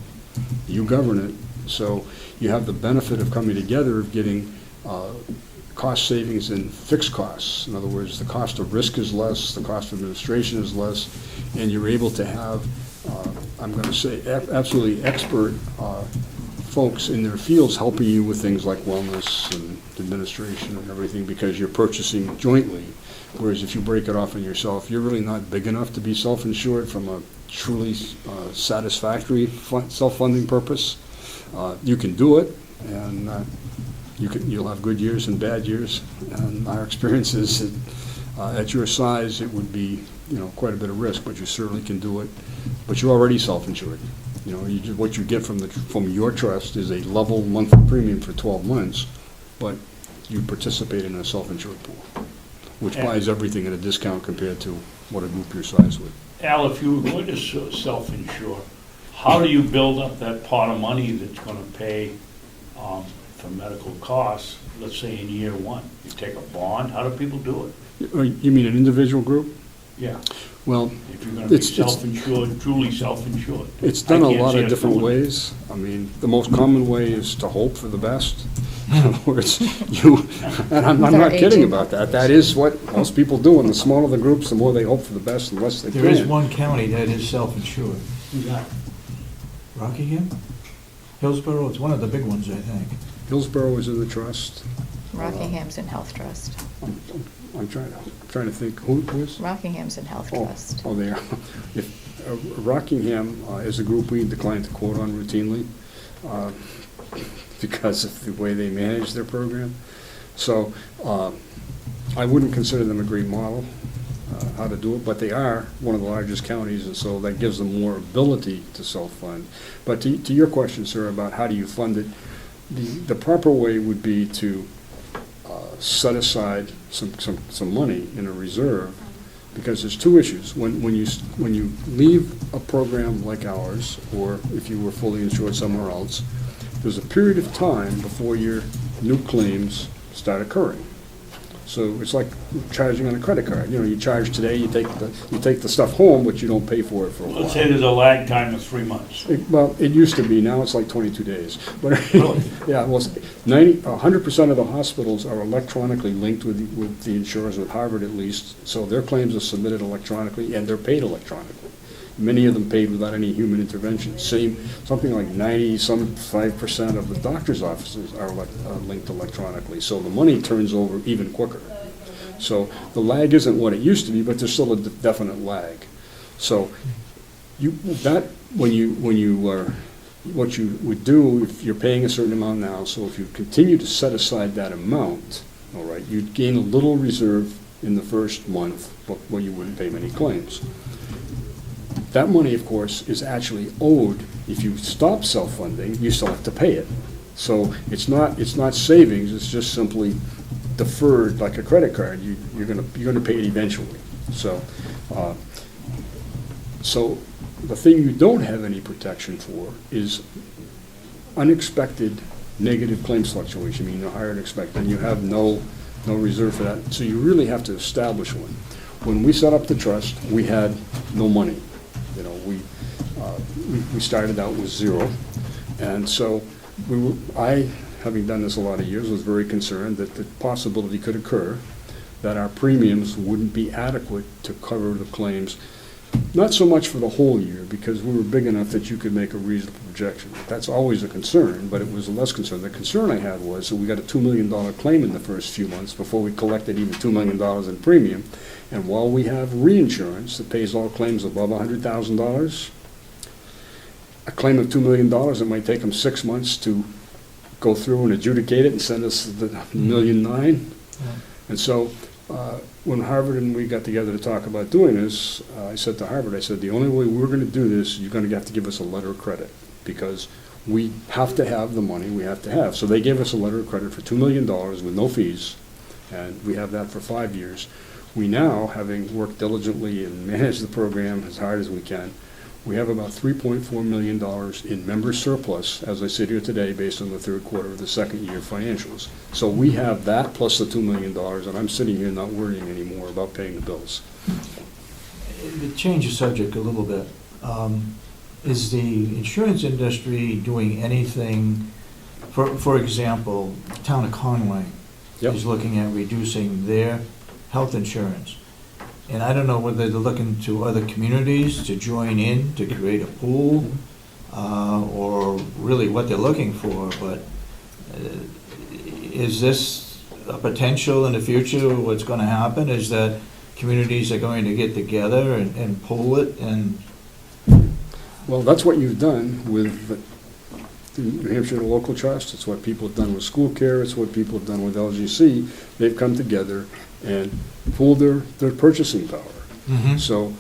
J: You govern it. So you have the benefit of coming together, of getting cost savings in fixed costs. In other words, the cost of risk is less, the cost of administration is less, and you're able to have, I'm going to say, absolutely expert folks in their fields helping you with things like wellness and administration and everything, because you're purchasing jointly. Whereas if you break it off on yourself, you're really not big enough to be self-insured from a truly satisfactory self-funding purpose. You can do it, and you'll have good years and bad years. And our experience is that at your size, it would be quite a bit of risk, but you certainly can do it. But you're already self-insured. What you get from your trust is a level monthly premium for 12 months, but you participate in a self-insured pool, which buys everything at a discount compared to what a group your size would.
D: Al, if you were going to self-insure, how do you build up that pot of money that's going to pay for medical costs, let's say in year one? You take a bond? How do people do it?
J: You mean an individual group?
D: Yeah.
J: Well,
D: if you're going to be self-insured, truly self-insured.
J: It's done a lot of different ways. I mean, the most common way is to hope for the best. In other words, and I'm not kidding about that. That is what most people do. And the smaller the groups, the more they hope for the best, the less they can.
A: There is one county that is self-insured.
D: Who's that?
A: Rockingham? Hillsborough, it's one of the big ones, I think.
J: Hillsborough is in the trust.
L: Rockingham's in Health Trust.
J: I'm trying to think, who is?
L: Rockingham's in Health Trust.
J: Oh, they are. Rockingham is a group we decline to quote on routinely because of the way they manage their program. So I wouldn't consider them a great model how to do it, but they are one of the largest counties, and so that gives them more ability to self-fund. But to your question, sir, about how do you fund it, the proper way would be to set aside some money in a reserve, because there's two issues. When you leave a program like ours, or if you were fully insured somewhere else, there's a period of time before your new claims start occurring. So it's like charging on a credit card. You charge today, you take the stuff home, but you don't pay for it for a while.
D: Let's say there's a lag time of 3 months.
J: It used to be. Now it's like 22 days. But
D: Really?
J: yeah, well, 100% of the hospitals are electronically linked with the insurers, with Harvard at least. So their claims are submitted electronically, and they're paid electronically. Many of them paid without any human intervention. Something like 95% of the doctor's offices are linked electronically. So the money turns over even quicker. So the lag isn't what it used to be, but there's still a definite lag. So what you would do if you're paying a certain amount now, so if you continue to set aside that amount, all right, you'd gain a little reserve in the first month, where you wouldn't pay many claims. That money, of course, is actually owed. If you stop self-funding, you still have to pay it. So it's not savings. It's just simply deferred, like a credit card. You're gonna pay it eventually. So the thing you don't have any protection for is unexpected negative claims fluctuation. I mean, higher than expected, and you have no reserve for that. So you really have to establish one. When we set up the trust, we had no money. We started out with zero, and so I, having done this a lot of years, was very concerned that the possibility could occur that our premiums wouldn't be adequate to cover the claims Not so much for the whole year, because we were big enough that you could make a reasonable projection. That's always a concern, but it was a less concern. The concern I had was that we got a $2 million claim in the first few months before we collected even $2 million in premium. And while we have reinsurance that pays all claims above $100,000, a claim of $2 million, it might take them 6 months to go through and adjudicate it and send us the $1.9 million. And so, when Harvard and we got together to talk about doing this, I said to Harvard, I said, the only way we're gonna do this, you're gonna have to give us a letter of credit, because we have to have the money we have to have. So they gave us a letter of credit for $2 million with no fees, and we have that for 5 years. We now, having worked diligently and managed the program as hard as we can, we have about $3.4 million in member surplus, as I sit here today, based on the third quarter of the second year financials. So we have that plus the $2 million, and I'm sitting here not worrying anymore about paying the bills.
A: To change the subject a little bit, is the insurance industry doing anything, for example, the town of Conway
J: Yep.
A: is looking at reducing their health insurance. And I don't know whether they're looking to other communities to join in to create a pool, or really what they're looking for, but is this a potential in the future? What's gonna happen is that communities are going to get together and pool it, and
J: Well, that's what you've done with the New Hampshire Local Trust. It's what people have done with school care. It's what people have done with LGC. They've come together and pooled their purchasing power. So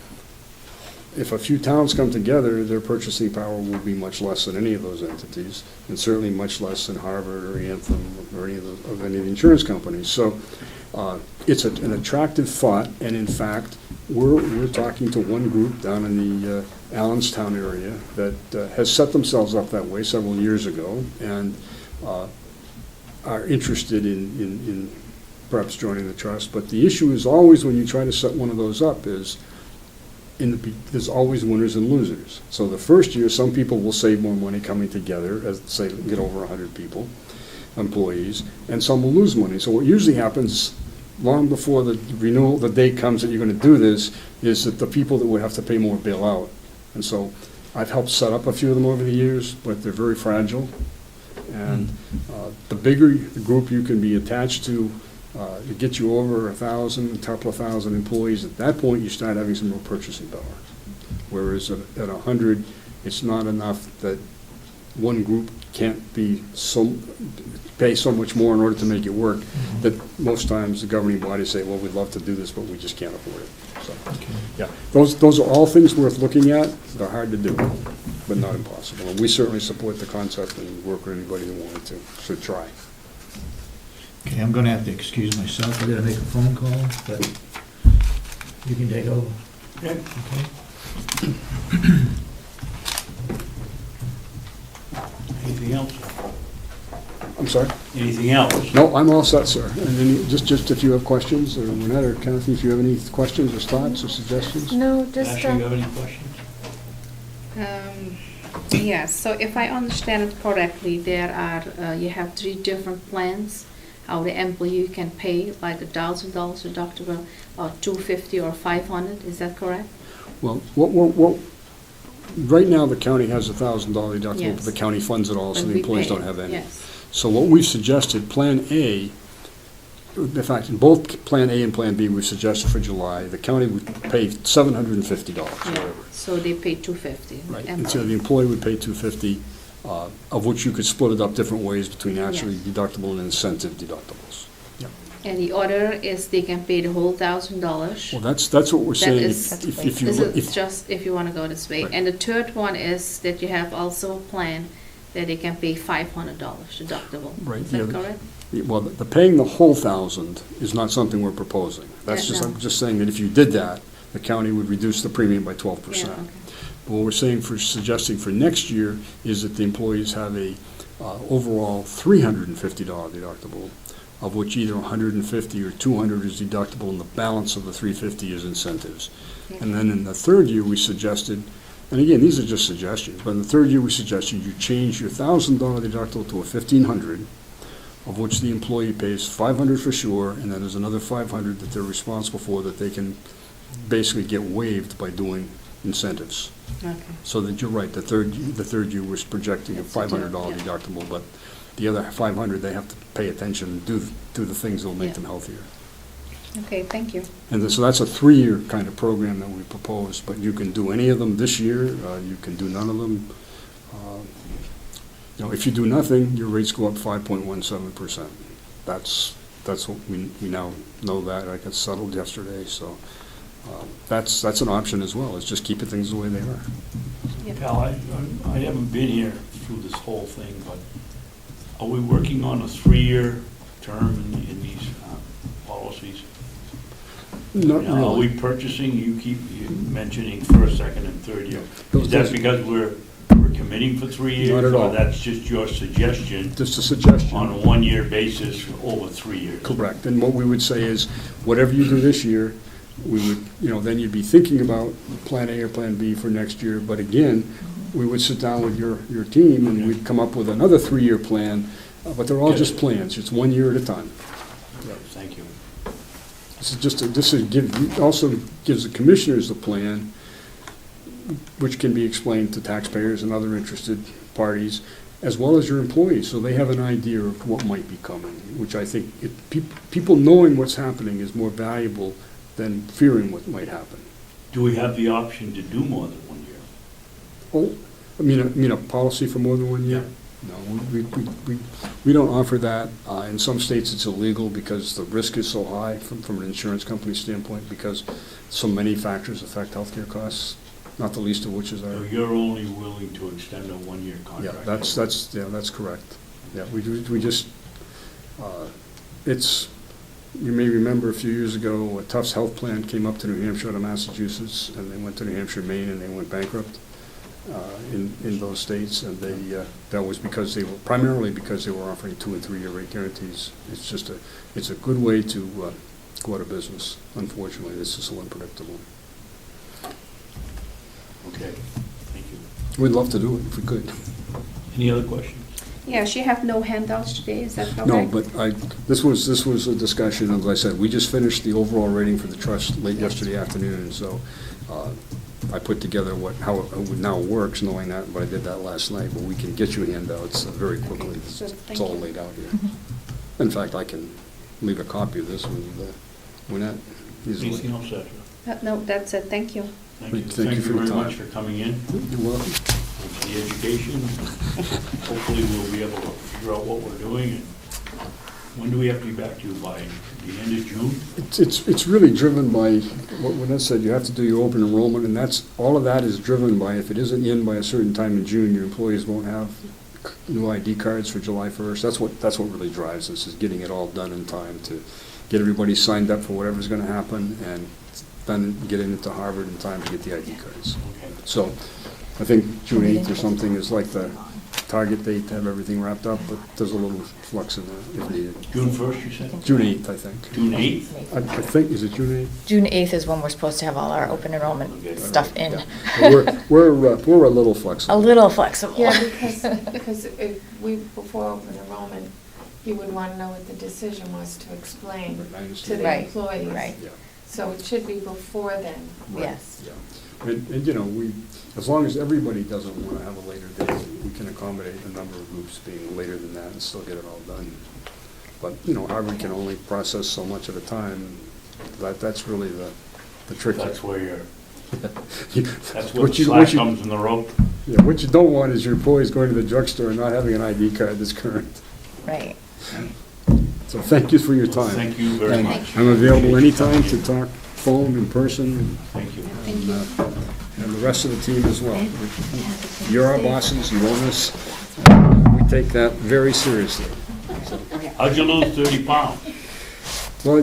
J: if a few towns come together, their purchasing power will be much less than any of those entities, and certainly much less than Harvard or Anthem or any of the insurance companies. So it's an attractive thought, and in fact, we're talking to one group down in the Allenstown area that has set themselves up that way several years ago, and are interested in perhaps joining the trust. But the issue is always, when you try to set one of those up, is there's always winners and losers. So the first year, some people will save more money coming together, as say, get over 100 people, employees, and some will lose money. So what usually happens long before the renewal, the date comes that you're going to do this, is that the people that would have to pay more bail out. And so I've helped set up a few of them over the years, but they're very fragile. And the bigger the group you can be attached to, it gets you over 1,000, a couple of thousand employees. At that point, you start having some real purchasing power. Whereas at 100, it's not enough that one group can't pay so much more in order to make it work, that most times the governing bodies say, well, we'd love to do this, but we just can't afford it. So, yeah, those are all things worth looking at. They're hard to do, but not impossible. And we certainly support the concept and work with anybody who wanted to, should try.
A: okay, I'm gonna have to excuse myself. I gotta make a phone call, but you can take over.
D: Okay.
A: Okay?
D: Anything else?
J: I'm sorry?
D: Anything else?
J: No, I'm all set, sir. And then just if you have questions, or Renetta or Kathy, if you have any questions or thoughts or suggestions?
K: No, just,
D: Asha, you have any questions?
B: Yes, so if I understand it correctly, there are, you have 3 different plans, how the employee can pay, like $1,000 deductible, or $250 or $500, is that correct?
J: Well, what, right now, the county has a $1,000 deductible, but
B: Yes.
J: the county funds it all, so
B: When
J: the
B: we
J: employees
B: pay,
J: don't have any.
B: Yes,
J: So what we've suggested, Plan A, in fact, in both Plan A and Plan B, we've suggested for July, the county would pay $750,
B: yeah,
J: whatever.
B: so they pay $250.
J: Right, and so the employee would pay $250, of which you could split it up different ways between actually
B: Yes.
J: deductible and incentive deductibles.
B: And the other is they can pay the whole $1,000.
J: Well, that's what we're
B: That
J: saying.
B: is-
J: If you,
B: This is
J: if,
B: just if you want to go this way.
J: Right.
B: And the third one is that you have also a plan that they can pay $500 deductible.
J: Right,
B: Is that
J: yeah.
B: correct?
J: well, the paying the whole 1,000 is not something we're proposing. That's
B: Yeah,
J: just,
B: no.
J: I'm just saying that if you did that, the county would reduce the premium by 12%.
B: Yeah, okay.
J: What we're saying suggesting for next year is that the employees have a overall $350 deductible, of which either $150 or $200 is deductible, and the balance of the $350 is incentives.
B: Yeah.
J: And then in the third year, we suggested, and again, these are just suggestions, but in the third year, we suggested you change your $1,000 deductible to a $1,500, of which the employee pays $500 for sure, and then there's another $500 that they're responsible for that they can basically get waived by doing incentives.
B: Okay.
J: So that you're right, the third year was projecting a
B: It's a
J: $500
B: yeah.
J: deductible, but the other $500, they have to pay attention and do the things that'll make
B: Yeah.
J: them healthier.
B: Okay, thank you.
J: And so that's a 3-year kind of program that we propose, but you can do any of them this year, you can do none of them. If you do nothing, your rates go up 5.17%. That's what we now know that, I got settled yesterday, so that's an option as well, is just keeping things the way they are.
D: Pal, I haven't been here through this whole thing, but are we working on a 3-year term in these policies?
J: Not
D: Now, are we
J: really.
D: purchasing, you keep mentioning first, second, and third year. Is that because we're committing for 3 years?
J: Not at all.
D: Or that's just your suggestion
J: Just a suggestion.
D: on a 1-year basis over 3 years?
J: Correct, and what we would say is, whatever you do this year, we would, then you'd be thinking about Plan A or Plan B for next year, but again, we would sit down with your team and we'd come up with another 3-year plan, but they're all just plans, it's 1 year at a time.
D: Thank you.
J: Also gives the commissioners a plan, which can be explained to taxpayers and other interested parties, as well as your employees, so they have an idea of what might be coming, which I think, people knowing what's happening is more valuable than fearing what might happen.
D: Do we have the option to do more than 1 year?
J: Oh, I mean a policy for more than 1 year? No, we don't offer that. In some states, it's illegal because the risk is so high from an insurance company standpoint, because so many factors affect healthcare costs, not the least of which is
D: So
J: our...
D: you're only willing to extend a 1-year contract?
J: Yeah, that's correct. Yeah, we just, you may remember a few years ago, a Tufts Health Plan came up to New Hampshire out of Massachusetts, and they went to New Hampshire, Maine, and they went bankrupt in those states, and that was primarily because they were offering 2- and 3-year rate guarantees. It's a good way to go out of business. Unfortunately, this is so unpredictable.
D: Okay, thank you.
J: We'd love to do it if we could.
D: Any other questions?
B: Yeah, she have no handouts today, is that correct?
J: No, but this was a discussion, as I said, we just finished the overall rating for the trust late yesterday afternoon, so I put together how it now works, knowing that, but I did that last night, but we can get you handouts very quickly.
B: Okay, good,
J: It's all
B: thank you.
J: laid out here. In fact, I can leave a copy of this with Lynette easily.
D: Anything else, Sasha?
B: No, that's it, thank you.
D: Thank you.
J: Thank you
D: Thank
J: for
D: you
J: your
D: very
J: time.
D: much for coming in,
J: You're welcome.
D: and for the education. Hopefully, we'll be able to figure out what we're doing. And when do we have to be back to you, by the end of June?
J: It's really driven by, what Lynette said, you have to do your open enrollment, and all of that is driven by, if it isn't in by a certain time in June, your employees won't have new ID cards for July 1st. That's what really drives this, is getting it all done in time to get everybody signed up for whatever's gonna happen, and then getting into Harvard in time to get the ID cards.
D: Okay.
J: So, I think June 8th or something is like the target date to have everything wrapped up, but there's a little flux in there if needed.
D: June 1st, you said?
J: June 8th, I think.
D: June 8th?
J: I think, is it June 8th?
L: June 8th is when we're supposed to have all our open enrollment stuff in.
J: Yeah. We're a little flexible.
L: A little flexible.
K: Yeah, because before open enrollment, you would want to know what the decision was to explain
J: I
K: to
J: understand.
K: the
L: Right,
K: employees.
L: right.
J: Yeah.
K: So it should be before then.
L: Yes.
J: Yeah. And as long as everybody doesn't want to have a later date, we can accommodate a number of groups being later than that and still get it all done. But, Harvard can only process so much at a time. That's really the trick.
D: That's where that's where
J: What
D: the
J: you-
D: slack
J: what you-
D: comes in the rope.
J: Yeah, what you don't want is your employees going to the drugstore and not having an ID card that's current.
L: Right.
J: So thank you for your time.
D: Thank you very
J: And
D: much.
J: I'm available anytime to talk phone, in person,
D: Thank you.
J: and the rest of the team as well. You're our bosses, you own us. We take that very seriously.
D: How'd you lose 30 pounds?
J: Well,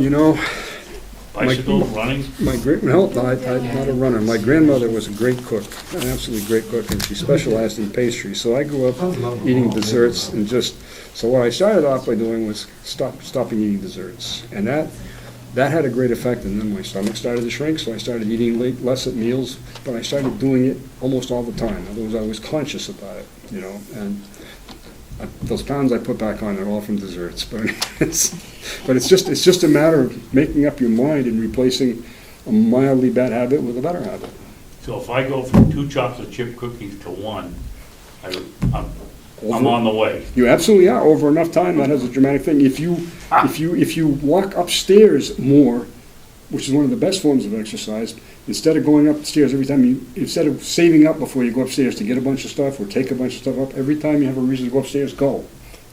D: Bicycle, running?
J: I'm not a runner. My grandmother was a great cook, an absolutely great cook, and she specialized in pastry. So I grew up eating desserts, and so what I started off by doing was stopping eating desserts. And that had a great effect, and then my stomach started to shrink, so I started eating less at meals, but I started doing it almost all the time. In other words, I was conscious about it, and those pounds I put back on are all from desserts, but it's just a matter of making up your mind and replacing a mildly bad habit with a better habit.
D: So if I go from 2 chocolate chip cookies to 1, I'm on the way.
J: You absolutely are. Over enough time, that has a dramatic thing. If you walk upstairs more, which is one of the best forms of exercise, instead of going upstairs every time instead of saving up before you go upstairs to get a bunch of stuff or take a bunch of stuff up, every time you have a reason to go upstairs, go.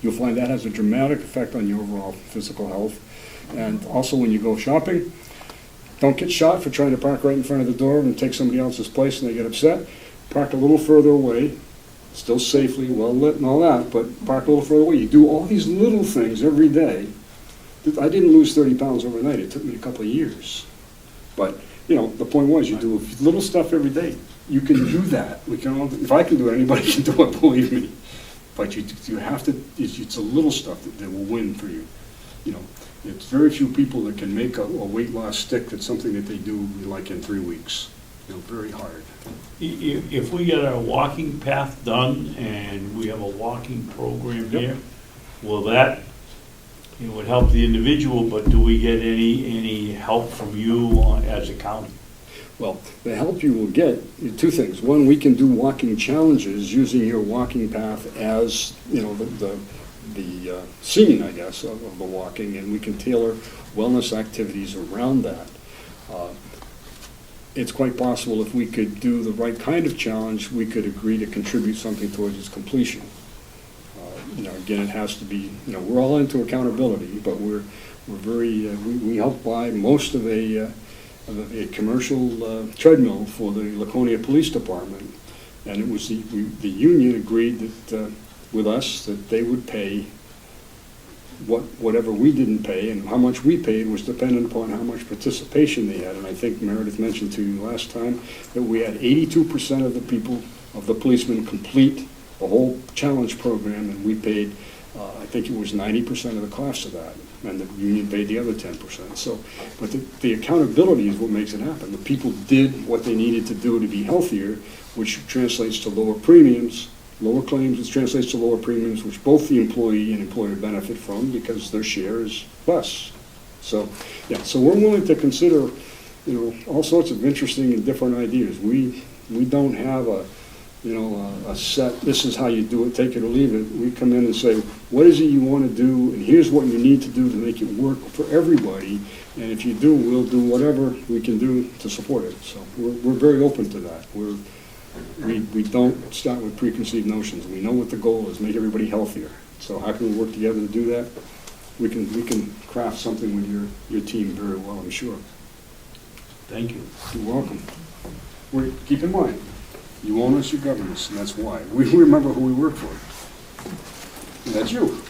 J: You'll find that has a dramatic effect on your overall physical health. And also when you go shopping, don't get shot for trying to park right in front of the door and take somebody else's place and they get upset. Park a little further away, still safely, well lit and all that, but park a little further away. You do all these little things every day. I didn't lose 30 pounds overnight. It took me a couple of years. But, the point was, you do little stuff every day. You can do that. If I can do it, anybody can do it, believe me. But you have to, it's a little stuff that will win for you. It's very few people that can make a weight loss stick that's something that they do like in 3 weeks. Very hard.
D: If we get our walking path done and we have a walking program here, will that, it would help the individual, but do we get any help from you as a county?
J: Well, the help you will get, 2 things. One, we can do walking challenges using your walking path as, the scene, I guess, of the walking, and we can tailor wellness activities around that. It's quite possible if we could do the right kind of challenge, we could agree to contribute something towards its completion. Again, it has to be, we're all into accountability, but we're very, we helped buy most of a commercial treadmill for the Laconia Police Department. And it was the union agreed that, with us, that they would pay whatever we didn't pay, and how much we paid was dependent upon how much participation they had. And I think Meredith mentioned to you last time that we had 82% of the people, of the policemen, complete the whole challenge program, and we paid, I think it was 90% of the cost of that, and the union paid the other 10%. So, but the accountability is what makes it happen. The people did what they needed to do to be healthier, which translates to lower premiums, lower claims, which translates to lower premiums, which both the employee and employer benefit from because their share is less. So, so we're willing to consider, all sorts of interesting and different ideas. We don't have a set, this is how you do it, take it or leave it. We come in and say, what is it you want to do, and here's what you need to do to make it work for everybody, and if you do, we'll do whatever we can do to support it. So we're very open to that. We don't start with preconceived notions. We know what the goal is, make everybody healthier. So how can we work together to do that? We can craft something with your team very well, I'm sure.
D: Thank you.
J: You're welcome. Keep in mind, you own us, you govern us, and that's why. We remember who we work for. And that's you.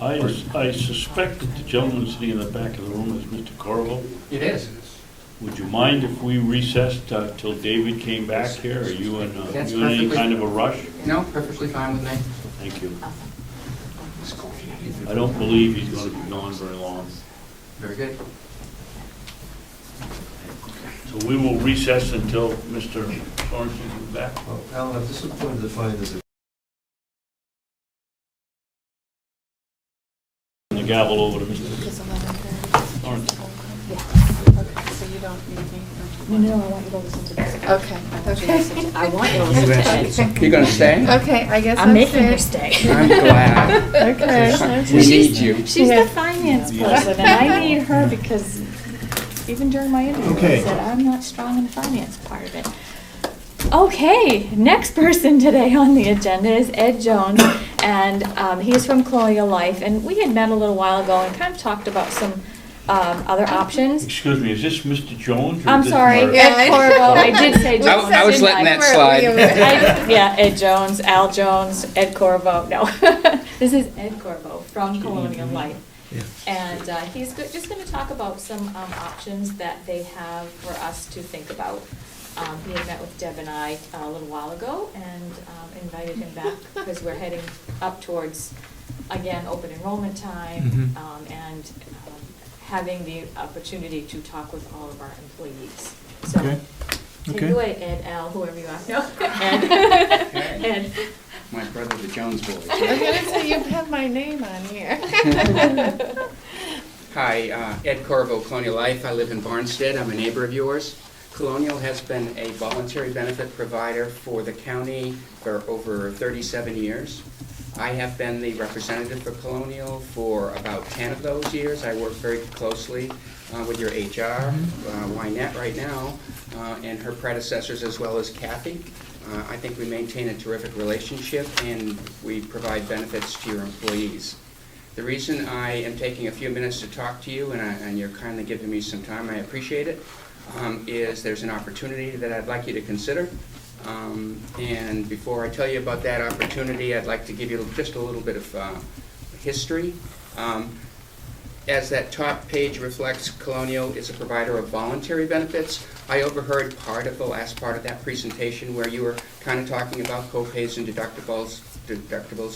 D: I suspect that the gentleman sitting in the back of the room is Mr. Carroll.
M: It is.
D: Would you mind if we recessed till David came back here? Are you in
M: That's
D: any
M: perfectly-
D: kind of a rush?
M: No, perfectly fine with me.
D: Thank you. I don't believe he's going to be gone very long.
M: Very good.
D: So we will recess until Mr. Sorensen comes back.
F: Alan, if this is going to define as a
D: The gavel over to Mr.
L: It's 11:30.
D: Sorensen.
K: Okay, so you don't need me?
E: No, I want you to listen to this.
K: Okay, okay.
B: I want you to listen to Ed.
M: You're gonna stay?
K: Okay, I guess
L: I'm making her stay.
M: I'm glad.
K: Okay.
M: We need you.
L: She's the finance person, and I need her because even during my interview,
A: Okay.
L: I said, I'm not strong in the finance part of it. Okay, next person today on the agenda is Ed Jones, and he's from Colonial Life, and we had met a little while ago and kind of talked about some other options.
D: Excuse me, is this Mr. Jones? or
L: I'm
D: is this
L: sorry,
D: Mark?
L: Ed Corvo, I did say Jones.
M: I was
L: didn't
M: letting that slide.
L: Yeah, Ed Jones, Al Jones, Ed Corvo, no. This is Ed Corvo from Colonial Life.
A: Yeah.
L: And he's just going to talk about some options that they have for us to think about. He had met with Deb and I a little while ago and invited him back because we're heading up towards, again, open enrollment time and having the opportunity to talk with all of our employees. So
A: Okay.
L: take
A: Okay.
L: it away, Ed, Al, whoever you are. No, Ed. Ed.
M: My brother, the Jones boy.
K: I was gonna say, you have my name on here.
M: Hi, Ed Corvo, Colonial Life. I live in Barnstead. I'm a neighbor of yours. Colonial has been a voluntary benefit provider for the county for over 37 years. I have been the representative for Colonial for about 10 of those years. I work very closely with your HR, Wynette right now, and her predecessors, as well as Kathy. I think we maintain a terrific relationship, and we provide benefits to your employees. The reason I am taking a few minutes to talk to you, and you're kindly giving me some time, I appreciate it, is there's an opportunity that I'd like you to consider. And before I tell you about that opportunity, I'd like to give you just a little bit of history. As that top page reflects, Colonial is a provider of voluntary benefits. I overheard part of the last part of that presentation where you were kind of talking about co-pays and deductibles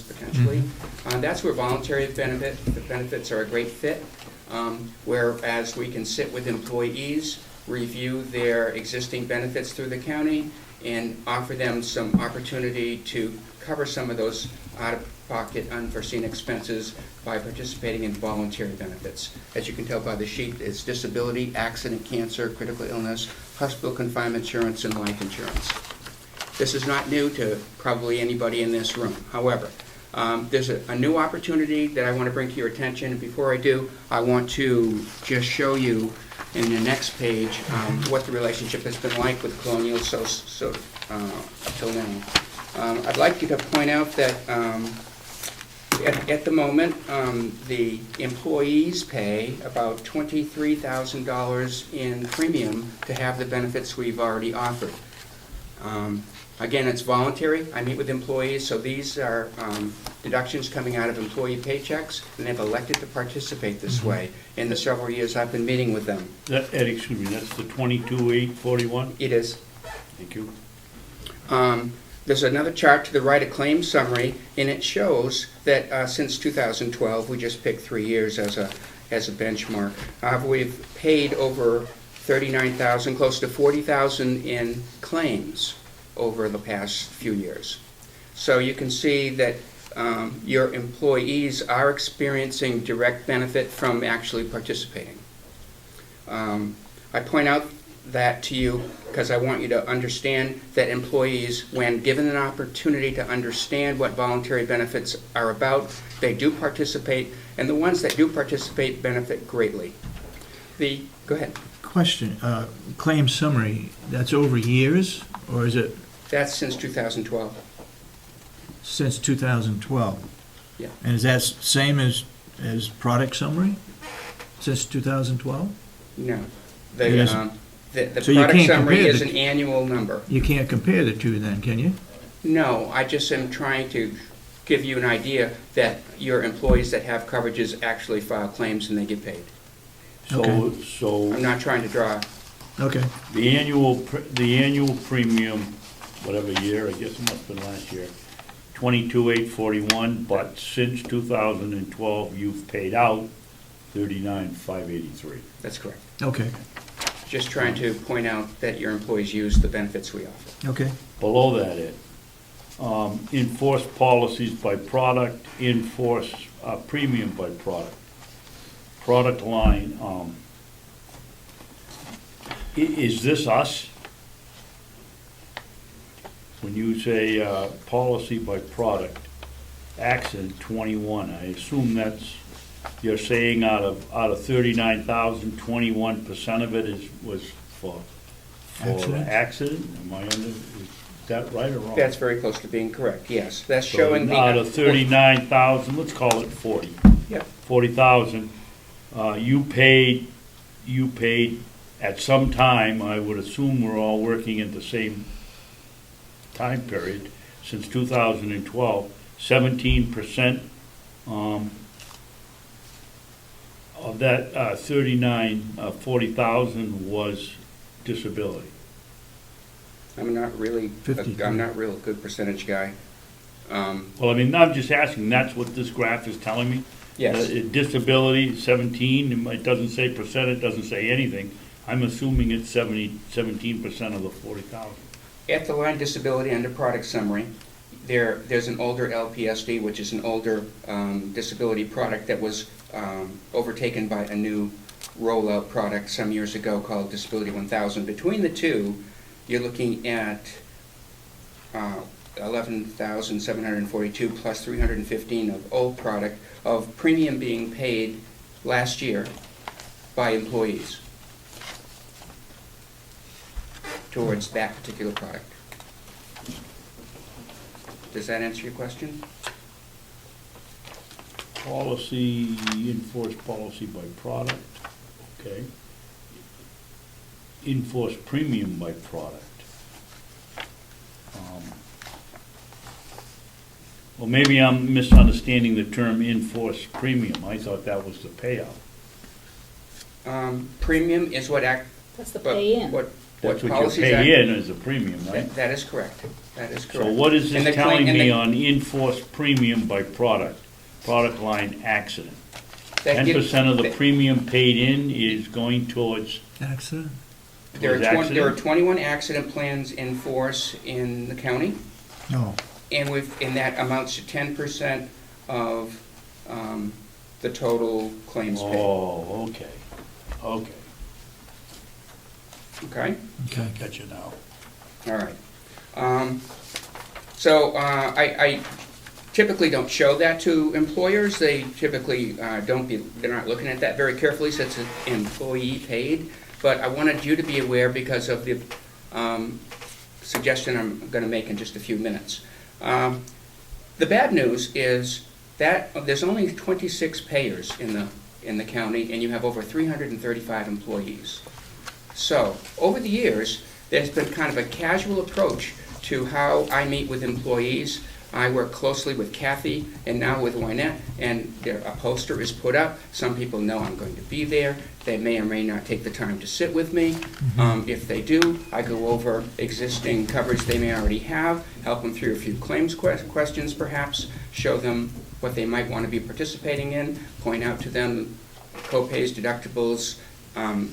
M: potentially. That's where voluntary benefits are a great fit, whereas we can sit with employees, review their existing benefits through the county, and offer them some opportunity to cover some of those out-of-pocket unforeseen expenses by participating in voluntary benefits. As you can tell by the sheet, it's disability, accident, cancer, critical illness, hospital confinement insurance, and life insurance. This is not new to probably anybody in this room. However, there's a new opportunity that I want to bring to your attention. Before I do, I want to just show you in the next page what the relationship has been like with Colonial up till now. I'd like you to point out that at the moment, the employees pay about $23,000 in premium to have the benefits we've already offered. Again, it's voluntary. I meet with employees, so these are deductions coming out of employee paychecks, and they've elected to participate this way in the several years I've been meeting with them.
D: Ed, excuse me, that's the 22,841?
M: It is.
D: Thank you.
M: There's another chart to the right, a claim summary, and it shows that since 2012, we just picked 3 years as a benchmark. We've paid over 39,000, close to 40,000 in claims over the past few years. So you can see that your employees are experiencing direct benefit from actually participating. I point out that to you because I want you to understand that employees, when given an opportunity to understand what voluntary benefits are about, they do participate, and the ones that do participate benefit greatly. Go ahead.
A: Question, claim summary, that's over years, or is it
M: That's since 2012.
A: since 2012?
M: Yeah.
A: And is that same as product summary, since 2012?
M: No.
A: It isn't.
M: The
A: So you
M: product
A: can't
M: summary
A: compare
M: is
A: the-
M: an annual number.
A: You can't compare the two then, can you?
M: No, I just am trying to give you an idea that your employees that have coverages actually file claims and they get paid.
D: So
M: I'm not trying to draw.
A: Okay.
D: the annual premium, whatever year, I guess it must have been last year, 22,841, but since 2012, you've paid out 39,583.
M: That's correct.
A: Okay,
M: Just trying to point out that your employees use the benefits we offer.
A: okay.
D: Below that, enforce policies by product, enforce premium by product. Product line, is this us? When you say policy by product, accident 21, I assume that's, you're saying out of 39,000, 21% of it was for accident? Am I under, is that right or wrong?
M: That's very close to being correct, yes. That's showing the...
D: Out of 39,000, let's call it 40.
M: Yep.
D: 40,000, you paid at some time, I would assume we're all working at the same time period, since 2012, 17% of that 40,000 was disability.
M: I'm not really a
A: 52.
M: good percentage guy.
D: Well, I mean, I'm just asking, that's what this graph is telling me?
M: Yes.
D: Disability, 17, it doesn't say percent, it doesn't say anything. I'm assuming it's 17% of the 40,000.
M: At the line disability under product summary, there's an older LPSD, which is an older disability product that was overtaken by a new rollout product some years ago called Disability 1000. Between the two, you're looking at $11,742 plus $315 of old product of premium being paid last year by employees towards that particular product. Does that answer your question?
D: Policy, enforced policy by product, okay. Enforced premium by product. Well, maybe I'm misunderstanding the term enforced premium. I thought that was the payout.
M: Premium is what
E: That's the pay-in.
D: That's what you
M: policies
D: pay in as a premium, right?
M: That is correct. That is correct.
D: So what is
M: And the
D: this telling
M: claim- and
D: me
M: the-
D: on enforced premium by product line accident?
M: that
D: 10% of the
M: that-
D: premium paid in is going towards
A: Accident?
M: There are
D: accident?
M: there are 21 accident plans in force in the county,
A: No.
M: and that amounts to 10% of the total claims paid.
D: Oh, okay, okay.
M: Okay?
A: Okay.
D: Got you now.
M: All right. I typically don't show that to employers. They typically they're not looking at that very carefully since it's employee paid. But I wanted you to be aware because of the suggestion I'm going to make in just a few minutes. The bad news is that there's only 26 payers in the county, and you have over 335 employees. So, over the years, there's been kind of a casual approach to how I meet with employees. I work closely with Kathy and now with Wynette, and a poster is put up. Some people know I'm going to be there. They may or may not take the time to sit with me. If they do, I go over existing coverage they may already have, help them through a few claims questions perhaps, show them what they might want to be participating in, point out to them co-pays, deductibles,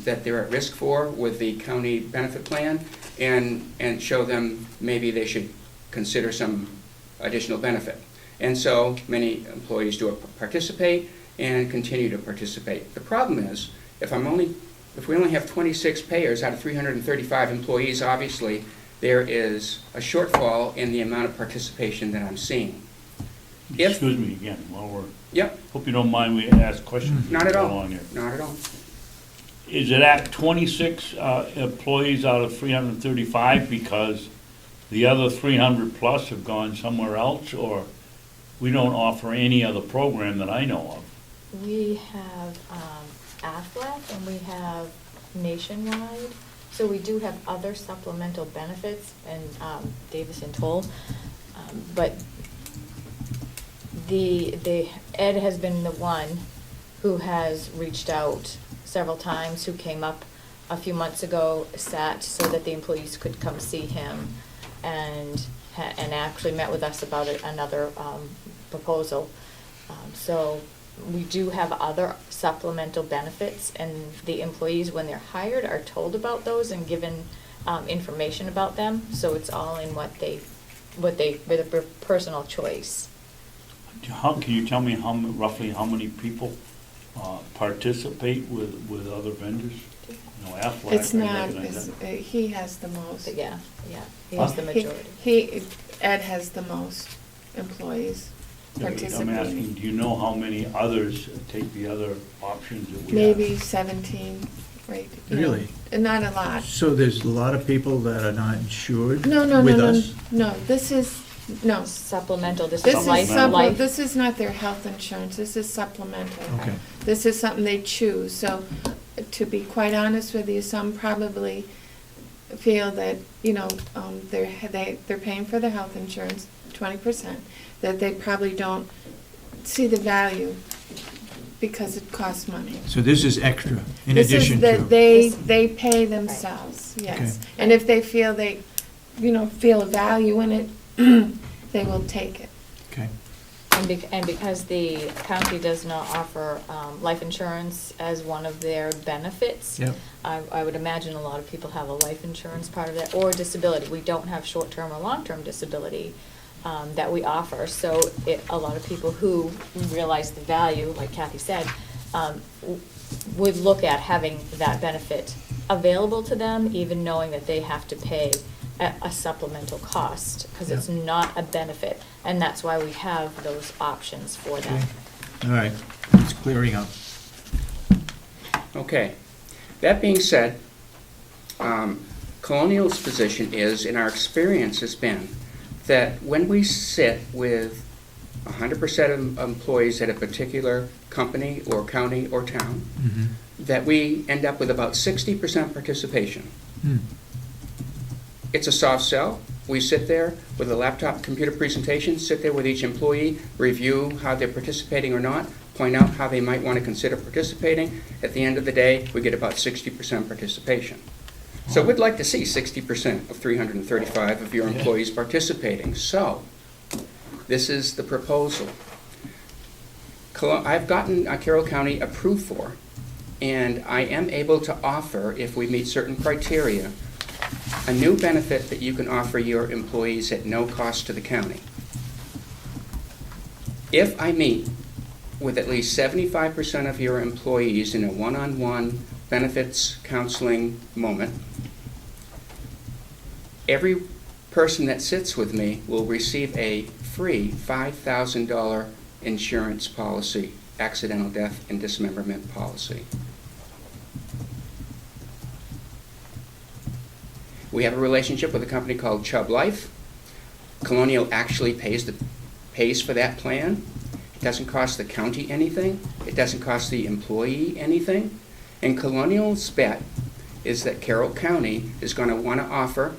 M: that they're at risk for with the county benefit plan, and show them maybe they should consider some additional benefit. And so many employees do participate and continue to participate. The problem is, if we only have 26 payers out of 335 employees, obviously there is a shortfall in the amount of participation that I'm seeing.
D: Excuse me again, while we're,
M: Yep,
D: hope you don't mind we ask questions.
M: not at
D: Go
M: all,
D: along here.
M: not at all.
D: Is it at 26 employees out of 335 because the other 300 plus have gone somewhere else, or we don't offer any other program that I know of?
I: We have AFLAC and we have Nationwide, so we do have other supplemental benefits and Davis and Toll, but Ed has been the one who has reached out several times, who came up a few months ago, sat so that the employees could come see him, and actually met with us about another proposal. So we do have other supplemental benefits, and the employees, when they're hired, are told about those and given information about them. So it's all in with a personal choice.
D: Can you tell me roughly how many people participate with other vendors? No, Aflac,
K: It's
D: I
K: not,
D: recognize that.
K: he has the most.
I: But yeah, he has the majority.
K: Ed has the most employees
D: Yeah, I'm asking,
K: participating.
D: do you know how many others take the other options that we have?
K: Maybe 17, right? you know,
A: Really?
K: Not a lot.
A: So there's a lot of people that are not insured
K: No,
A: with us?
K: No, this is, no.
I: Supplemental, this
K: This
I: is
K: is
I: life.
K: supplemental, this is not their health insurance, this is supplemental.
A: Okay.
K: This is something they choose, so to be quite honest with you, some probably feel that, they're paying for their health insurance, 20%, that they probably don't see the value because it costs money.
A: So this is extra, in addition
K: This is
A: to?
K: that they pay themselves, yes.
A: Okay.
K: And if they feel feel a value in it, they will take it.
A: Okay.
I: And because the county does not offer life insurance as one of their benefits,
A: Yep.
I: I would imagine a lot of people have a life insurance part of that, or disability. We don't have short-term or long-term disability
L: that we offer. So a lot of people who realize the value, like Kathy said, would look at having that benefit available to them, even knowing that they have to pay a supplemental cost, because it's not a benefit, and that's why we have those options for them.
A: Okay. All right, it's clearing up.
M: Okay. That being said, Colonial's position is, and our experience has been, that when we sit with 100% of employees at a particular company or county or town, that we end up with about 60% participation. It's a soft sell. We sit there with a laptop computer presentation, sit there with each employee, review how they're participating or not, point out how they might want to consider participating. At the end of the day, we get about 60% participation. So we'd like to see 60% of 335 of your employees participating. So this is the proposal. I've gotten Carroll County approved for, and I am able to offer, if we meet certain criteria, a new benefit that you can offer your employees at no cost to the county. If I meet with at least 75% of your employees in a one-on-one benefits counseling moment, every person that sits with me will receive a free $5,000 insurance policy, accidental death and dismemberment policy. We have a relationship with a company called Chubb Life. Colonial actually pays for that plan. It doesn't cost the county anything. It doesn't cost the employee anything. And Colonial's bet is that Carroll County is going to want to offer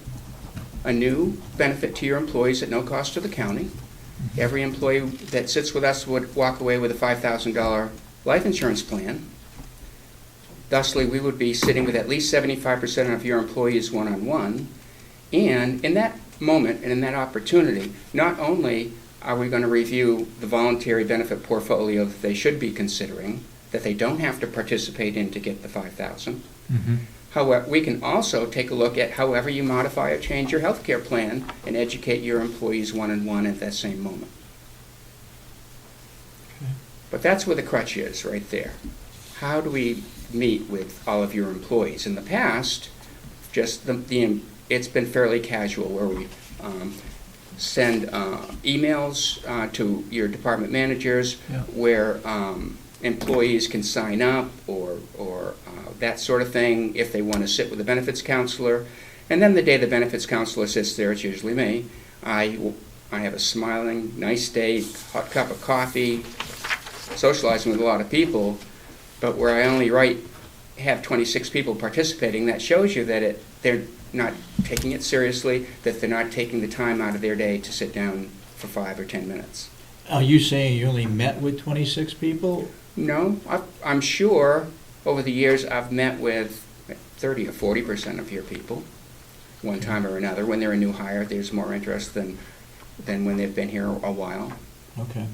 M: a new benefit to your employees at no cost to the county. Every employee that sits with us would walk away with a $5,000 life insurance plan. Thusly, we would be sitting with at least 75% of your employees one-on-one. And in that moment and in that opportunity, not only are we going to review the voluntary benefit portfolio that they should be considering, that they don't have to participate in to get the $5,000. However, we can also take a look at however you modify or change your health care plan and educate your employees one-on-one at that same moment. But that's where the crutch is, right there. How do we meet with all of your employees? In the past, just it's been fairly casual, where we send emails to your department managers, where employees can sign up or that sort of thing if they want to sit with a benefits counselor. And then the day the benefits counselor sits there, it's usually me, I have a smiling, nice day, hot cup of coffee, socializing with a lot of people, but where I only have 26 people participating, that shows you that they're not taking it seriously, that they're not taking the time out of their day to sit down for 5 or 10 minutes.
A: Are you saying you only met with 26 people?
M: No, I'm sure over the years I've met with 30 or 40% of your people, one time or another. When they're a new hire, there's more interest than when they've been here a while.
A: Okay.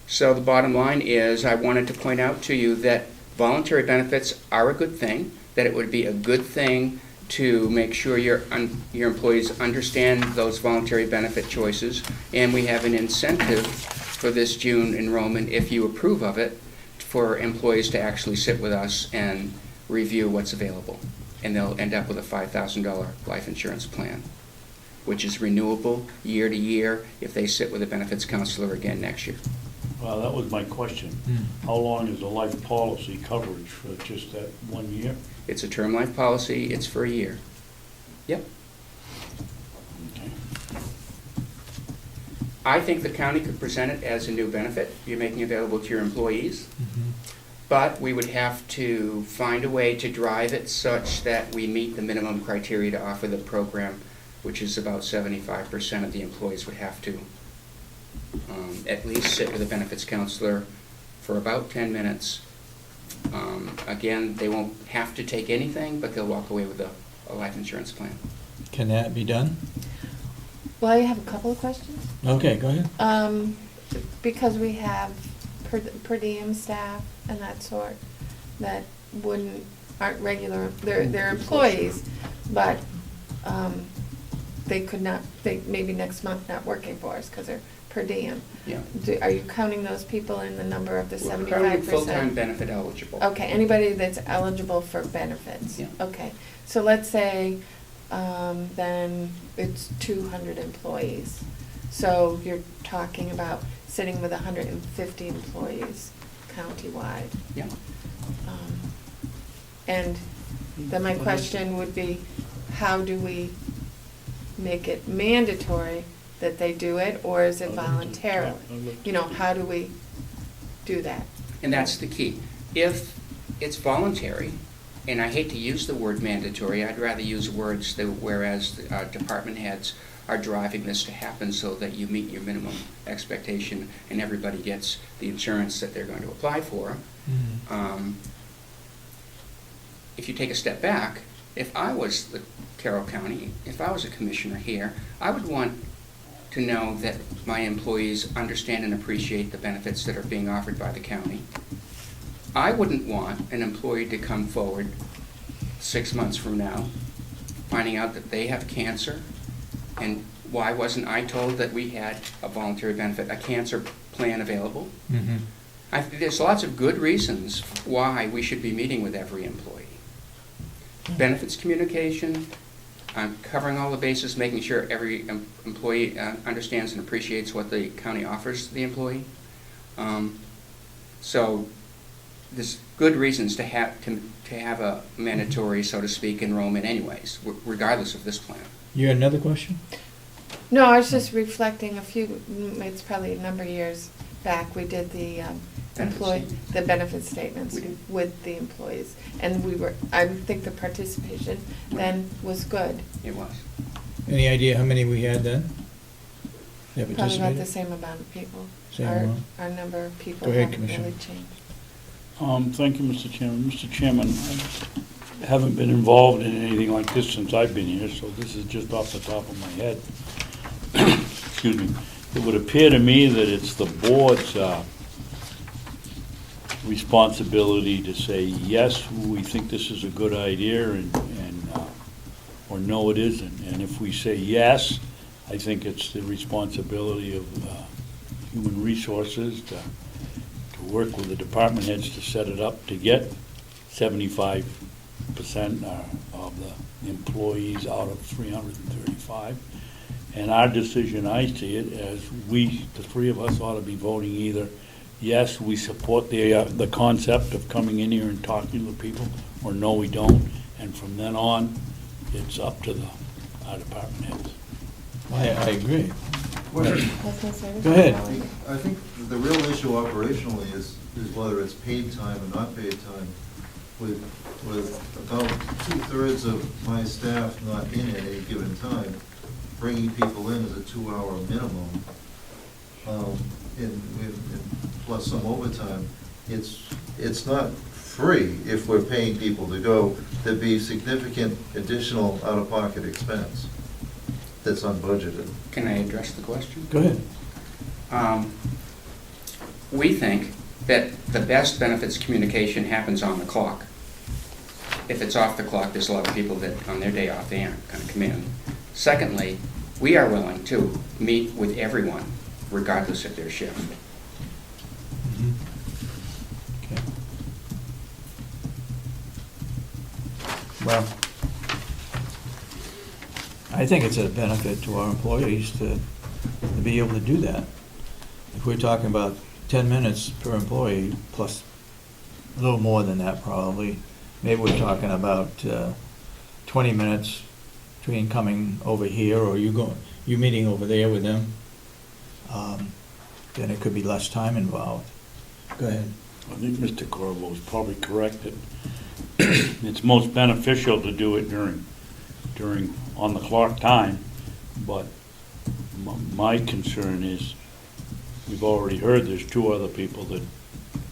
M: So the bottom line is, I wanted to point out to you that voluntary benefits are a good thing, that it would be a good thing to make sure your employees understand those voluntary benefit choices, and we have an incentive for this June enrollment, if you approve of it, for employees to actually sit with us and review what's available. And they'll end up with a $5,000 life insurance plan, which is renewable year to year if they sit with a benefits counselor again next year.
D: Well, that was my question. How long is the life policy coverage for just that 1 year?
M: It's a term life policy. It's for a year. Yep.
D: Okay.
M: I think the county could present it as a new benefit you're making available to your employees, but we would have to find a way to drive it such that we meet the minimum criteria to offer the program, which is about 75% of the employees would have to at least sit with a benefits counselor for about 10 minutes. Again, they won't have to take anything, but they'll walk away with a life insurance plan.
A: Can that be done?
K: Well, I have a couple of questions.
A: Okay, go ahead.
K: Because we have per diem staff and that sort that aren't regular, they're employees, but they could not, they maybe next month not working for us because they're per diem.
M: Yeah.
K: Are you counting those people in the number of the
M: We're
K: 75%?
M: currently full-time benefit eligible.
K: Okay, anybody that's eligible for benefits?
M: Yeah.
K: Okay, so let's say, then it's 200 employees. So you're talking about sitting with 150 employees countywide.
M: Yeah.
K: And then my question would be, how do we make it mandatory that they do it, or is it voluntarily? You know, how do we do that?
M: And that's the key. If it's voluntary, and I hate to use the word mandatory, I'd rather use words that whereas department heads are driving this to happen so that you meet your minimum expectation and everybody gets the insurance that they're going to apply for. If you take a step back, if I was the Carroll County, if I was a commissioner here, I would want to know that my employees understand and appreciate the benefits that are being offered by the county. I wouldn't want an employee to come forward 6 months from now, finding out that they have cancer, and why wasn't I told that we had a voluntary benefit, a cancer plan available? There's lots of good reasons why we should be meeting with every employee. Benefits communication, covering all the bases, making sure every employee understands and appreciates what the county offers the employee. So there's good reasons to have a mandatory, so to speak, enrollment anyways, regardless of this plan.
A: You had another question?
K: No, I was just reflecting it's probably a number of years back, we did the the benefit statements with the employees. And I think the participation then was good.
M: It was.
A: Any idea how many we had then? That
K: Probably about
A: participated?
K: the same amount of people.
A: Same amount?
K: Our number of people
A: Go ahead,
K: haven't really
A: Commissioner.
K: changed.
D: Thank you, Mr. Chairman. Mr. Chairman, I haven't been involved in anything like this since I've been here, so this is just off the top of my head. Excuse me. It would appear to me that it's the board's responsibility to say, yes, we think this is a good idea, or no, it isn't. And if we say yes, I think it's the responsibility of human resources to work with the department heads to set it up to get 75% of the employees out of 335. And our decision, I see it as the three of us ought to be voting either, yes, we support the concept of coming in here and talking to people, or no, we don't. And from then on, it's up to our department heads.
A: I agree.
F: Well,
A: Go ahead.
F: I think the real issue operationally is whether it's paid time or not paid time. With about 2/3 of my staff not in at any given time, bringing people in is a 2-hour minimum, plus some overtime. It's not free if we're paying people to go. There'd be significant additional out-of-pocket expense that's unbudgeted.
M: Can I address the question?
A: Go ahead.
M: We think that the best benefits communication happens on the clock. If it's off the clock, there's a lot of people that on their day off, they aren't going to come in. Secondly, we are willing to meet with everyone, regardless of their shift.
A: Okay. Well, I think it's a benefit to our employees to be able to do that. If we're talking about 10 minutes per employee, plus a little more than that probably, maybe we're talking about 20 minutes between coming over here or you meeting over there with them, then it could be less time involved. Go ahead.
D: I think Mr. Corvo is probably correct that it's most beneficial to do it during on-the-clock time, but my concern is, we've already heard there's 2 other people that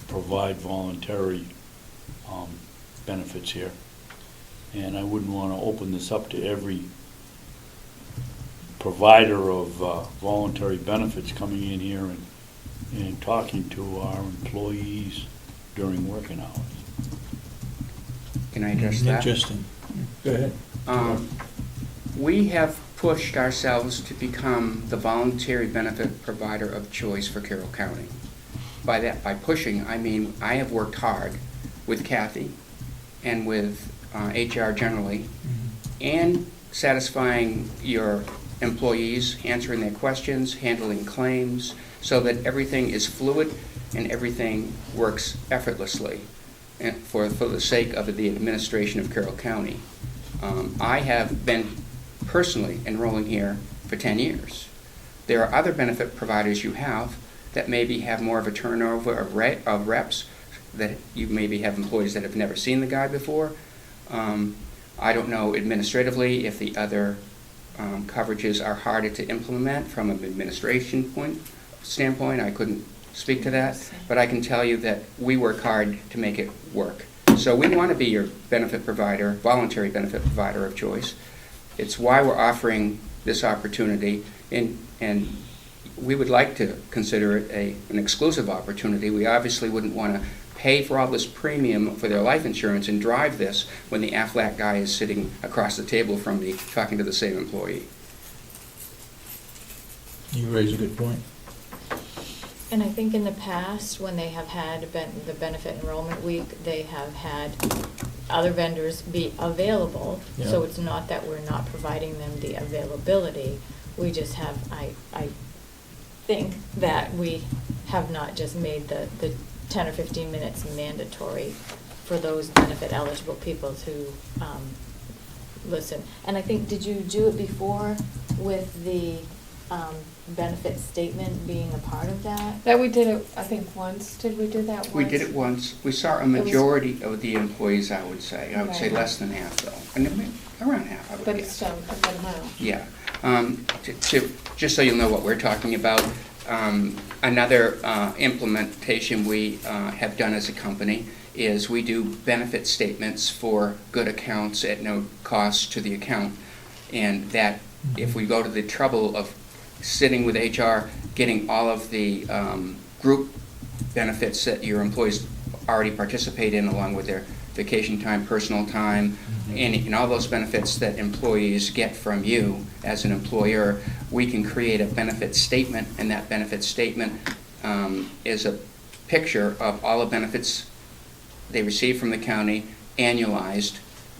D: provide voluntary benefits here, and I wouldn't want to open this up to every provider of voluntary benefits coming in here and talking to our employees during working hours.
M: Can I address that?
A: Interesting. Go ahead.
M: We have pushed ourselves to become the voluntary benefit provider of choice for Carroll County. By pushing, I mean I have worked hard with Kathy and with HR generally, and satisfying your employees, answering their questions, handling claims, so that everything is fluid and everything works effortlessly and for the sake of the administration of Carroll County. I have been personally enrolling here for 10 years. There are other benefit providers you have that maybe have more of a turnover of reps, that you maybe have employees that have never seen the guy before. I don't know administratively if the other coverages are harder to implement from an administration standpoint. I couldn't speak to that, but I can tell you that we work hard to make it work. So we want to be your benefit provider, voluntary benefit provider of choice. It's why we're offering this opportunity, and we would like to consider it an exclusive opportunity. We obviously wouldn't want to pay for all this premium for their life insurance and drive this when the Aflac guy is sitting across the table from me talking to the same employee.
A: You raise a good point.
L: And I think in the past, when they have had the benefit enrollment week, they have had other vendors be available.
A: Yeah.
L: So it's not that we're not providing them the availability. We just have, I think that we have not just made the 10 or 15 minutes mandatory for those benefit eligible people to listen. And I think, did you do it before with the benefit statement being a part of that?
K: That we did it, I think, once. Did we do that once?
M: We did it once. We saw a majority of the employees, I would say. I would say less than half, though. And around half, I would
K: But
M: guess.
K: it's still a good amount.
M: Yeah. Just so you'll know what we're talking about, another implementation we have done as a company is we do benefit statements for good accounts at no cost to the account. And that if we go to the trouble of sitting with HR, getting all of the group benefits that your employees already participate in, along with their vacation time, personal time, and all those benefits that employees get from you as an employer, we can create a benefit statement, and that benefit statement is a picture of all the benefits they receive from the county, annualized,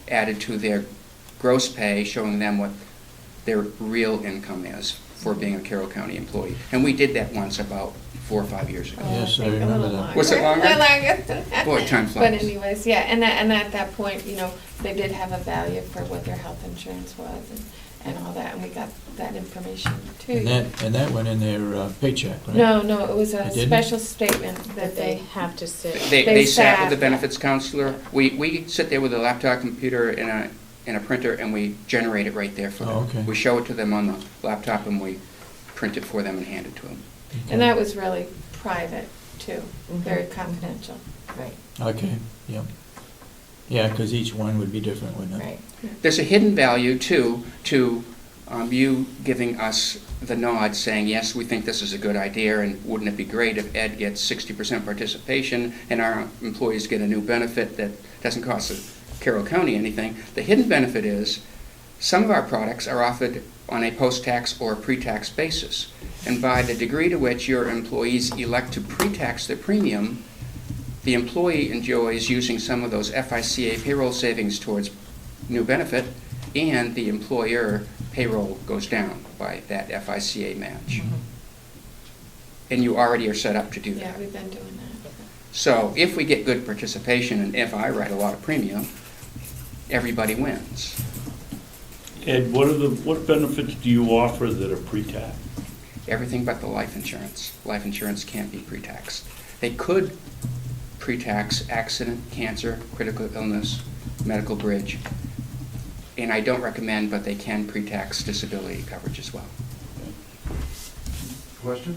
M: added to their gross pay, showing them what their real income is for being a Carroll County employee. And we did that once about 4 or 5 years ago.
A: Yes, I
K: think a
A: remember
K: little
A: that.
M: Was it longer?
K: Longer than that.
M: Boy, time
K: But
M: flies.
K: anyways, yeah, and at that point, they did have a value for what their health insurance was and all that, and we got that information too.
A: And that went in their paycheck, right?
K: No, it was a
A: It didn't?
K: special statement
L: That they have to sit.
M: They sat with the
K: sat.
M: benefits counselor. We sit there with a laptop computer and a printer, and we generate it right there for them.
A: Oh, okay.
M: We show it to them on the laptop, and we print it for them and hand it to them.
K: And that was really private too,
L: Mhm.
K: very confidential.
L: Right,
A: Okay, yep. Yeah, because each one would be different, wouldn't it?
L: right.
M: There's a hidden value, too, to you giving us the nod, saying, yes, we think this is a good idea, and wouldn't it be great if Ed gets 60% participation and our employees get a new benefit that doesn't cost the Carroll County anything. The hidden benefit is some of our products are offered on a post-tax or pre-tax basis. And by the degree to which your employees elect to pre-tax their premium, the employee enjoys using some of those FICA payroll savings towards new benefit, and the employer payroll goes down by that FICA match. And you already are set up to do that.
K: Yeah, we've been doing that.
M: So if we get good participation, and if I write a lot of premium, everybody wins.
D: Ed, what benefits do you offer that are pre-tax?
M: Everything but the life insurance. Life insurance can't be pre-taxed. They could pre-tax accident, cancer, critical illness, medical bridge. And I don't recommend, but they can pre-tax disability coverage as well.
F: Question?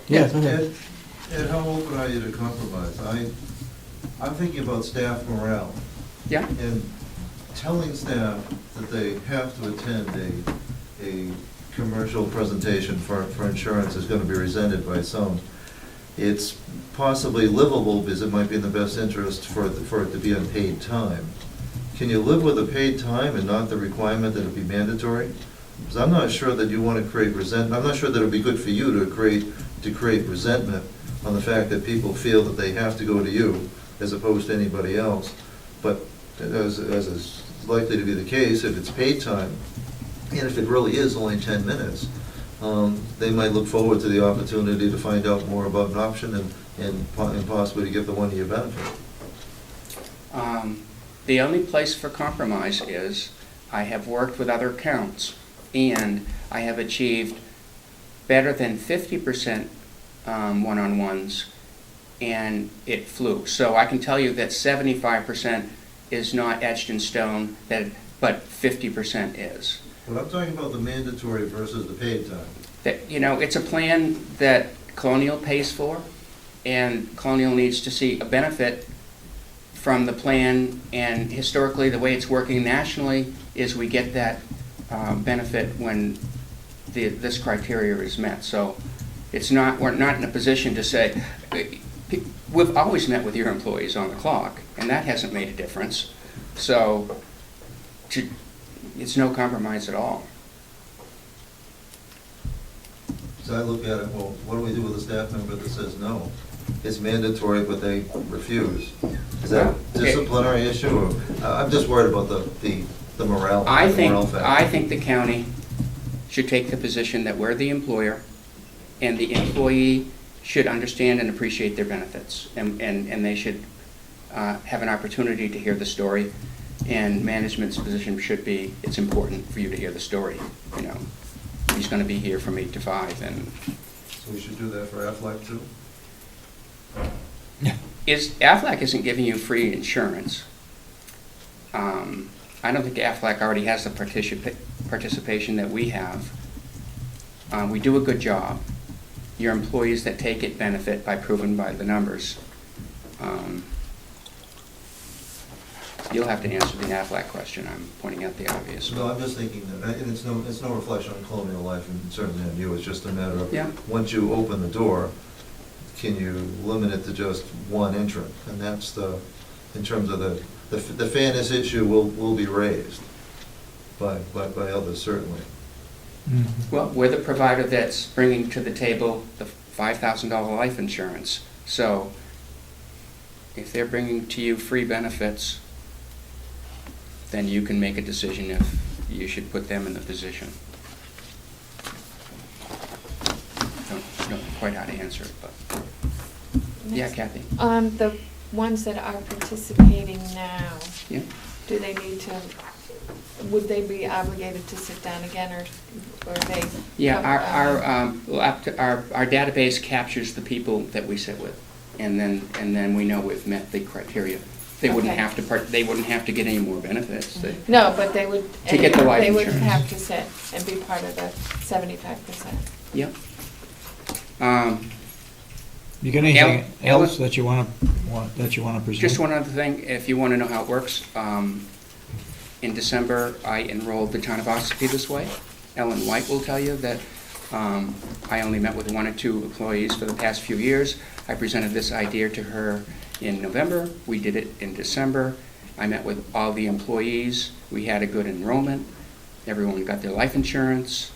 A: Yeah, go ahead.
F: Ed, how open are you to compromise? I'm thinking about staff morale.
M: Yeah?
F: And telling staff that they have to attend a commercial presentation for insurance is going to be resented by some. It's possibly livable because it might be in the best interest for it to be unpaid time. can you live with the paid time and not the requirement that it be mandatory? Because I'm not sure that you want to create resentment, I'm not sure that it would be good for you to create resentment on the fact that people feel that they have to go to you as opposed to anybody else. But as is likely to be the case, if it's paid time, and if it really is only 10 minutes, they might look forward to the opportunity to find out more about an option and possibly to get the one-year benefit.
M: The only place for compromise is I have worked with other accounts, and I have achieved better than 50% one-on-ones, and it flew. So I can tell you that 75% is not etched in stone, but 50% is.
F: But I'm talking about the mandatory versus the paid time.
M: That, you know, it's a plan that Colonial pays for, and Colonial needs to see a benefit from the plan, and historically, the way it's working nationally is we get that benefit when this criteria is met. So we're not in a position to say, we've always met with your employees on the clock, and that hasn't made a difference. So it's no compromise at all.
F: So I look at it, well, what do we do with a staff member that says no? It's mandatory, but they refuse. Is that a disciplinary issue, or, I'm just worried about the morale.
M: I
F: factor.
M: think the county should take the position that we're the employer, and the employee should understand and appreciate their benefits, and they should have an opportunity to hear the story, and management's position should be, it's important for you to hear the story. You know, he's going to be here from 8 to 5, and
F: So we should do that for Aflac too?
M: Aflac isn't giving you free insurance. I don't think Aflac already has the participation that we have. We do a good job. Your employees that take it benefit by proven by the numbers. You'll have to answer the Aflac question. I'm pointing out the obvious.
F: No, I'm just thinking that, and it's no reflection on Colonial Life, and certainly on you, it's just a matter of,
M: Yeah.
F: once you open the door, can you limit it to just one entrant? And that's in terms of the fairness issue will be raised by others, certainly.
A: Mhm.
M: Well, we're the provider that's bringing to the table the $5,000 life insurance. So if they're bringing to you free benefits, then you can make a decision if you should put them in the position. Don't know quite how to answer it, but yeah, Kathy.
K: The ones that are participating now,
M: Yeah.
K: do they need to, would they be obligated to sit down again, or they?
M: Yeah, our database captures the people that we sit with, and then we know we've met the criteria. They wouldn't
K: Okay.
M: have to they wouldn't have to get any more benefits.
K: No, but they would.
M: To get the life
K: They would
M: insurance.
K: have to sit and be part of the 75%.
M: Yep.
A: You got anything
M: Ellen?
A: else that you want to present?
M: Just one other thing, if you want to know how it works, in December, I enrolled the town of Ossipee this way. Ellen White will tell you that I only met with 1 or 2 employees for the past few years. I presented this idea to her in November. We did it in December. I met with all the employees. We had a good enrollment. Everyone got their life insurance.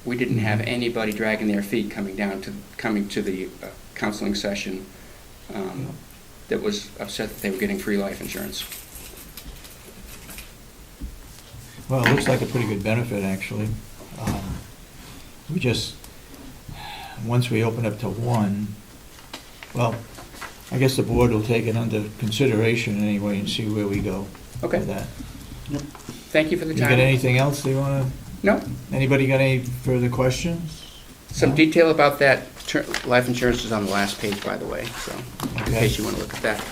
M: We didn't have anybody dragging their feet coming to the counseling session that was upset that they were getting free life insurance.
A: Well, it looks like a pretty good benefit, actually. Once we open up to 1, well, I guess the board will take it under consideration anyway and see where we go
M: Okay.
A: with that.
M: Thank you for the
A: You
M: time.
A: got anything else they want to,
M: No.
A: anybody got any further questions?
M: Some detail about that life insurance is on the last page, by the way, so in
A: Okay.
M: case you want to look at that.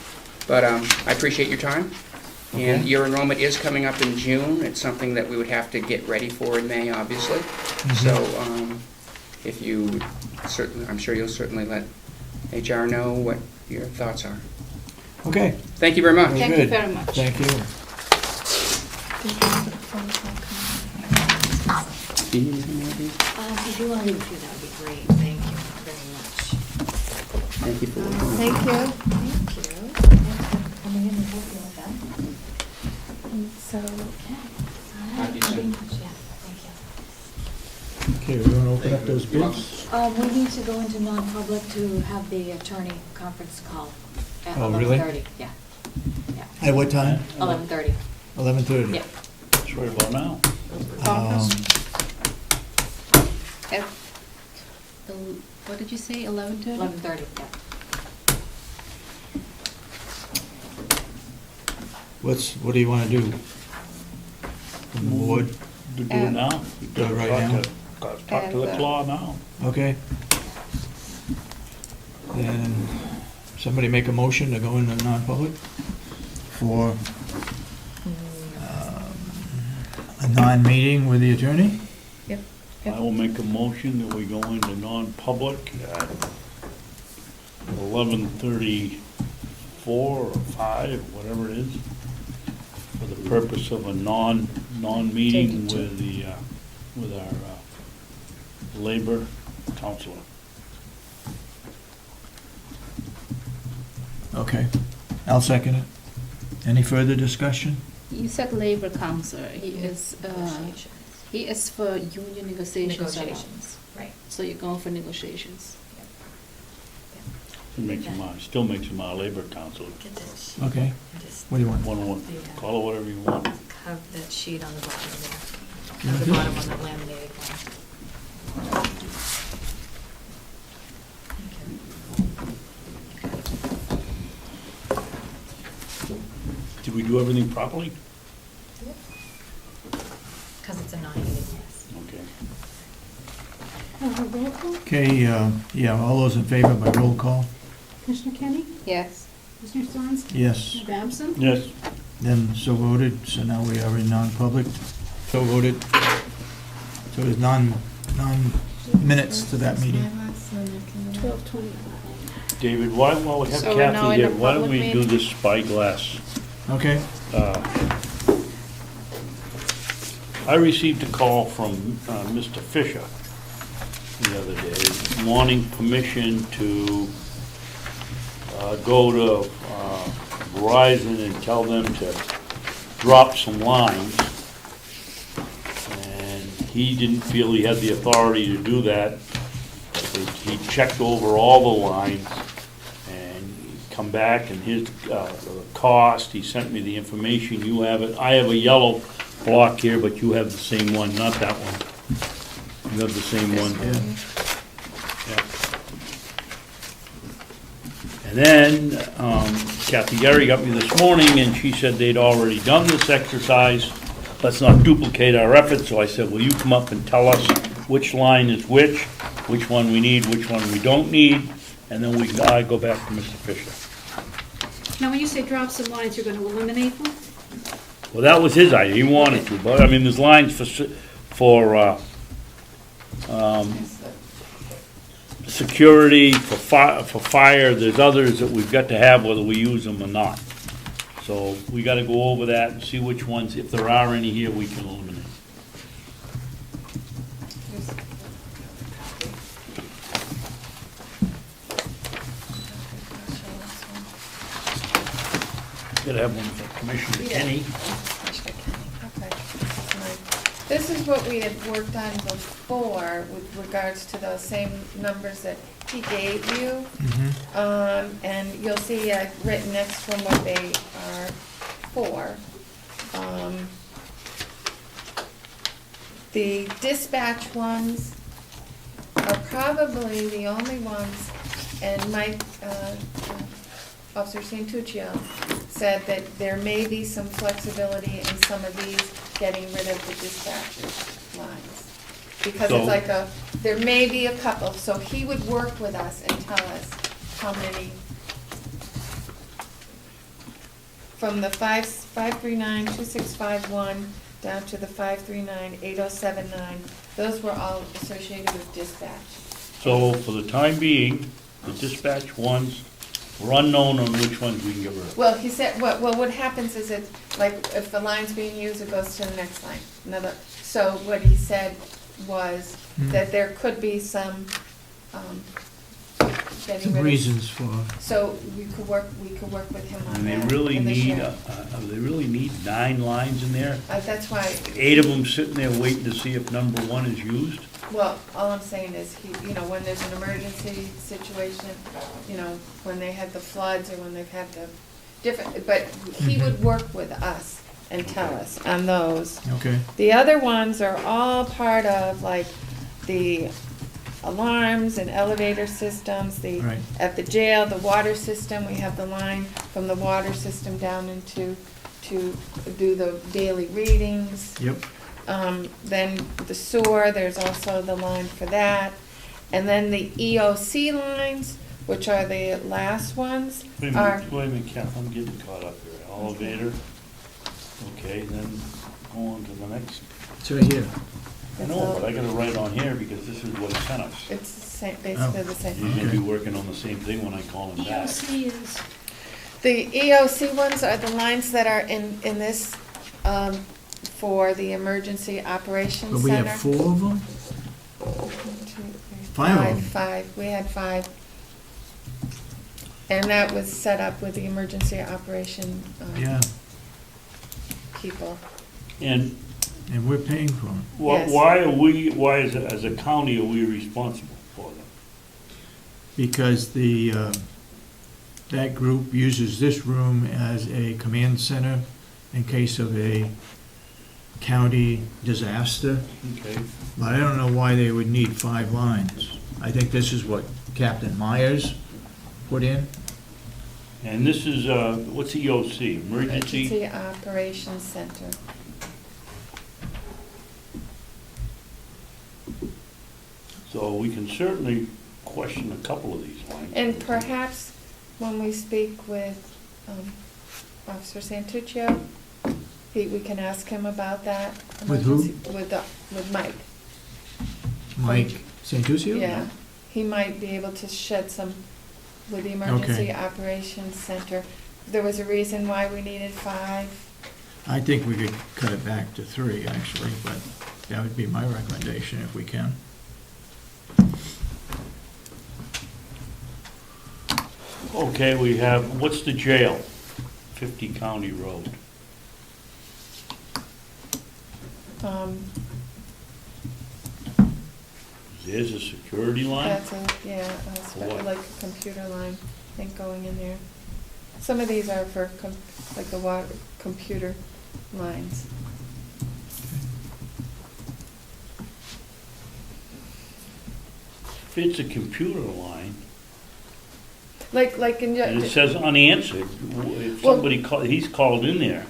M: But I appreciate your time. And
A: Okay.
M: your enrollment is coming up in June. It's something that we would have to get ready for in May, obviously. So if you certainly, I'm sure you'll certainly let HR know what your thoughts are.
A: Okay.
M: Thank you very much.
A: Very
B: Thank you
A: good.
B: very much.
A: Thank you.
M: Do you need anything more, Dee?
G: If you want to leave a few, that would be great. Thank you very much.
M: Thank you for
K: Thank you.
G: Thank you. Thanks for coming in and helping with that.
K: So,
M: Happy to.
I: Yeah, thank you.
A: Okay, we're gonna open up those bids.
N: We need to go into non-public to have the attorney conference call at
A: Oh, really?
N: 11:30. Yeah,
A: At what time?
N: 11:30.
A: 11:30?
N: Yeah.
D: It's right about now.
B: At what did you say, 11:30?
N: 11:30, yeah.
A: What do you wanna do? From the board?
D: To do it now?
A: Do it right now?
D: Talk to the claw now.
A: Okay. Then, somebody make a motion to go into non-public for a non-meeting with the attorney?
K: Yep.
D: I will make a motion that we go into non-public at 11:34 or 5, whatever it is, for the purpose of a non-meeting with the, with our labor counselor.
A: Okay, I'll second it. Any further discussion?
B: You said labor counselor, he is for union negotiations.
H: Negotiations, right.
B: So you're going for negotiations.
D: It makes him still makes him our labor counselor.
H: Get that sheet.
A: Okay,
H: And just
A: what do you want?
D: One, call it whatever you want.
H: Have that sheet on the bottom there.
A: Yeah,
H: At the
A: this-
H: bottom on the laminated one.
D: Did we do everything properly?
H: Because it's a non-union, yes.
D: Okay.
E: Roll call?
A: Okay, yeah, all those in favor by roll call?
E: Commissioner Kenny?
B: Yes.
E: Commissioner Sorensen?
A: Yes.
E: Commissioner Babson?
D: Yes.
A: Then so voted, so now we are in non-public. So voted. So there's minutes to that meeting.
E: 12:29.
D: David, while we have
B: So we're now
D: Kathy
B: in
D: here,
B: a
D: why don't
B: public
D: we do
B: meeting?
D: this spyglass?
A: Okay,
D: I received a call from Mr. Fisher the other day, wanting permission to go to Verizon and tell them to drop some lines. And he didn't feel he had the authority to do that. He checked over all the lines and come back and his the cost, he sent me the information, you have it. I have a yellow block here, but you have the same one, not that one. You have the same one. Yeah. And then Kathy Gary got me this morning and she said they'd already done this exercise. Let's not duplicate our efforts, so I said, will you come up and tell us which line is which one we need, which one we don't need, and then I go back to Mr. Fisher.
E: Now, when you say drop some lines, you're going to eliminate them?
D: Well, that was his idea, he wanted to, but, I mean, there's lines for security, for fire, there's others that we've got to have whether we use them or not. So, we gotta go over that and see which ones, if there are any here, we can eliminate. Gotta have one for Commissioner Kenny.
K: Okay. This is what we had worked on before with regards to those same numbers that he gave you. And you'll see I've written next to them what they are for. The dispatch ones are probably the only ones, and Mike, Officer Santuccio said that there may be some flexibility in some of these getting rid of the dispatcher lines. Because
D: So-
K: it's like there may be a couple, so he would work with us and tell us how many. From the 539-2651 down to the 539-8079, those were all associated with dispatch.
D: So, for the time being, the dispatch ones, we're unknown on which ones we can get rid of.
K: Well, he said, what happens is it, like, if the line's being used, it goes to the next line, so what he said was that there could be some, getting
A: Some
K: rid of.
A: reasons for,
K: So we could work with him on
D: And they
K: that.
D: really
K: in this
D: need,
K: year.
D: they really need 9 lines in there?
K: That's why,
D: 8 of them sitting there waiting to see if number 1 is used?
K: well, all I'm saying is, when there's an emergency situation, when they had the floods or when they've had the but he would work with us and tell us on those.
A: okay,
K: The other ones are all part of, like, the alarms and elevator systems,
A: Right.
K: at the jail, the water system, we have the line from the water system down into, to do the daily readings.
A: yep,
K: Then the sewer, there's also the line for that. And then the EOC lines, which are the last ones,
D: Wait a
K: are,
D: minute, Kath, I'm getting caught up here. Elevator, okay, then go on to the next.
A: it's right here.
D: I know, but I gotta write on here because this is what he sent us.
K: it's the same, basically the
D: He's
K: same.
D: gonna be
A: Okay.
D: working on the same thing when I call him back.
N: EOC is,
K: The EOC ones are the lines that are in this, for the Emergency Operations
A: But we
K: Center.
A: have 4 of them?
K: 1, 2, 3,
A: 5 of them.
K: Five, we had 5. And that was set up with the emergency operation
A: Yeah,
K: people.
D: And
A: and we're paying for them.
K: Yes.
D: why is it, as a county, are we responsible for them?
A: Because that group uses this room as a command center in case of a county disaster.
D: Okay.
A: But I don't know why they would need 5 lines. I think this is what Captain Myers put in.
D: And this is, what's EOC, emergency?
K: Emergency Operations Center.
D: So we can certainly question a couple of these lines.
K: And perhaps when we speak with Officer Santuccio, we can ask him about that.
A: With who?
K: With Mike.
A: Mike Santuccio?
K: Yeah, he might be able to shed some, with the Emergency Operations Center. There was a reason why we needed 5.
A: I think we could cut it back to 3, actually, but that would be my recommendation if we can.
D: Okay, we have, what's the jail? 50 County Road. There's a security line?
K: That's
D: what?
K: like a computer line, I think, going in there. Some of these are for, like the water, computer lines.
D: If it's a computer line,
K: Like in.
D: and it says unanswered, if
K: Well-
D: somebody he's called in there,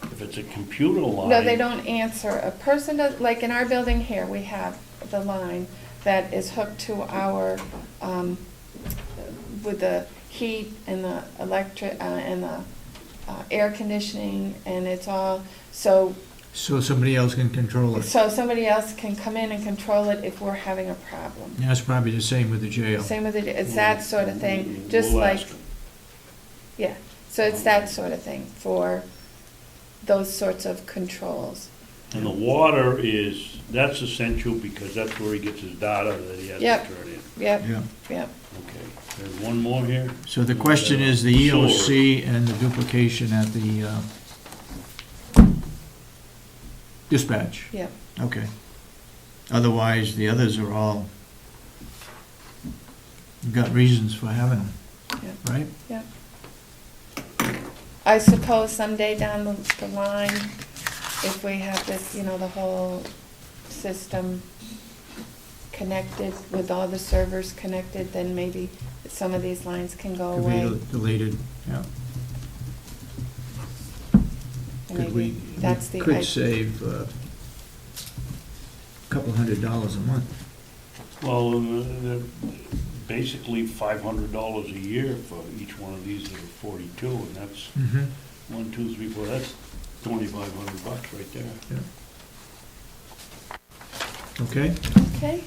D: if it's a computer line.
K: No, they don't answer. A person does, like in our building here, we have the line that is hooked to our, with the heat and the electric, and the air conditioning, and it's all, so
A: Somebody else can control it.
K: somebody else can come in and control it if we're having a problem.
A: Yeah, it's probably the same with the jail.
K: Same with it, it's that sort of thing, just
D: We'll
K: like,
D: ask 'em.
K: yeah, so it's that sort of thing for those sorts of controls.
D: And the water is, that's essential because that's where he gets his data that he has
K: Yep.
D: to turn in.
K: Yep,
A: Yeah.
K: yep.
D: Okay, there's one more here.
A: So the question is the EOC and the duplication at the dispatch.
K: Yep.
A: Okay. Otherwise, the others are all got reasons for having them,
K: Yep.
A: right?
K: Yep. I suppose someday down the line, if we have this, the whole system connected with all the servers connected, then maybe some of these lines can go
A: Could be
K: away.
A: deleted, yeah.
K: And
A: Could we
K: maybe that's the
A: could
K: idea.
A: save a couple $100 a month.
D: Well, they're basically $500 a year for each one of these that are 42, and that's
A: Mm-hmm.
D: 1, 2, 3, 4, that's $2,500 right there.
A: Okay?
K: Okay,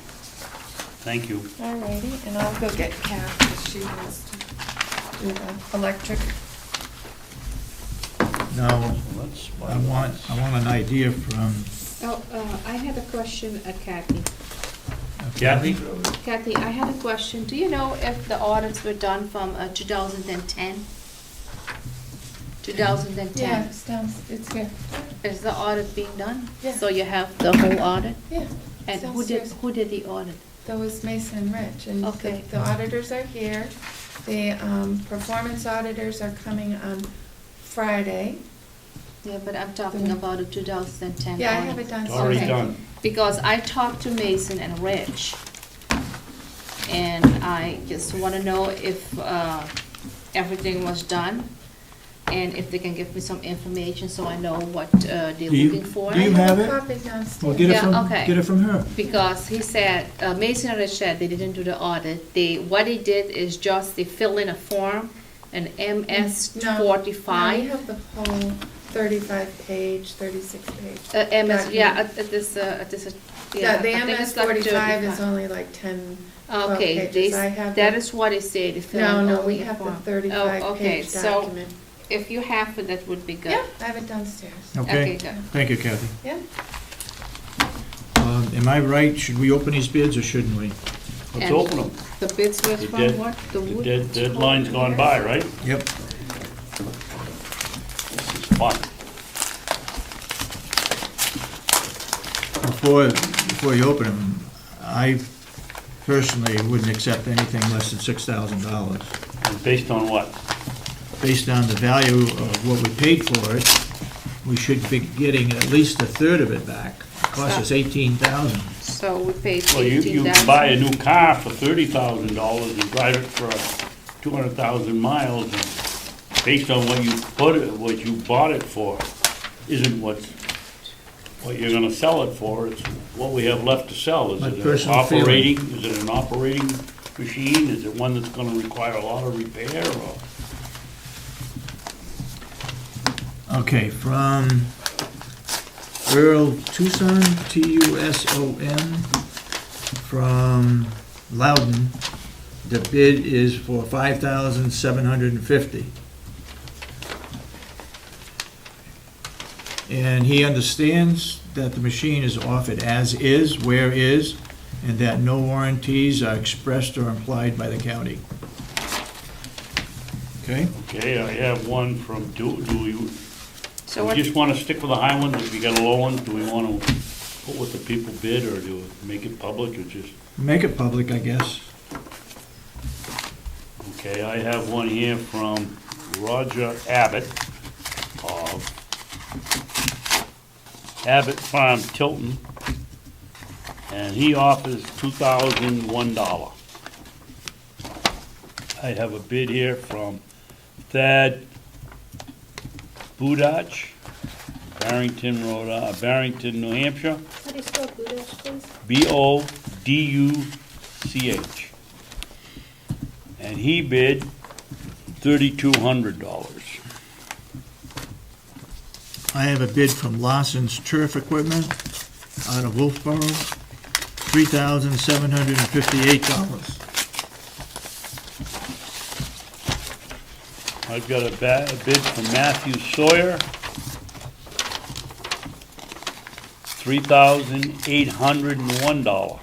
D: Thank you.
K: all righty, and I'll go get Kath, because she wants to do the electric.
A: Now,
D: So that's
A: I want an idea from,
N: I have a question, Kathy.
D: Kathy?
B: Kathy, I had a question. Do you know if the audits were done from 2010? 2010?
K: Yeah, it's here.
B: Is the audit being done?
K: Yeah.
B: So you have the whole audit?
K: Yeah.
B: And
K: downstairs.
B: who did the audit?
K: That was Mason and Rich, and
B: Okay.
K: the auditors are here. The performance auditors are coming on Friday.
B: Yeah, but I'm talking about the 2010
K: Yeah, I
B: audit.
K: have it done.
D: It's already
B: Okay.
D: done.
B: Because I talked to Mason and Rich, and I just want to know if everything was done, and if they can give me some information so I know what they're looking for.
A: do you have it?
K: Copy downstairs.
A: Well, get it
B: Yeah,
A: from,
B: okay.
A: get it from her.
B: Because he said, Mason and Rich said they didn't do the audit. What they did is just they fill in a form, an MS
K: No,
B: 45.
K: you have the whole 35-page, 36-page.
B: MS, yeah,
K: document.
B: this,
K: Yeah, the
B: I think
K: MS
B: it's like
K: 45 is
B: 35.
K: only like 10, 12
B: Okay,
K: pages. I have
B: that
K: the-
B: is what they say, they fill
K: No,
B: in
K: no,
B: only
K: we
B: a
K: have the
B: form.
K: 35-page
B: Oh, okay, so
K: document.
B: if you have it, that would be good.
K: Yeah, I have it downstairs.
B: Okay,
A: Okay?
B: good.
A: Thank you, Kathy.
K: Yeah.
A: Am I right? Should we open these bids or shouldn't we?
D: Let's
B: And
D: open them.
B: The bids was
D: The
B: from
D: dead-
B: what? The wood?
D: Deadline's gone by, right?
A: Yep.
D: This is fun.
A: Before you open them, I personally wouldn't accept anything less than $6,000.
D: And based on what?
A: Based on the value of what we paid for it, we should be getting at least a third of it back. It cost us $18,000.
B: So we paid
D: Well, you
B: 18,000.
D: can buy a new car for $30,000 and drive it for 200,000 miles, and based on what you bought it for, isn't what you're gonna sell it for, it's what we have left to sell. Is
A: My
D: it an
A: personal feeling.
D: operating, is it an operating machine? Is it one that's gonna require a lot of repair, or?
A: Okay, from Earl Tucson, Tuson, from Loudon, the bid is for $5,750. And he understands that the machine is offered as is, where is, and that no warranties are expressed or implied by the county. Okay?
D: Okay, I have one from, do we
B: So
D: we
B: what,
D: just wanna stick with the high ones? If we got a low one, do we wanna put what the people bid, or do we make it public, or just?
A: Make it public, I guess.
D: Okay, I have one here from Roger Abbott of Abbott Farm, Tilton, and he offers $2,001. I have a bid here from Thad Budach, Barrington, Barrington, New Hampshire,
E: How do you spell Budash, please?
D: Boduch. And he bid $3,200.
A: I have a bid from Lawson's Turf Equipment out of Wolfboro, $3,758.
D: I've got a bid from Matthew Sawyer, $3,801.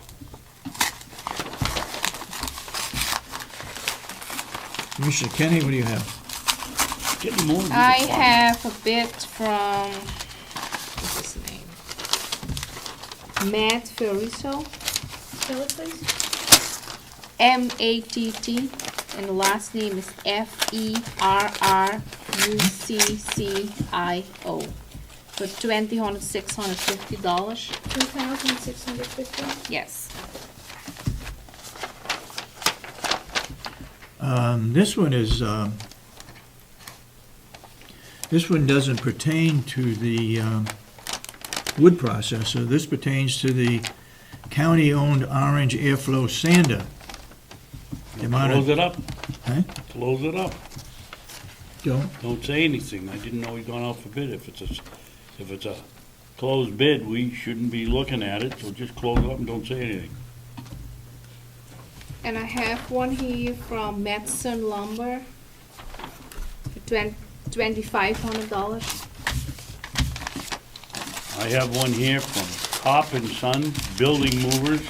A: Commissioner Kenney, what do you have?
D: Getting more.
B: I have a bid from, what's his name? Matt Ferriso,
E: Spell it, please.
B: M-A-T-T, and the last name is F-E-R-R-U-C-C-I-O, for $2,650.
E: $2,650.
B: Yes.
A: This one is, this one doesn't pertain to the wood processor. This pertains to the county-owned orange airflow sander. The amount
D: Close
A: of,
D: it up.
A: huh?
D: Close it up.
A: Don't,
D: Say anything. I didn't know we'd gone out for bid. If it's a closed bid, we shouldn't be looking at it, so just close it up and don't say anything.
B: And I have one here from Madison Lumber, for $2,500.
D: I have one here from Top and Son Building Movers,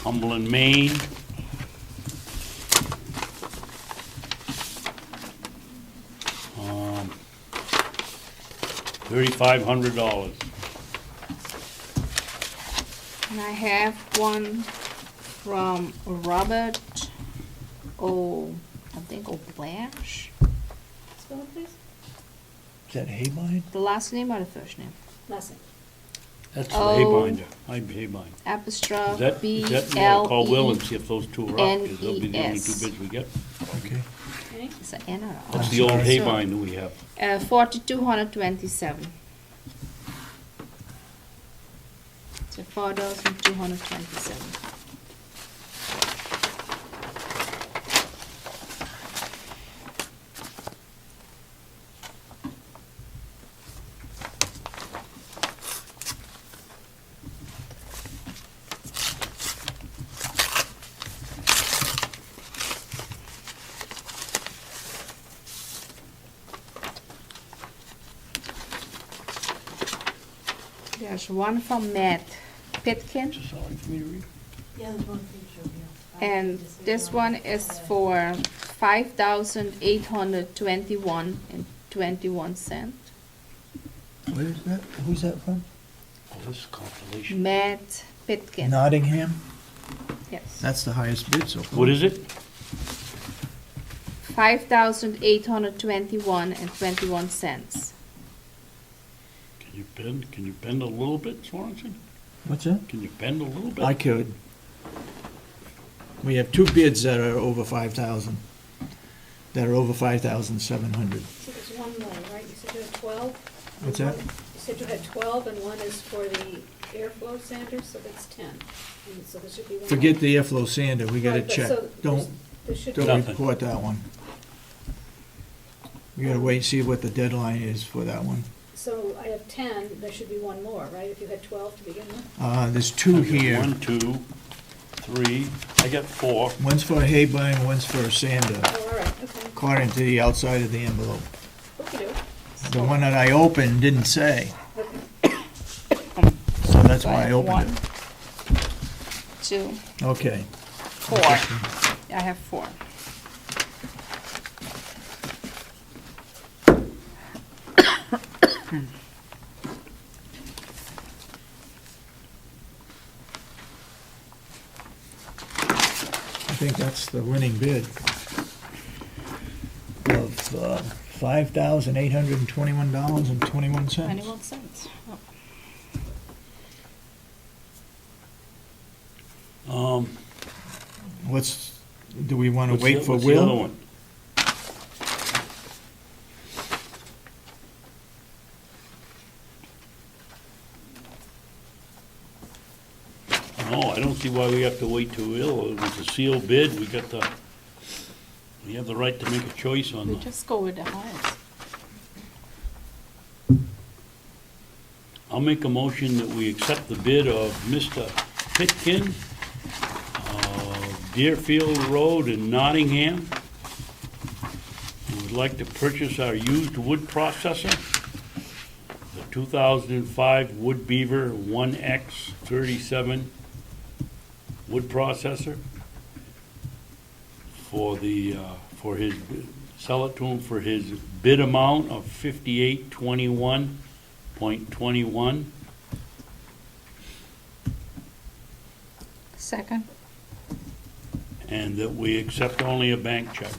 D: Cumberland, Maine. $3,500.
B: And I have one from Robert I think O'Blash. Spell it, please.
A: Is that Haybine?
B: The last name or the first name?
E: Last name.
D: That's the
B: Oh.
D: Haybinder, Haybind.
B: Apostrophe
D: Is that,
B: B
D: is that,
B: L
D: call Will and
B: E.
D: see if those two are up, because they'll be the only two
B: N-E-S.
D: bids we get.
A: Okay.
E: Okay.
B: It's an N or an O?
D: That's the old
A: sorry.
D: Haybind that we have.
B: 4,227. So 4,227. There's one from Matt Pitkin,
D: Just sorry for me to read.
N: Yeah, there's one picture here.
B: and this one is for $5,821.21.
A: Where is that? Who's that from?
D: Oh, this is constellation.
B: Matt Pitkin.
A: Nottingham?
B: Yes.
A: That's the highest bid so far.
D: What is it?
B: $5,821.21.
D: Can you bend a little bit, Sorensen?
A: What's that?
D: Can you bend a little bit?
A: I could. We have two bids that are over 5,000, that are over 5,700.
E: So there's one more, right? You said you had 12?
A: What's that?
E: You said you had 12, and one is for the airflow sander, so that's 10. And so there should be one
A: Forget
E: more.
A: the airflow sander, we gotta
E: Right, but
A: check.
E: so
A: Don't,
E: there should be,
A: don't
D: Nothing.
A: report that one. We gotta wait and see what the deadline is for that one.
E: so I have 10, there should be one more, right? If you had 12 to begin with?
A: There's two
D: I've got
A: here.
D: 1, 2, 3, I got 4.
A: One's for Haybine, one's for sander,
E: Oh, all right, okay.
A: according to the outside of the envelope.
E: Okey-doke.
A: The one that I opened didn't say,
E: Okay.
A: so that's why I
B: Right,
A: opened it.
B: 1, 2,
A: Okay.
B: 4. I have 4.
A: I think that's the winning bid of $5,821.21.
B: 21 cents. Oh.
A: Do we want to
D: What's
A: wait
D: the-
A: for
D: what's the other
A: Will?
D: one? No, I don't see why we have to wait till Will. It was a sealed bid, we have the right to make a choice on
B: We
D: the,
B: just go with the highest.
D: I'll make a motion that we accept the bid of Mr. Pitkin, Deerfield Road in Nottingham. He would like to purchase our used wood processor, the 2005 Wood Beaver 1X37 wood processor for sell it to him for his bid amount of $5821.21.
B: Second.
D: And that we accept only a bank check.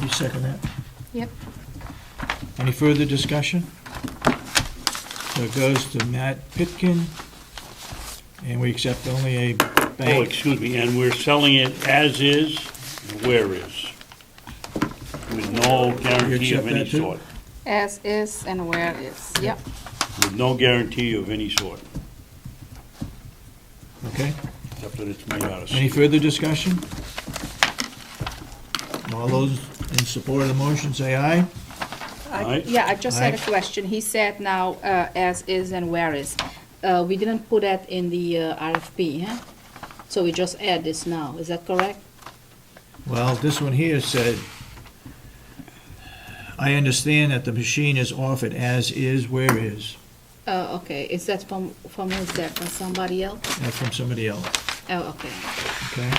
A: You second that?
B: Yep.
A: Any further discussion? So it goes to Matt Pitkin, and we accept only a
D: Oh,
A: bank.
D: excuse me, and we're selling it as is, where is, with no guarantee of
A: accept
D: any
A: that too?
D: sort.
B: As is and where is. Yep.
D: With no guarantee of any sort,
A: Okay?
D: except that it's made out of
A: Any
D: steel.
A: further discussion? All those in support of the motion, say aye.
D: Aye.
B: Yeah, I just had a
A: Aye.
B: question. He said now, as is and where is. We didn't put that in the RFP, huh? So we just add this now, is that correct?
A: Well, this one here said, I understand that the machine is offered as is, where is.
B: Okay, is that from who's that, from somebody else?
A: That's from somebody else,
B: Oh, okay.
A: okay?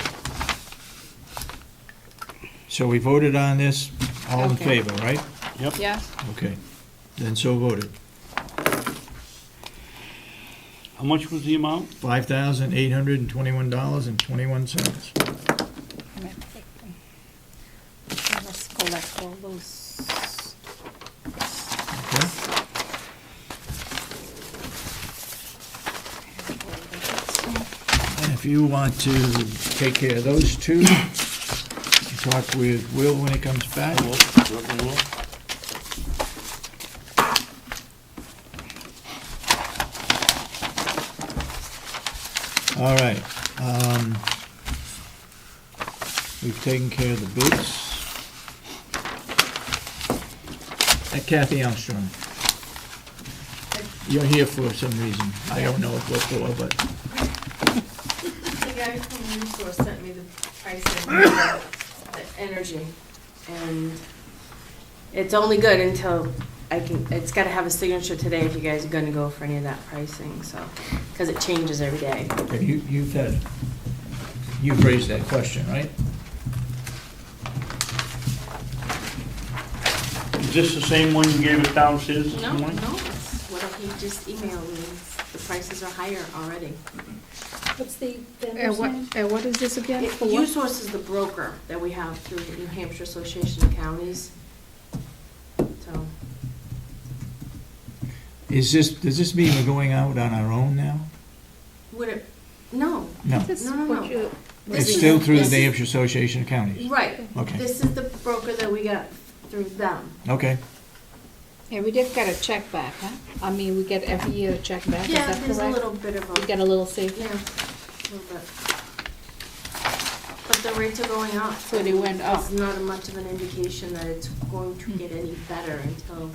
A: So we voted on this, all in
B: Okay.
A: favor, right?
D: Yep.
B: Yeah?
A: Okay, then so voted.
D: How much was the amount?
A: $5,821.21.
B: Let's collect all those.
A: Okay? And if you want to take care of those two, talk with Will when he comes back. All right. We've taken care of the bids. Kathy Armstrong, you're here for some reason. I don't know what for, but
K: The guy from Resource sent me the pricing of the energy, and it's only good until it's gotta have a signature today if you guys are gonna go for any of that pricing, so, because it changes every day.
A: okay, you've raised that question, right?
D: Is this the same one you gave us downstairs this
K: No,
D: morning?
K: it's what he just emailed me, the prices are higher already.
E: What's the vendor's name?
B: What is this again? For what?
K: U-Source is the broker that we have through the New Hampshire Association of Counties, so.
A: Does this mean we're going out on our own now?
K: Would it, no,
A: No,
B: This is
K: No, no,
B: what
K: no.
B: you-
K: This
A: it's
K: is-
A: still through the
K: this
A: New
K: is-
A: Hampshire Association of Counties.
K: right.
A: Okay.
K: This is the broker that we got through them.
A: Okay,
B: Yeah, we did get a check back, huh? I mean, we get every year a check back, is
K: Yeah,
B: that
K: there's a
B: correct?
K: little bit of
B: We
K: a,
B: get a little safety,
K: yeah, a little bit. But the rates are going up.
B: so they went up.
K: It's not much of an indication that it's going to get any better until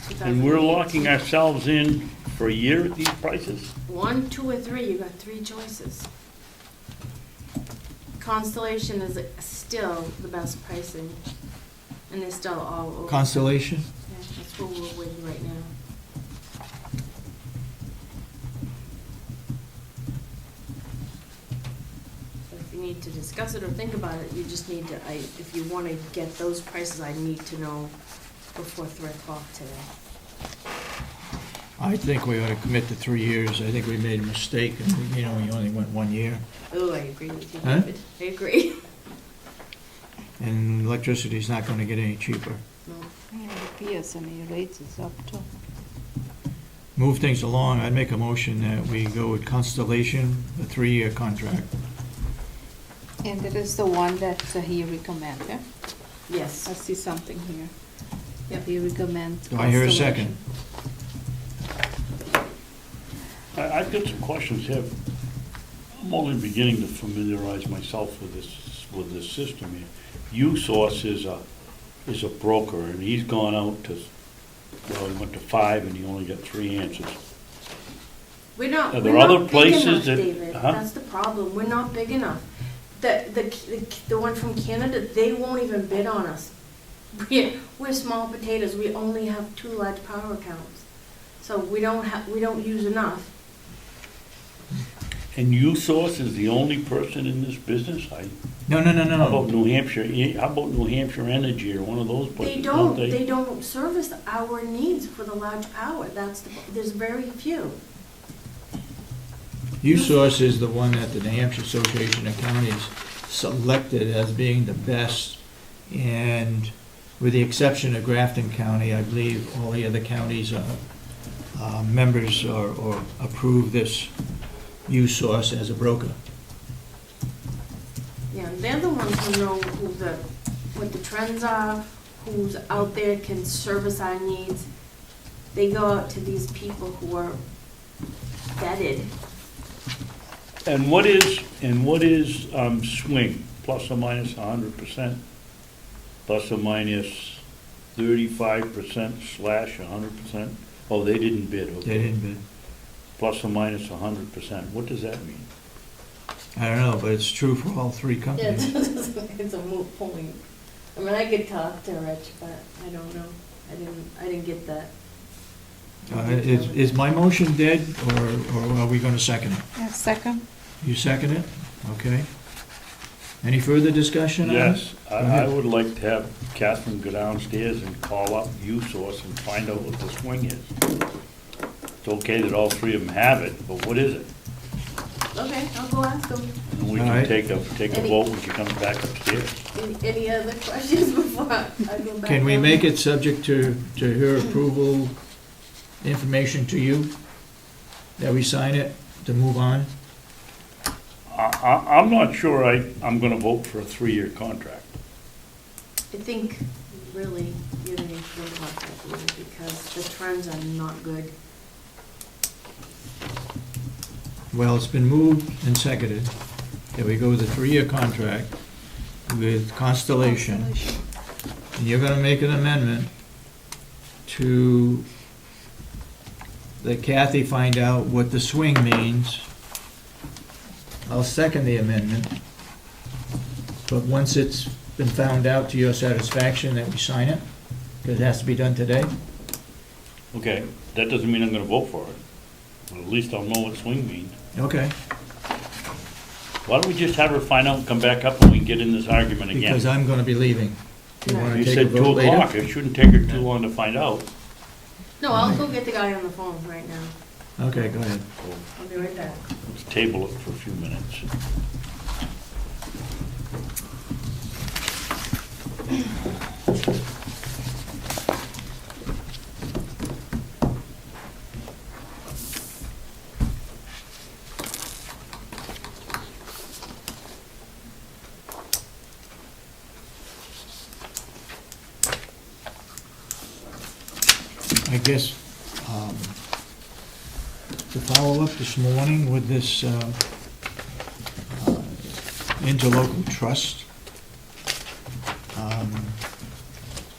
K: 2018.
D: And we're locking ourselves in for a year at these prices?
K: 1, 2, or 3, you got 3 choices. Constellation is still the best pricing, and they're still all over.
A: Constellation?
K: Yeah, that's what we're with right now. So if you need to discuss it or think about it, you just need to, if you want to get those prices, I need to know before 3 o'clock today.
A: I think we ought to commit to 3 years. I think we made a mistake, and we only went 1 year.
K: Oh, I agree with you,
A: Huh?
K: David. I agree.
A: And electricity's not gonna get any cheaper.
K: No.
B: Yeah, the PSNA rates is up too.
A: Move things along, I'd make a motion that we go with Constellation, a 3-year contract.
B: And it is the one that he recommended, yeah?
K: Yes.
B: I see something here.
K: Yep.
B: He recommends.
A: Do I hear a second?
D: I've got some questions here. I'm only beginning to familiarize myself with this system here. U-Source is a broker, and he's gone out to, well, he went to 5, and he only got 3 answers.
K: We're not,
D: Are
K: we're
D: there other
K: not big
D: places
K: enough,
D: that-
K: David.
D: huh?
K: That's the problem. We're not big enough. The one from Canada, they won't even bid on us. We're small potatoes. We only have 2 large power accounts. So we don't use enough.
D: And U-Source is the only person in this business?
A: No.
D: How about New Hampshire, how about New Hampshire Energy or one of those places?
K: They don't service our needs for the large power. There's very few.
A: U-Source is the one that the New Hampshire Association of Counties selected as being the best, and with the exception of Grafton County, I believe all the other counties members or approve this U-Source as a broker.
K: Yeah, they're the ones who know what the trends are, who's out there can service our needs. They go out to these people who are vetted.
D: And what is swing, plus or minus 100%, plus or minus 35% slash 100%? Oh, they didn't bid, okay.
A: They didn't bid.
D: Plus or minus 100%, what does that mean?
A: I don't know, but it's true for all 3 companies.
K: It's a moot point. I mean, I could talk to Rich, but I don't know. I didn't get that.
A: Is my motion dead, or are we gonna second it?
B: Yeah, second?
A: You second it? Okay. Any further discussion on it?
D: Yes,
A: Go
D: I
A: ahead.
D: would like to have Catherine go downstairs and call up U-Source and find out what the swing is. It's okay that all three of them have it, but what is it?
K: Okay, I'll go ask them.
D: And we
A: All
D: can
A: right.
D: take a vote when she comes back upstairs.
K: Any other questions before I go back?
A: Can we
K: down?
A: make it subject to her approval, information to you? That we sign it to move on?
D: I'm not sure I'm gonna vote for a 3-year contract.
K: I think really you need to go contract with it because the trends are not good.
A: Well, it's been moved and seconded that we go with a 3-year contract with Constellation. And you're gonna make an amendment to let Kathy find out what the swing means. I'll second the amendment. But once it's been found out to your satisfaction that we sign it, because it has to be done today.
D: Okay, that doesn't mean I'm gonna vote for it. Well, at least I'll know what swing means.
A: Okay.
D: Why don't we just have her find out and come back up and we can get in this argument again?
A: Because I'm gonna be leaving. You wanna
D: You
A: take a
D: said 2
A: vote later?
D: o'clock, it shouldn't take her too long to find out.
K: No, I'll go get the guy on the phone right now.
A: Okay, go ahead.
K: I'll be right back.
D: Let's table it for a few minutes.
A: I guess, to follow up this morning with this interlocal trust,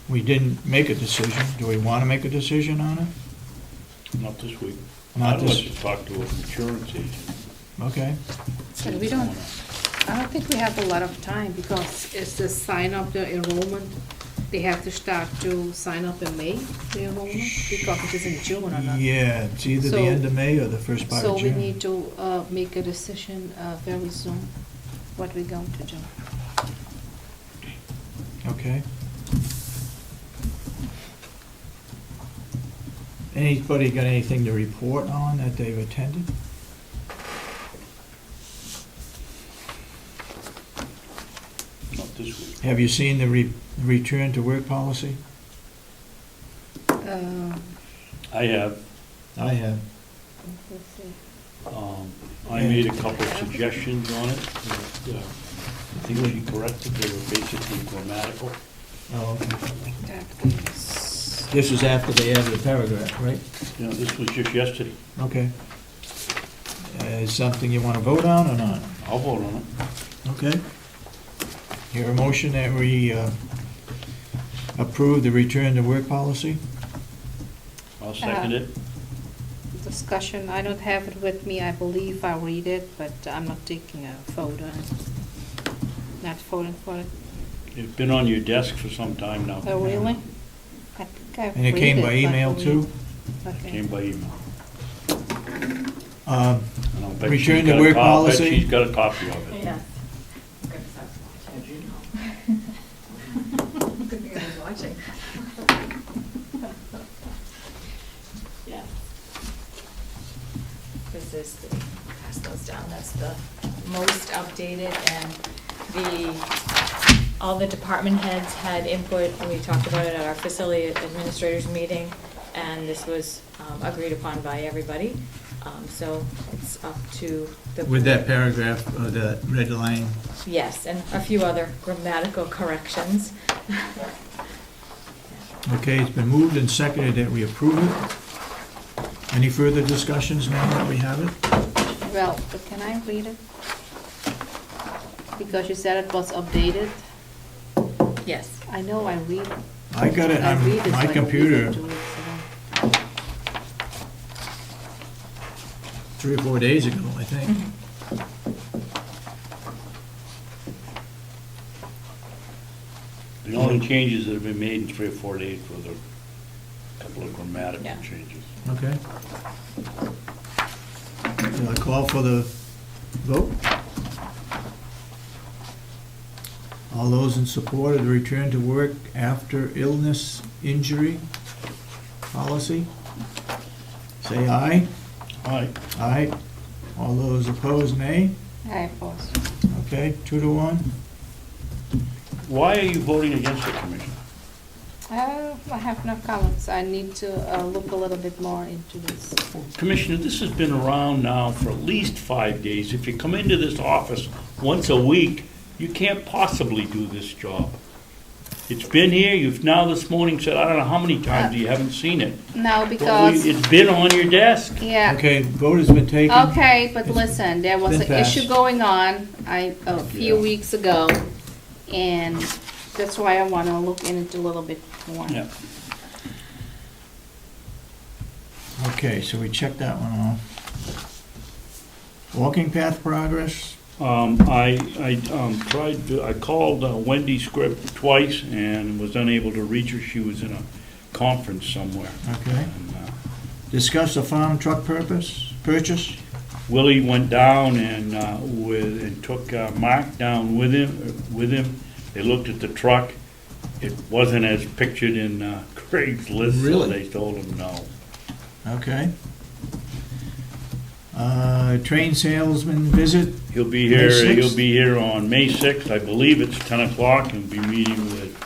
A: we didn't make a decision. Do we want to make a decision on it?
D: Not this week.
A: Not
D: I'd
A: this-
D: like to talk to an insurance agent.
A: Okay.
B: And we don't, I don't think we have a lot of time because it's the sign up the enrollment. They have to start to sign up in May, the enrollment, because it is in June or not.
A: Yeah, it's either the
B: So-
A: end of May or the first part
B: So
A: of
B: we
A: June.
B: need to make a decision very soon, what we're going to do.
A: Okay. Anybody got anything to report on that they've attended?
D: Not this week.
A: Have you seen the return to work policy?
D: I have.
A: I have.
B: Let's see.
D: I made a couple of suggestions on it. that, I think she corrected, they were basically grammatical.
A: Oh, okay.
B: That is-
A: This was after they added a paragraph, right?
D: You know, this was just yesterday.
A: Okay. Is something you want to vote on or not?
D: I'll vote on it.
A: Okay. Hear a motion that we approve the return to work policy?
D: I'll second it.
B: Discussion, I don't have it with me, I believe I read it, but I'm not taking a vote on it. Not voting for it.
D: It's been on your desk for some time now.
B: Oh, really? I think I've
A: And it
B: read
A: came by
B: but
A: email
B: read-
A: too?
B: Okay.
D: Came by email.
A: Um,
D: And I'll bet
A: Return
D: she's
A: to
D: got a
A: work
D: co- I'll bet
A: policy?
D: she's got a copy of it.
H: Yeah. Good thing I was watching. Yeah. This is the, pass those down, that's the most updated, and all the department heads had input, and we talked about it at our facility administrators meeting, and this was agreed upon by everybody. So it's up to the.
A: With that paragraph, that red line,
H: Yes, and a few other grammatical corrections.
A: okay, it's been moved and seconded that we approve it. Any further discussions now that we have it?
B: Well, but can I read it? Because you said it was updated.
H: Yes.
B: I know I read it.
A: I got it
B: I
A: on
B: read it
A: my
B: like a week or
A: computer
B: 2 weeks ago.
A: 3 or 4 days ago, I think.
D: The only changes that have been made in 3 or 4 days were the couple of grammatical
H: Yeah.
D: changes.
A: Okay. Do I call for the vote? All those in support of the return to work after illness, injury policy? Say aye.
D: Aye.
A: Aye. All those opposed, nay.
B: I oppose.
A: Okay, 2-1.
D: Why are you voting against it, Commissioner?
B: I have no comments. I need to look a little bit more into this.
D: Commissioner, this has been around now for at least 5 days. If you come into this office once a week, you can't possibly do this job. It's been here, you've now this morning said, I don't know how many times you haven't seen it.
B: No,
D: Well,
B: because,
D: it's been on your desk.
B: yeah.
A: Okay, vote has been taken.
B: Okay, but listen, there was
A: been
B: an issue
A: passed.
B: going on a few
D: Yeah.
B: weeks ago, and that's why I want to look into a little bit more.
D: Yeah.
A: Okay, so we checked that one off. Walking path progress?
D: I called Wendy Script twice and was unable to reach her. She was in a conference somewhere.
A: Okay.
D: And,
A: Discuss the farm truck purchase?
D: Willie went down and took Mark down with him. They looked at the truck. It wasn't as pictured in Craigslist, so
A: Really?
D: they told him no.
A: Okay. Train salesman visit?
D: He'll be
A: May
D: here.
A: 6th?
D: He'll be here on May 6th. I believe it's 10 o'clock. He'll be meeting with,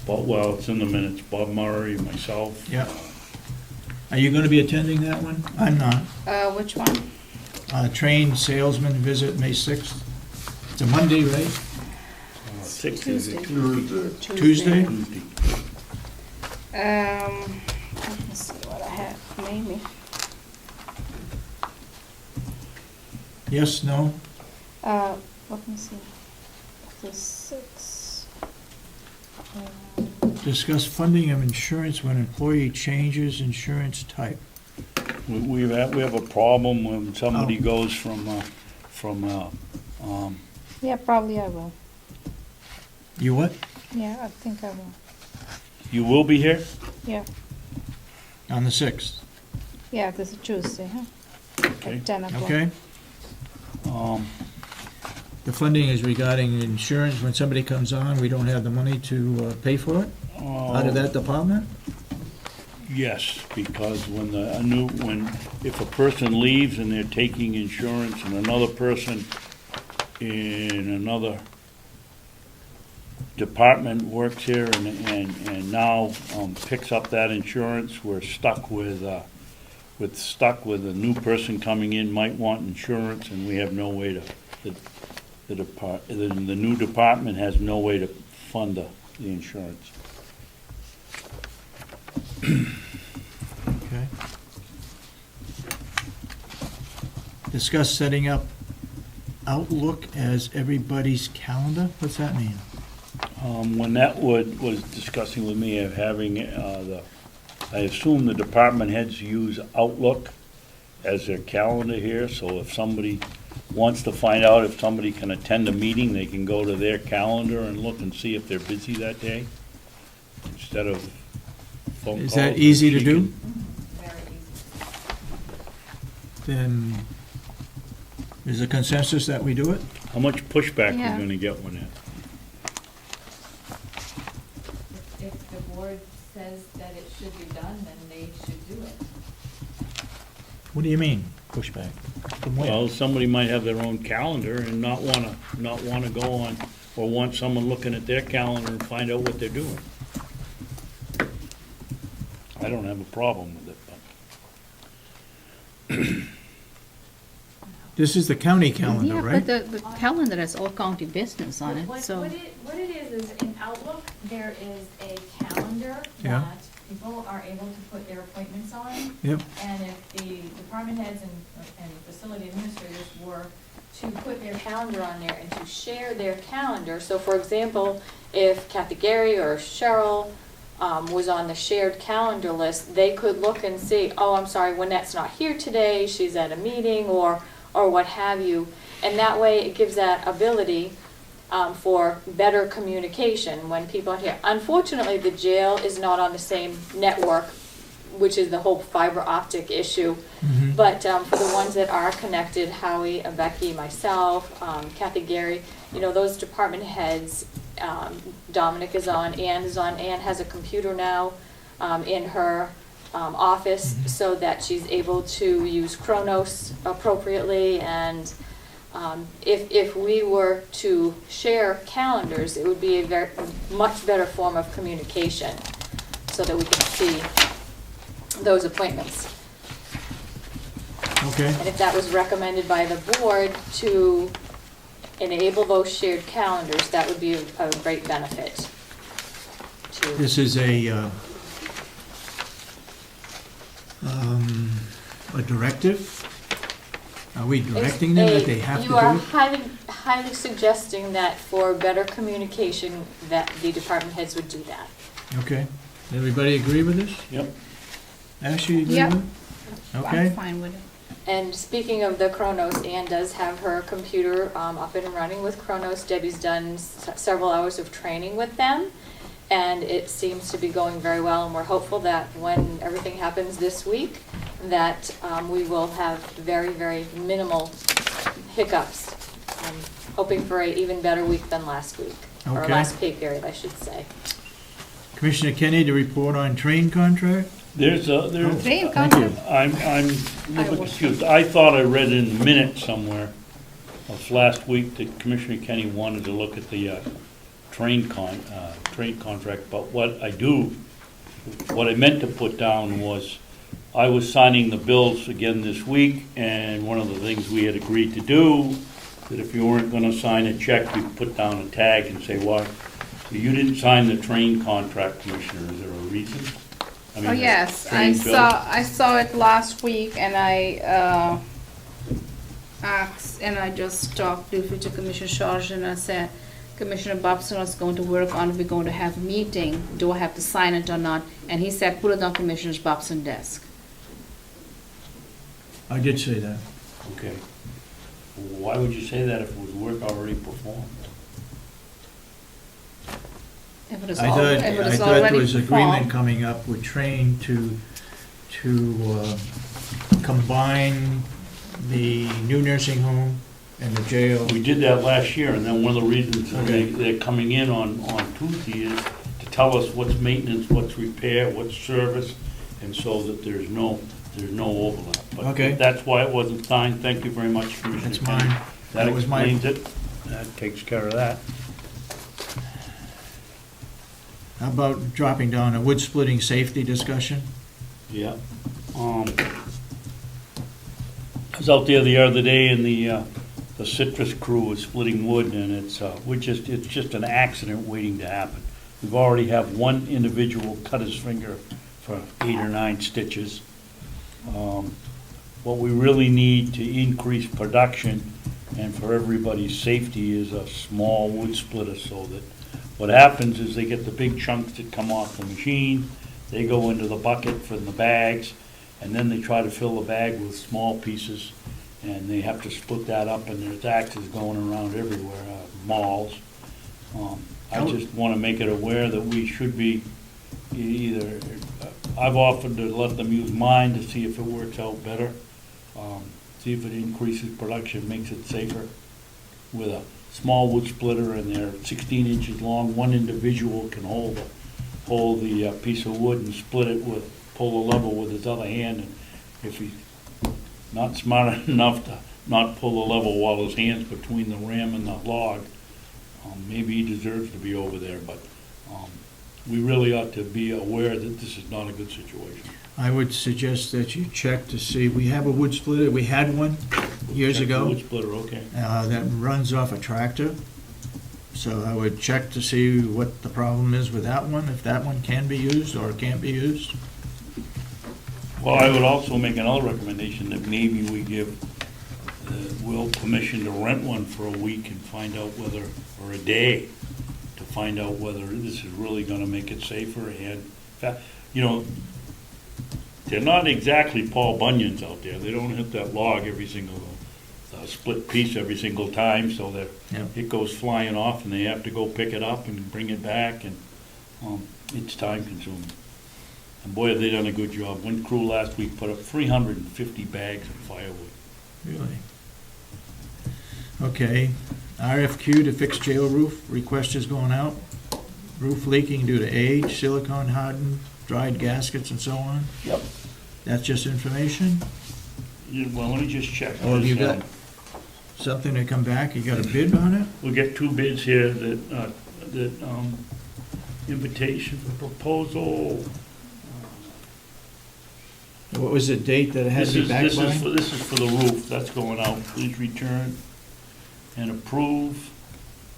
D: well, it's in the minutes. Bob Murray, myself.
A: Yep. Are you gonna be attending that one? I'm not.
B: Which one?
A: Train salesman visit, May 6th. It's a Monday, right?
D: 6th is a
C: Tuesday.
A: Tuesday?
D: Tuesday.
B: Let me see what I have, maybe.
A: Yes, no?
B: Let me see. The 6th.
A: Discuss funding of insurance when employee changes insurance type.
D: We have a problem when somebody
A: Oh.
D: goes from,
B: Yeah, probably I will.
A: You what?
B: Yeah, I think I will.
D: you will be here?
B: Yeah,
A: On the 6th,
B: yeah, this is Tuesday, huh?
D: Okay.
B: At 10 o'clock.
A: okay? The funding is regarding insurance. When somebody comes on, we don't have the money to pay for it out of that department?
D: Yes, because if a person leaves and they're taking insurance and another person in another department works here and now picks up that insurance, we're stuck with a new person coming in might want insurance, and we have no way to, the new department has no way to fund the insurance.
A: Okay. Discuss setting up Outlook as everybody's calendar? What's that mean?
D: When that was discussing with me of having I assume the department heads use Outlook as their calendar here, so if somebody wants to find out if somebody can attend a meeting, they can go to their calendar and look and see if they're busy that day, instead of phone calls.
A: Is that easy to
D: She
A: do?
D: can-
H: Very easy.
A: Then is a consensus that we do it?
D: How much pushback
B: Yeah.
D: are we gonna get when that?
L: If the board says that it should be done, then they should do it.
A: What do you mean, pushback? From where?
D: Well, somebody might have their own calendar and not wanna go on, or want someone looking at their calendar and find out what they're doing. I don't have a problem with it, but.
A: This is the county calendar,
B: Yeah,
A: right?
B: but the calendar has all county business on it, so.
I: What it is in Outlook, there is a calendar
A: Yeah.
I: that people are able to put their appointments on.
A: Yep.
I: And if the department heads and facility administrators were to put their calendar on there and to share their calendar, so for example, if Kathy Gary or Cheryl was on the shared calendar list, they could look and see, oh, I'm sorry, Lynette's not here today, she's at a meeting, or what have you. And that way, it gives that ability for better communication when people are here. Unfortunately, the jail is not on the same network
L: which is the whole fiber optic issue.
A: Mhm.
L: But for the ones that are connected, Howie, Becky, myself, Kathy, Gary, those department heads, Dominic is on, Ann is on. Ann has a computer now in her office so that she's able to use Kronos appropriately. And if we were to share calendars, it would be a much better form of communication so that we can see those appointments.
A: Okay.
L: And if that was recommended by the board to enable those shared calendars, that would be a great benefit to.
A: This is a directive? Are we directing them that they have to do
L: You are
A: it?
L: highly suggesting that for better communication, that the department heads would do that.
A: Okay. Everybody agree with this?
D: Yep.
A: Ashley, you agree
B: Yep.
A: with it? Okay.
B: I'm fine with it.
L: And speaking of the Kronos, Ann does have her computer up and running with Kronos. Debbie's done several hours of training with them, and it seems to be going very well. And we're hopeful that when everything happens this week, that we will have very, very minimal hiccups. I'm hoping for an even better week than last week, or
A: Okay.
L: last pay period, I should say.
A: Commissioner Kenney to report on train contract?
D: There's
B: Train
A: Thank you.
D: I'm a little bit confused. I thought I read in the minutes somewhere of last week that Commissioner Kenney wanted to look at the train contract, but what I meant to put down was I was signing the bills again this week, and one of the things we had agreed to do, that if you weren't gonna sign a check, we'd put down a tag and say, why? So you didn't sign the train contract, Commissioner, is there a reason? I mean,
B: Oh,
D: the
B: yes,
D: train bill?
B: I saw it last week, and I asked, and I just talked briefly to Commissioner Charge, and I said, Commissioner Babson was going to work on, we're going to have a meeting, do I have to sign it or not? And he said, put it on Commissioner Babson's desk.
A: I did say that.
D: Okay. Why would you say that if it was work already performed?
B: If it is
A: I
B: al-
A: thought,
B: if it
A: I
B: is
A: thought there
B: already
A: was agreement
B: performed.
A: coming up with train to combine the new nursing home and the jail.
D: We did that last year, and then one of the reasons that
A: Okay.
D: they're coming in on Tuesday is to tell us what's maintenance, what's repair, what's service, and so that there's no overlap. But
A: Okay.
D: that's why it wasn't signed. Thank you very much, Commissioner
A: That's
D: Kenney.
A: mine.
D: That
A: That was my-
D: explains it. That takes care of that.
A: How about dropping down a wood splitting safety discussion?
D: Yeah. I was out there the other day, and the citrus crew was splitting wood, and it's just an accident waiting to happen. We've already have one individual cut his finger for 8 or 9 stitches. What we really need to increase production and for everybody's safety is a small wood splitter, so that what happens is they get the big chunks that come off the machine, they go into the bucket from the bags, and then they try to fill the bag with small pieces, and they have to split that up, and there's axes going around everywhere, malls. I just want to make it aware that we should be either, I've offered to let them use mine to see if it works out better, see if it increases production, makes it safer. With a small wood splitter, and they're 16 inches long, one individual can hold the piece of wood and split it pull the lever with his other hand, and if he's not smart enough to not pull the lever while his hand's between the ram and the log, maybe he deserves to be over there, but we really ought to be aware that this is not a good situation.
A: I would suggest that you check to see, we have a wood splitter, we had one years
D: Check the
A: ago.
D: Wood splitter, okay.
A: That runs off a tractor. So I would check to see what the problem is with that one, if that one can be used or can't be used.
D: Well, I would also make another recommendation that maybe we give Will permission to rent one for a week and find out whether, or a day, to find out whether this is really gonna make it safer. And, they're not exactly Paul Bunyan's out there. They don't hit that log every single, split piece every single time, so that
A: Yep.
D: it goes flying off and they have to go pick it up and bring it back, and it's time consuming. And boy, have they done a good job. One crew last week put up 350 bags of firewood.
A: Really? Okay, RFQ to fix jail roof, request is going out. Roof leaking due to age, silicone hardened, dried gaskets and so on.
D: Yep.
A: That's just information?
D: Well, let me just check.
A: Or have you
D: this,
A: got something to come back? You got a bid on it?
D: We'll get 2 bids here that, invitation for proposal.
A: What was the date that it had to be back by?
D: This is for the roof, that's going out. Please return and approve,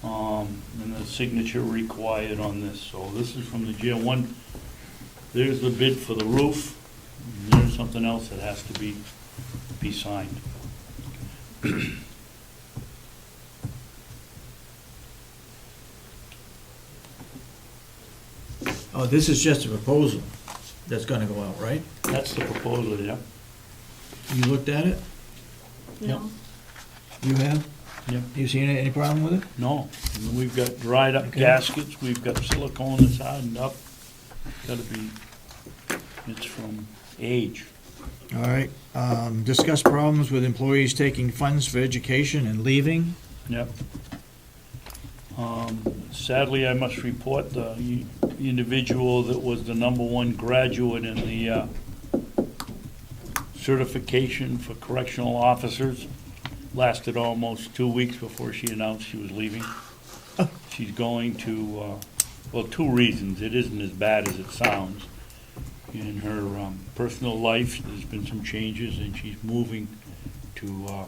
D: and the signature required on this. So this is from the jail. There's the bid for the roof, and there's something else that has to be signed.
A: Oh, this is just a proposal that's gonna go out, right?
D: That's the proposal, yeah.
A: You looked at it?
K: No.
A: You have?
D: Yep.
A: You seen any problem with it?
D: No, we've got dried up
A: Okay.
D: gaskets, we've got silicone that's hardened up. It's from age.
A: All right, discuss problems with employees taking funds for education and leaving.
D: Yep. Sadly, I must report the individual that was the #1 graduate in the certification for correctional officers lasted almost 2 weeks before she announced she was leaving. She's going to, well, 2 reasons. It isn't as bad as it sounds. In her personal life, there's been some changes, and she's moving to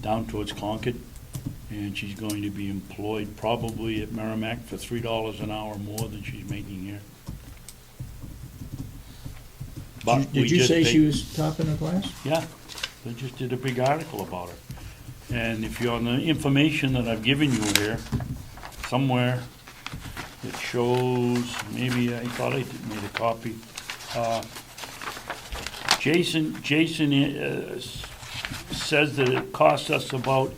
D: down towards Concord, and she's going to be employed probably at Merrimack for $3 an hour more than she's making here. But
A: Did
D: we
A: you
D: just
A: say
D: take-
A: she was top in the class?
D: Yeah, they just did a big article about her. And if you're on the information that I've given you here, somewhere, it shows, maybe I thought I made a copy. Jason says that it costs us about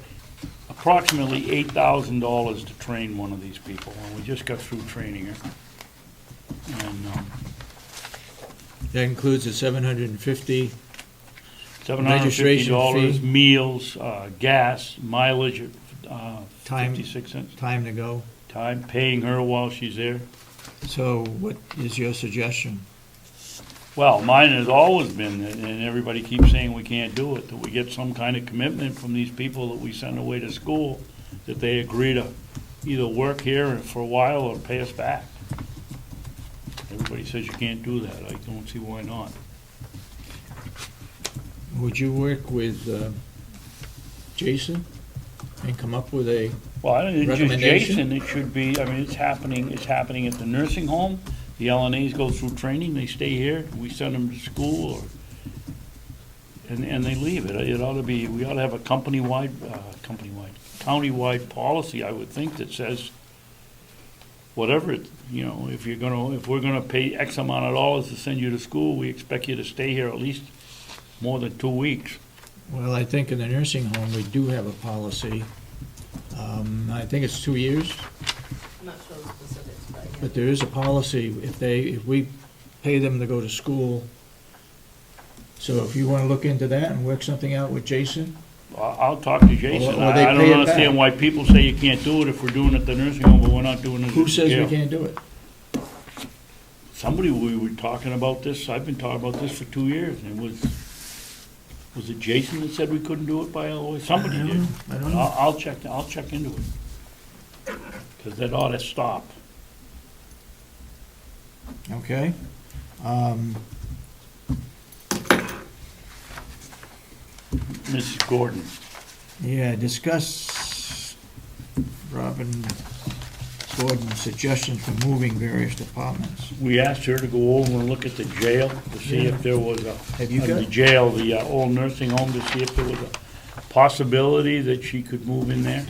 D: approximately $8,000 to train one of these people, and we just got through training her. And
A: That includes the $750.
D: $750,
A: fee.
D: meals, gas, mileage,
A: Time.
D: 56 cents.
A: Time to go.
D: Time, paying her while she's there.
A: So what is your suggestion?
D: Well, mine has always been, and everybody keeps saying we can't do it, that we get some kind of commitment from these people that we send away to school, that they agree to either work here for a while or pay us back. Everybody says you can't do that. I don't see why not.
A: Would you work with Jason and come up with a
D: Well, I don't think it's just
A: recommendation?
D: Jason, it should be, I mean, it's happening at the nursing home. The LNAs go through training, they stay here, we send them to school, or, and they leave. It ought to be, we ought to have a countywide policy, I would think, that says, whatever, if we're gonna pay X amount of dollars to send you to school, we expect you to stay here at least more than 2 weeks.
A: Well, I think in the nursing home, we do have a policy. I think it's 2 years,
K: I'm not sure the specifics, but yeah.
A: but there is a policy if we pay them to go to school. So if you want to look into that and work something out with Jason,
D: I'll talk to Jason.
A: Or they
D: I
A: pay it
D: don't understand
A: back.
D: why people say you can't do it if we're doing it at the nursing home, but we're not doing it at the
A: who says
D: jail.
A: we can't do it?
D: Somebody, we were talking about this, I've been talking about this for 2 years, and was it Jason that said we couldn't do it by LOA? Somebody
A: I don't
D: did.
A: know. I don't know.
D: I'll check into it. Because that ought to stop.
A: Okay.
D: Mrs. Gordon,
A: Yeah, discuss Robin Gordon's suggestions for moving various departments.
D: we asked her to go over and look at the jail to see if there was
A: Have you
D: the
A: got-
D: jail, the old nursing home, to see if there was a possibility that she could move in there.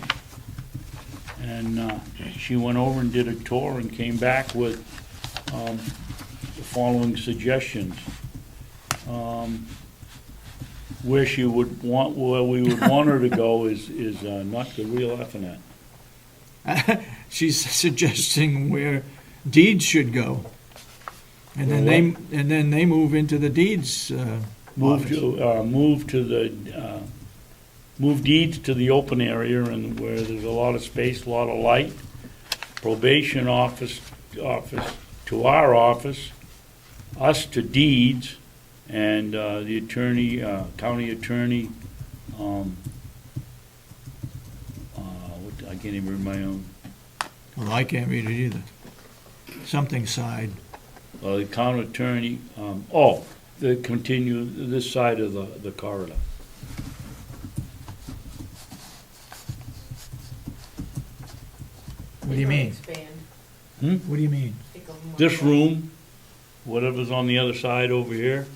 D: And she went over and did a tour and came back with the following suggestions. Where we would want her to go is not the real F-net.
A: She's suggesting where deeds should go. And then they move into the deeds
D: Move
A: office.
D: to, move deeds to the open area and where there's a lot of space, a lot of light. Probation office to our office, us to deeds, and the attorney, county attorney, I can't even read my own.
A: Well, I can't read it either. Something side.
D: The county attorney, they continue this side of the corridor.
A: What do you mean? What do you mean?
D: This room, whatever's on the other side over here,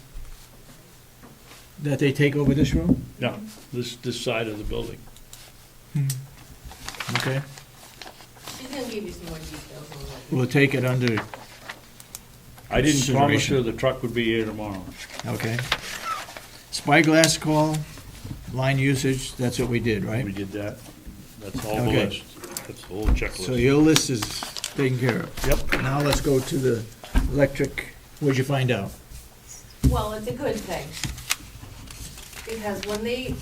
A: That they take over this room?
D: no, this side of the building.
A: Okay.
K: She's gonna give you some more details on that.
A: We'll take it under,
D: I didn't promise
A: Consideration.
D: her the truck would be here tomorrow.
A: okay. Spyglass call, line usage, that's what we did, right?
D: We did that. That's all the
A: Okay.
D: list. That's the whole checklist.
A: So your list is taken care of.
D: Yep.
A: Now let's go to the electric, what'd you find out?
K: Well, it's a good thing. Because when they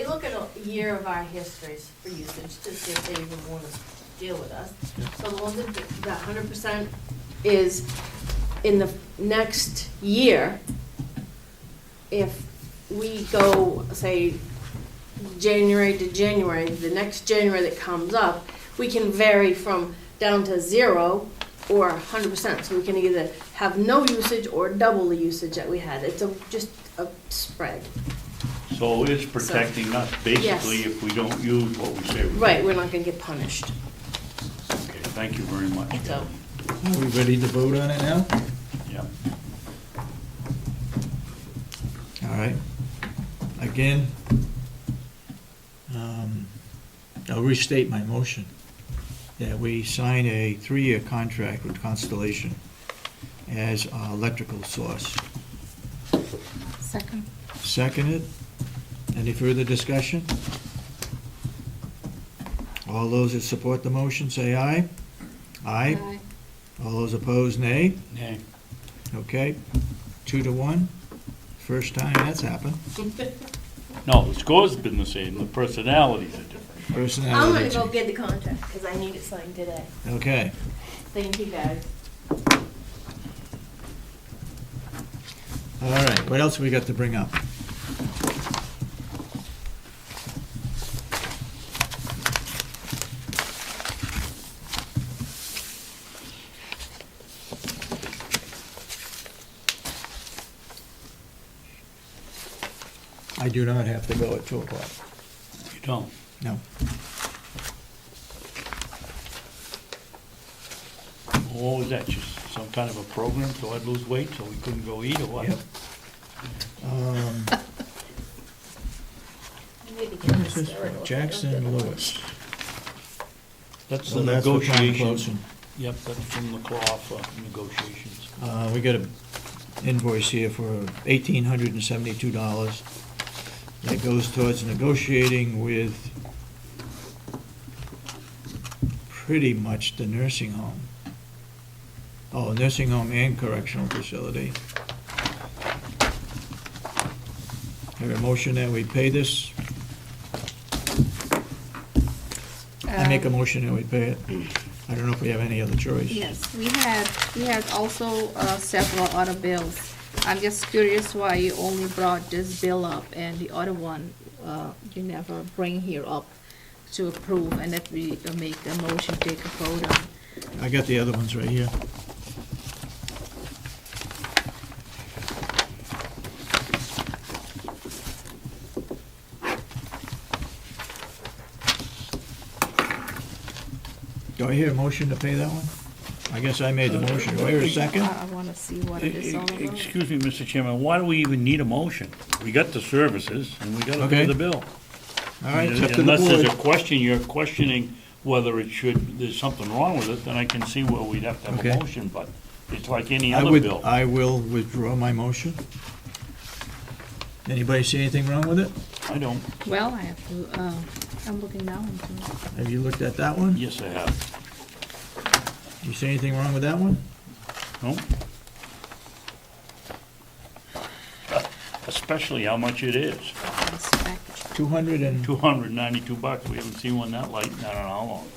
K: look at a year of our histories for usage to see if they even want to deal with us. So the ones that 100% is in the next year, if we go, say, January to January, the next January that comes up, we can vary from down to 0 or 100%. So we can either have no usage or double the usage that we had. It's just a spread.
D: So it's protecting us, basically, if we don't use what we say we do.
K: Right, we're not gonna get punished.
D: Okay, thank you very much.
K: So,
A: Are we ready to vote on it now?
D: Yeah.
A: All right. Again, I'll restate my motion, that we sign a 3-year contract with Constellation as our electrical source.
B: Second.
A: Seconded. Any further discussion? All those that support the motion, say aye. Aye. All those opposed, nay.
D: Nay.
A: Okay, 2-1. First time that's happened.
D: No, the score's been the same, the personalities are different.
K: I'm gonna
A: Personality.
K: go get the contract, because I need it signed today.
A: Okay.
K: Thank you, guys.
A: All right, what else we got to bring up? I do not have to go at 2 o'clock.
D: You don't.
A: No.
D: What was that, just some kind of a program so I'd lose weight so we couldn't go eat or what?
A: Yep. This is from Jackson Lewis.
D: That's the
A: Well, that's for Tom
D: negotiation.
A: Closen.
D: Yep, that's from the cloth negotiations.
A: We got an invoice here for $1,872 that goes towards negotiating with pretty much the nursing home. Oh, nursing home and correctional facility. Have a motion that we pay this? I make a motion that we pay it. I don't know if we have any other choice.
B: Yes, we had also several other bills. I'm just curious why you only brought this bill up and the other one you never bring here up to approve and that we make a motion, take a vote on.
A: I got the other ones right here. Do I hear a motion to pay that one? I guess I made the motion. Do I hear a second?
B: I wanna see what it is all about.
D: Excuse me, Mr. Chairman, why do we even need a motion? We got the services and we gotta pay
A: Okay.
D: the bill.
A: All right, it's up to the
D: Unless there's a
A: board.
D: question, you're questioning whether it should, there's something wrong with it, then I can see where we'd have to have
A: Okay.
D: a motion, but it's like any
A: I
D: other
A: would,
D: bill.
A: I will withdraw my motion. Anybody see anything wrong with it?
D: I don't.
B: Well, I have to, I'm looking now into it.
A: Have you looked at that one?
D: Yes, I have.
A: You see anything wrong with that one?
D: No? Especially how much it is.
B: This package.
A: 200 and,
D: $292. We haven't seen one that light in I don't know how long.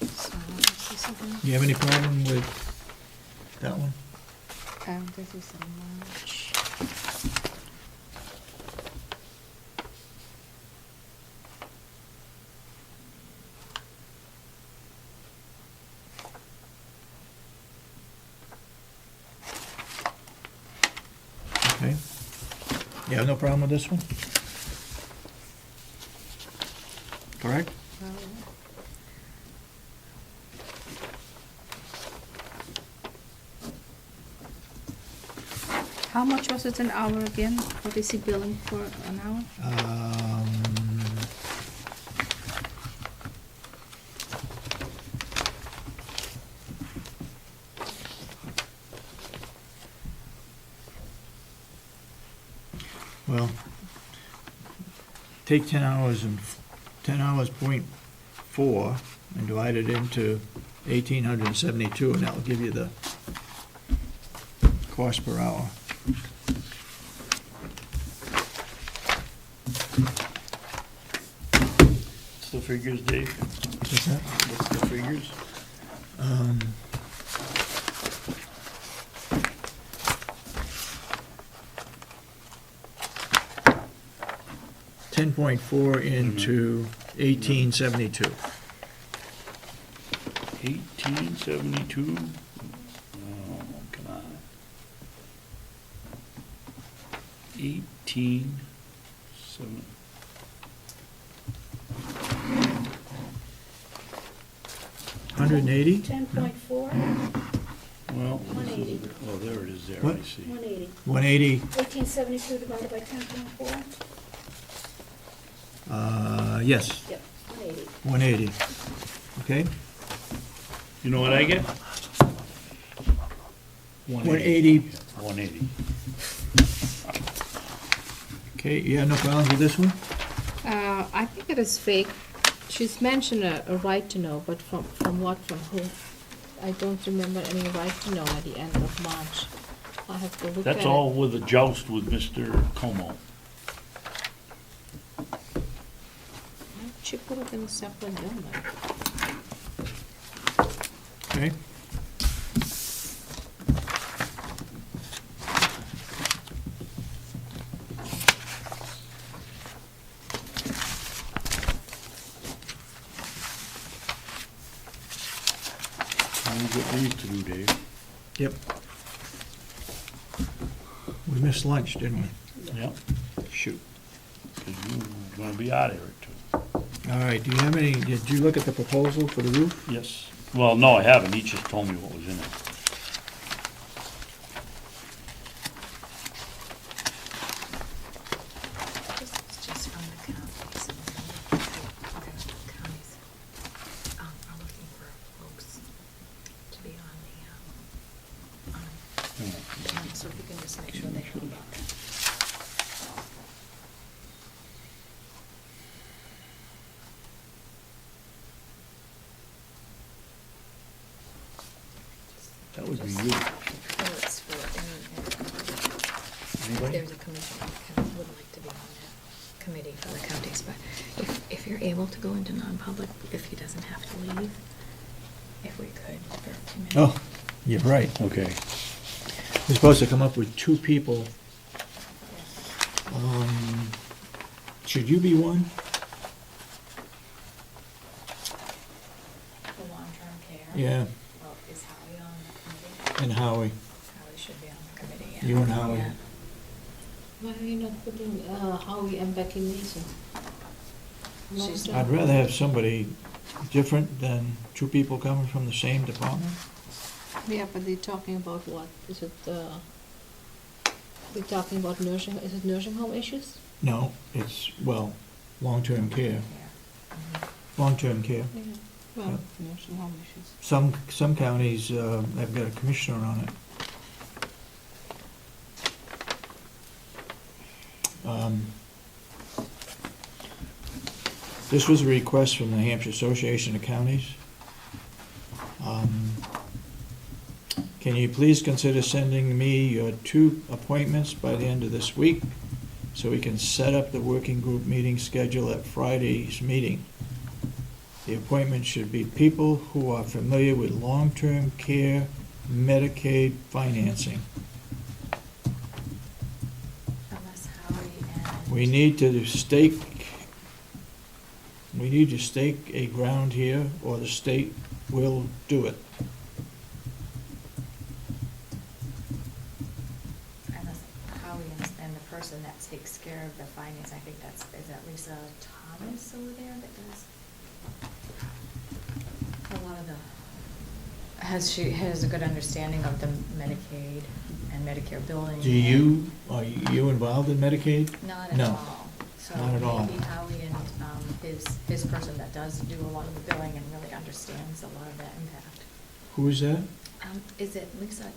B: So, this is a-
A: you have any problem with that one?
B: This is a March.
A: Okay. You have no problem with this one? Correct?
B: How much was it an hour again? What is he billing for an hour?
A: Well, take 10 hours and 10 hours point 4 and divide it into 1,872, and that will give you the cost per hour.
D: What's the figures, Dave?
A: What's that?
D: What's the figures?
A: 10.4 into 1872.
D: 1872? Oh, come on. 1870.
A: $180?
E: 10.4,
D: Well,
E: 180.
D: oh, there it is there,
A: What?
D: I see.
E: 180.
A: 180,
E: 1872 divided by 10.4?
A: yes,
E: Yep, 180.
A: 180. Okay?
D: You know what I get?
A: 180.
D: 180.
A: Okay, you have no problems with this one?
B: I think it is fake. She's mentioned a right to know, but from what, from who? I don't remember any right to know at the end of March. I have to look at it.
D: That's all with a joust with Mr. Comeau.
B: She put it in a separate bill now.
A: Okay?
D: We got these to do, Dave.
A: Yep. We missed lunch, didn't we?
D: Yep.
A: Shoot.
D: 'Cause you're gonna be out of here too.
A: All right, do you have any, did you look at the proposal for the roof?
D: Yes. Well, no, I haven't. He just told me what was in it.
L: This is just from the counties. Counties are looking for folks to be on the, so if you can just make sure they know about that.
D: That would be you.
L: Well, it's for
D: Anybody?
L: there's a commission that would like to be on that committee for the counties, but if you're able to go into non-public, if he doesn't have to leave, if we could for a few minutes.
A: Oh, you're right.
D: Okay.
A: We're supposed to come up with 2 people. Should you be one?
L: For long-term care.
A: Yeah,
L: Well, is Howie on the committee?
A: and Howie.
L: Howie should be on the committee, yeah.
A: You and Howie.
L: Yeah.
B: Why are you not putting Howie and Becky Mason?
L: She's
A: I'd rather have somebody different than 2 people coming from the same department.
B: Yeah, but they're talking about what? Is it, they're talking about nursing, is it nursing home issues?
A: No, it's, well, long-term care.
L: Mhm.
A: Long-term care.
B: Yeah. Well, nursing home issues.
A: Some counties have got a commissioner on it. This was a request from the Hampshire Association of Counties. Can you please consider sending me your 2 appointments by the end of this week so we can set up the working group meeting schedule at Friday's meeting? The appointments should be people who are familiar with long-term care Medicaid financing.
L: Unless Howie and.
A: We need to stake a ground here, or the state will do it.
L: Unless Howie and the person that takes care of the finance, I think is that Lisa Thomas over there that does a lot of the. She has a good understanding of the Medicaid and Medicare billing.
A: Are you involved in Medicaid?
L: Not at
A: No.
L: all. So
A: Not at all.
L: maybe Howie and his person that does do a lot of the billing and really understands a lot of that impact.
A: Who is that?
L: Is it Lisa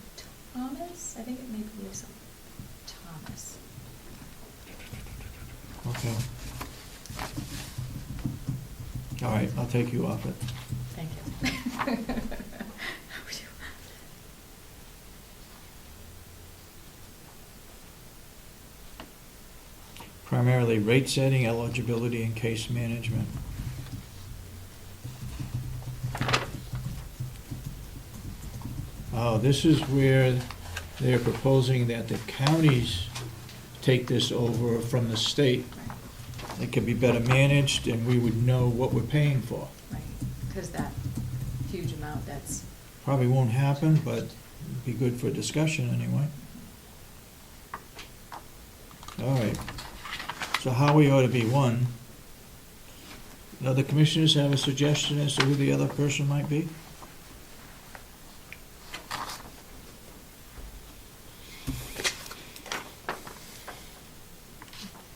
L: Thomas? I think it may be Lisa Thomas.
A: Okay. All right, I'll take you off it.
L: Thank you.
A: Primarily rate setting, eligibility, and case management. Oh, this is where they're proposing that the counties take this over from the state. It could be better managed, and we would know what we're paying for.
L: Right, because that huge amount that's.
A: Probably won't happen, but it'd be good for discussion anyway. All right. So Howie ought to be one. Other commissioners have a suggestion as to who the other person might be?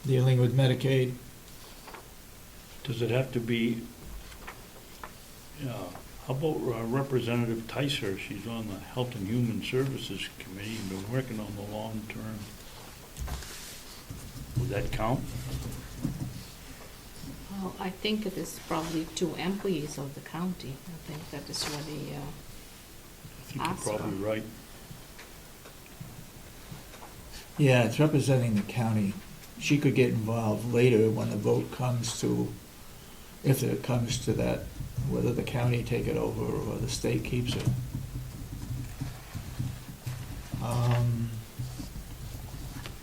A: Dealing with Medicaid.
D: Does it have to be, how about Representative Tyser? She's on the Health and Human Services Committee, been working on the long term. Would that count?
B: Well, I think it is probably 2 employees of the county. I think that is what he
D: I think
B: asked
D: you're
B: for.
D: probably right.
A: Yeah, it's representing the county. She could get involved later when the vote comes to, if it comes to that, whether the county take it over or the state keeps it.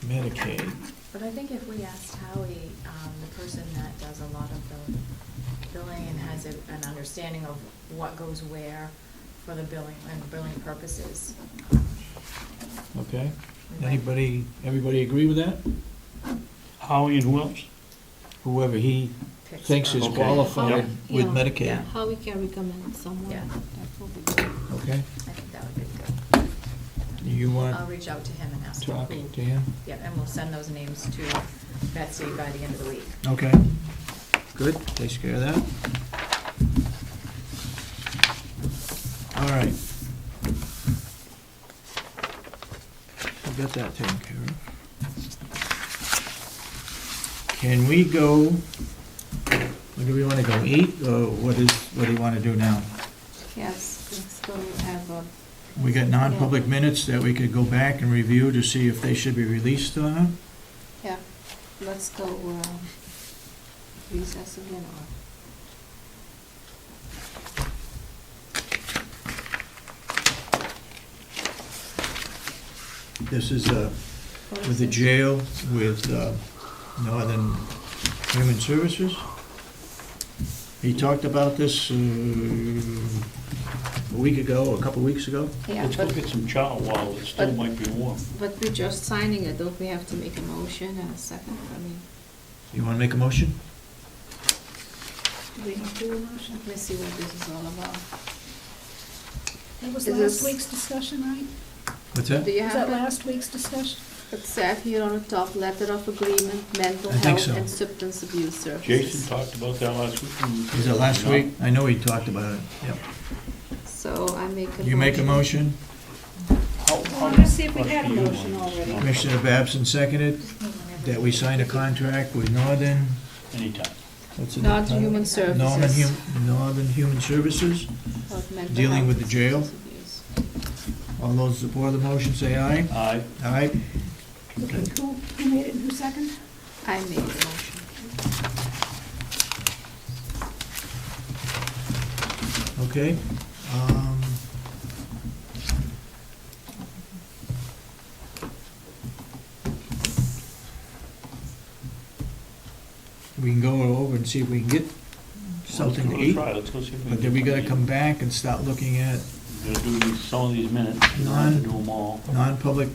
A: Medicaid.
L: But I think if we asked Howie, the person that does a lot of the billing and has an understanding of what goes where for the billing and billing purposes.
A: Okay, everybody agree with that?
D: Howie and who else?
A: Whoever he
L: Picks
A: thinks is
L: from.
D: Okay.
A: qualified with
N: Yeah.
A: Medicaid,
L: Yeah.
N: How we can recommend someone.
L: Yeah.
N: That will be good.
A: okay?
L: I think that would be good.
A: You want
L: I'll reach out to him and ask
A: to
L: him
A: talk
L: who.
A: to him?
L: Yeah, and we'll send those names to Betsy by the end of the week.
A: Okay, good, takes care of that. All right. We got that taken care of. Can we go, where do we want to go, eat, or what do you want to do now?
B: Yes, let's go have a.
A: We got non-public minutes that we could go back and review to see if they should be released or not?
B: Yeah, let's go recess again, or.
A: This is with the jail, with Northern Human Services. He talked about this a week ago, a couple weeks ago.
B: Yeah,
D: Let's go get some chow while it still
B: but-
D: might be warm.
B: But we're just signing it, don't we have to make a motion and a second? I mean,
A: You want to make a motion?
B: do we have to do a motion? Let's see what this is all about.
E: That was
B: Is
E: last
B: this-
E: week's discussion, right?
A: What's that?
B: Do you
E: Was
B: have
E: that
B: it?
E: last week's discussion?
B: It's said here on the top, letter of agreement, mental
A: I think
B: health
A: so.
B: and substance abuse services.
D: Jason talked about that last week.
A: Is it last week? I know he talked about it, yep.
B: So I make a motion.
A: You make a motion,
D: How
E: Well, let's see if we
D: much
E: had a
D: do you
E: motion
D: want?
E: already.
A: Commissioner Babson seconded. that we sign a contract with Northern,
D: Anytime.
A: what's it?
B: Northern Human Services.
A: Northern Human Services,
B: Of mental
A: dealing
B: health
A: with the jail.
B: abuse.
A: All those in support of the motion say aye.
D: Aye.
A: Aye.
E: Okay, who made it and who seconded?
B: I made the motion.
A: Okay. We can go over and see if we can get something to
D: Let's
A: eat,
D: try, let's go see if we
A: but
D: can
A: then we
D: get
A: gotta
D: something
A: come
D: to
A: back and start looking at
D: eat. Gotta do some of these minutes, we don't have to do them all.
A: non-public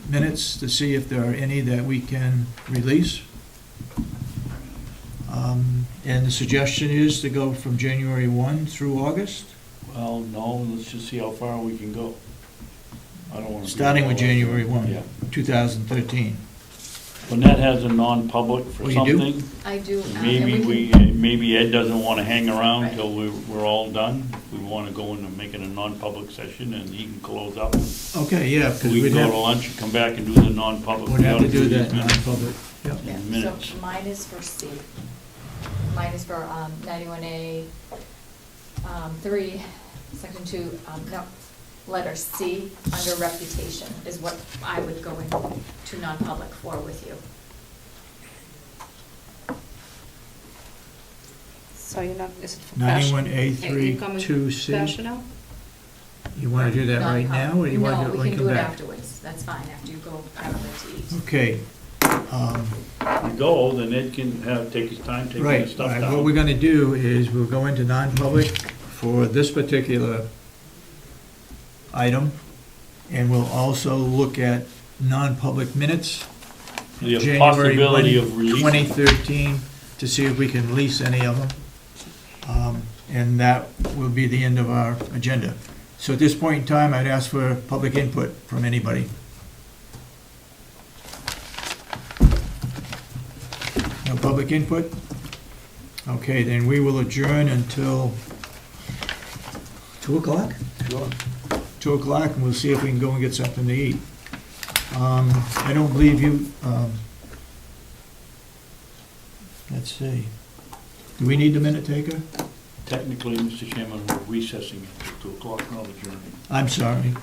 A: minutes to see if there are any that we can release. And the suggestion is to go from January 1 through August,
D: Well, no, let's just see how far we can go. I don't wanna. do
A: starting
D: all
A: with
D: that.
A: January 1,
D: Yeah.
A: 2013.
D: When that has a non-public for
A: Oh, you do?
D: something,
I: I do.
D: maybe Ed doesn't wanna hang around
I: Right.
D: till we're all done. If we wanna go in and make it a non-public session and he can close up.
A: Okay, yeah, because
D: We
A: we'd
D: can go
A: have,
D: to lunch and come back and do the non-public.
A: we'd have to
D: We
A: do
D: ought
A: that
D: these minutes.
A: non-public, yeah.
I: Yeah,
D: Minutes.
I: so mine is for C. Mine is for 91A, 3, Section 2, no, letter C, under reputation, is what I would go into non-public for with you.
B: So you're not, is it for passion?
A: 91A3
B: You coming
A: 2C.
B: professional?
A: You want to do that right now, or you want to do it
I: No,
A: when
I: we
A: you
I: can
A: come
I: do it
A: back?
I: afterwards, that's fine, after you go have a bit to eat.
A: Okay.
D: If we go, then Ed can take his time taking
A: Right,
D: his stuff
A: all
D: down.
A: right, what we're gonna do is we'll go into non-public for this particular item, and we'll also look at non-public minutes.
D: The
A: January
D: possibility
A: 1,
D: of releasing.
A: 2013, to see if we can release any of them. And that will be the end of our agenda. So at this point in time, I'd ask for public input from anybody. No public input? Okay, then we will adjourn until 2 o'clock?
D: Sure.
A: 2 o'clock, and we'll see if we can go and get something to eat. I don't believe you, let's see. Do we need the minute taker?
D: Technically, Mr. Chairman, we're recessing it till 2 o'clock, not adjourning.
A: I'm sorry.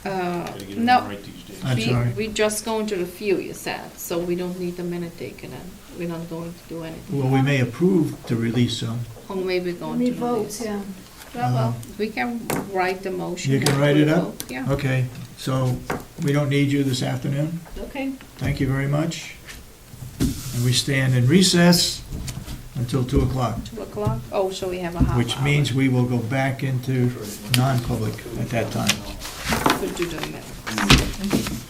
D: Gotta get it
B: No.
D: right these days.
A: I'm sorry.
B: We just going to review, you said, so we don't need the minute taken, and we're not going to do anything.
A: Well, we may approve to release some.
B: Or maybe going to
E: Need
B: release.
E: votes, yeah.
B: Well, we can write the motion.
A: You can
B: and
A: write it
B: we'll
A: up?
B: vote, Yeah,
A: Okay, so we don't need you this afternoon.
B: okay.
A: Thank you very much. And we stand in recess until 2 o'clock,
B: 2 o'clock? Oh, so we have a half
A: which
B: hour.
A: means we will go back into non-public at that time.
B: We'll do the minutes.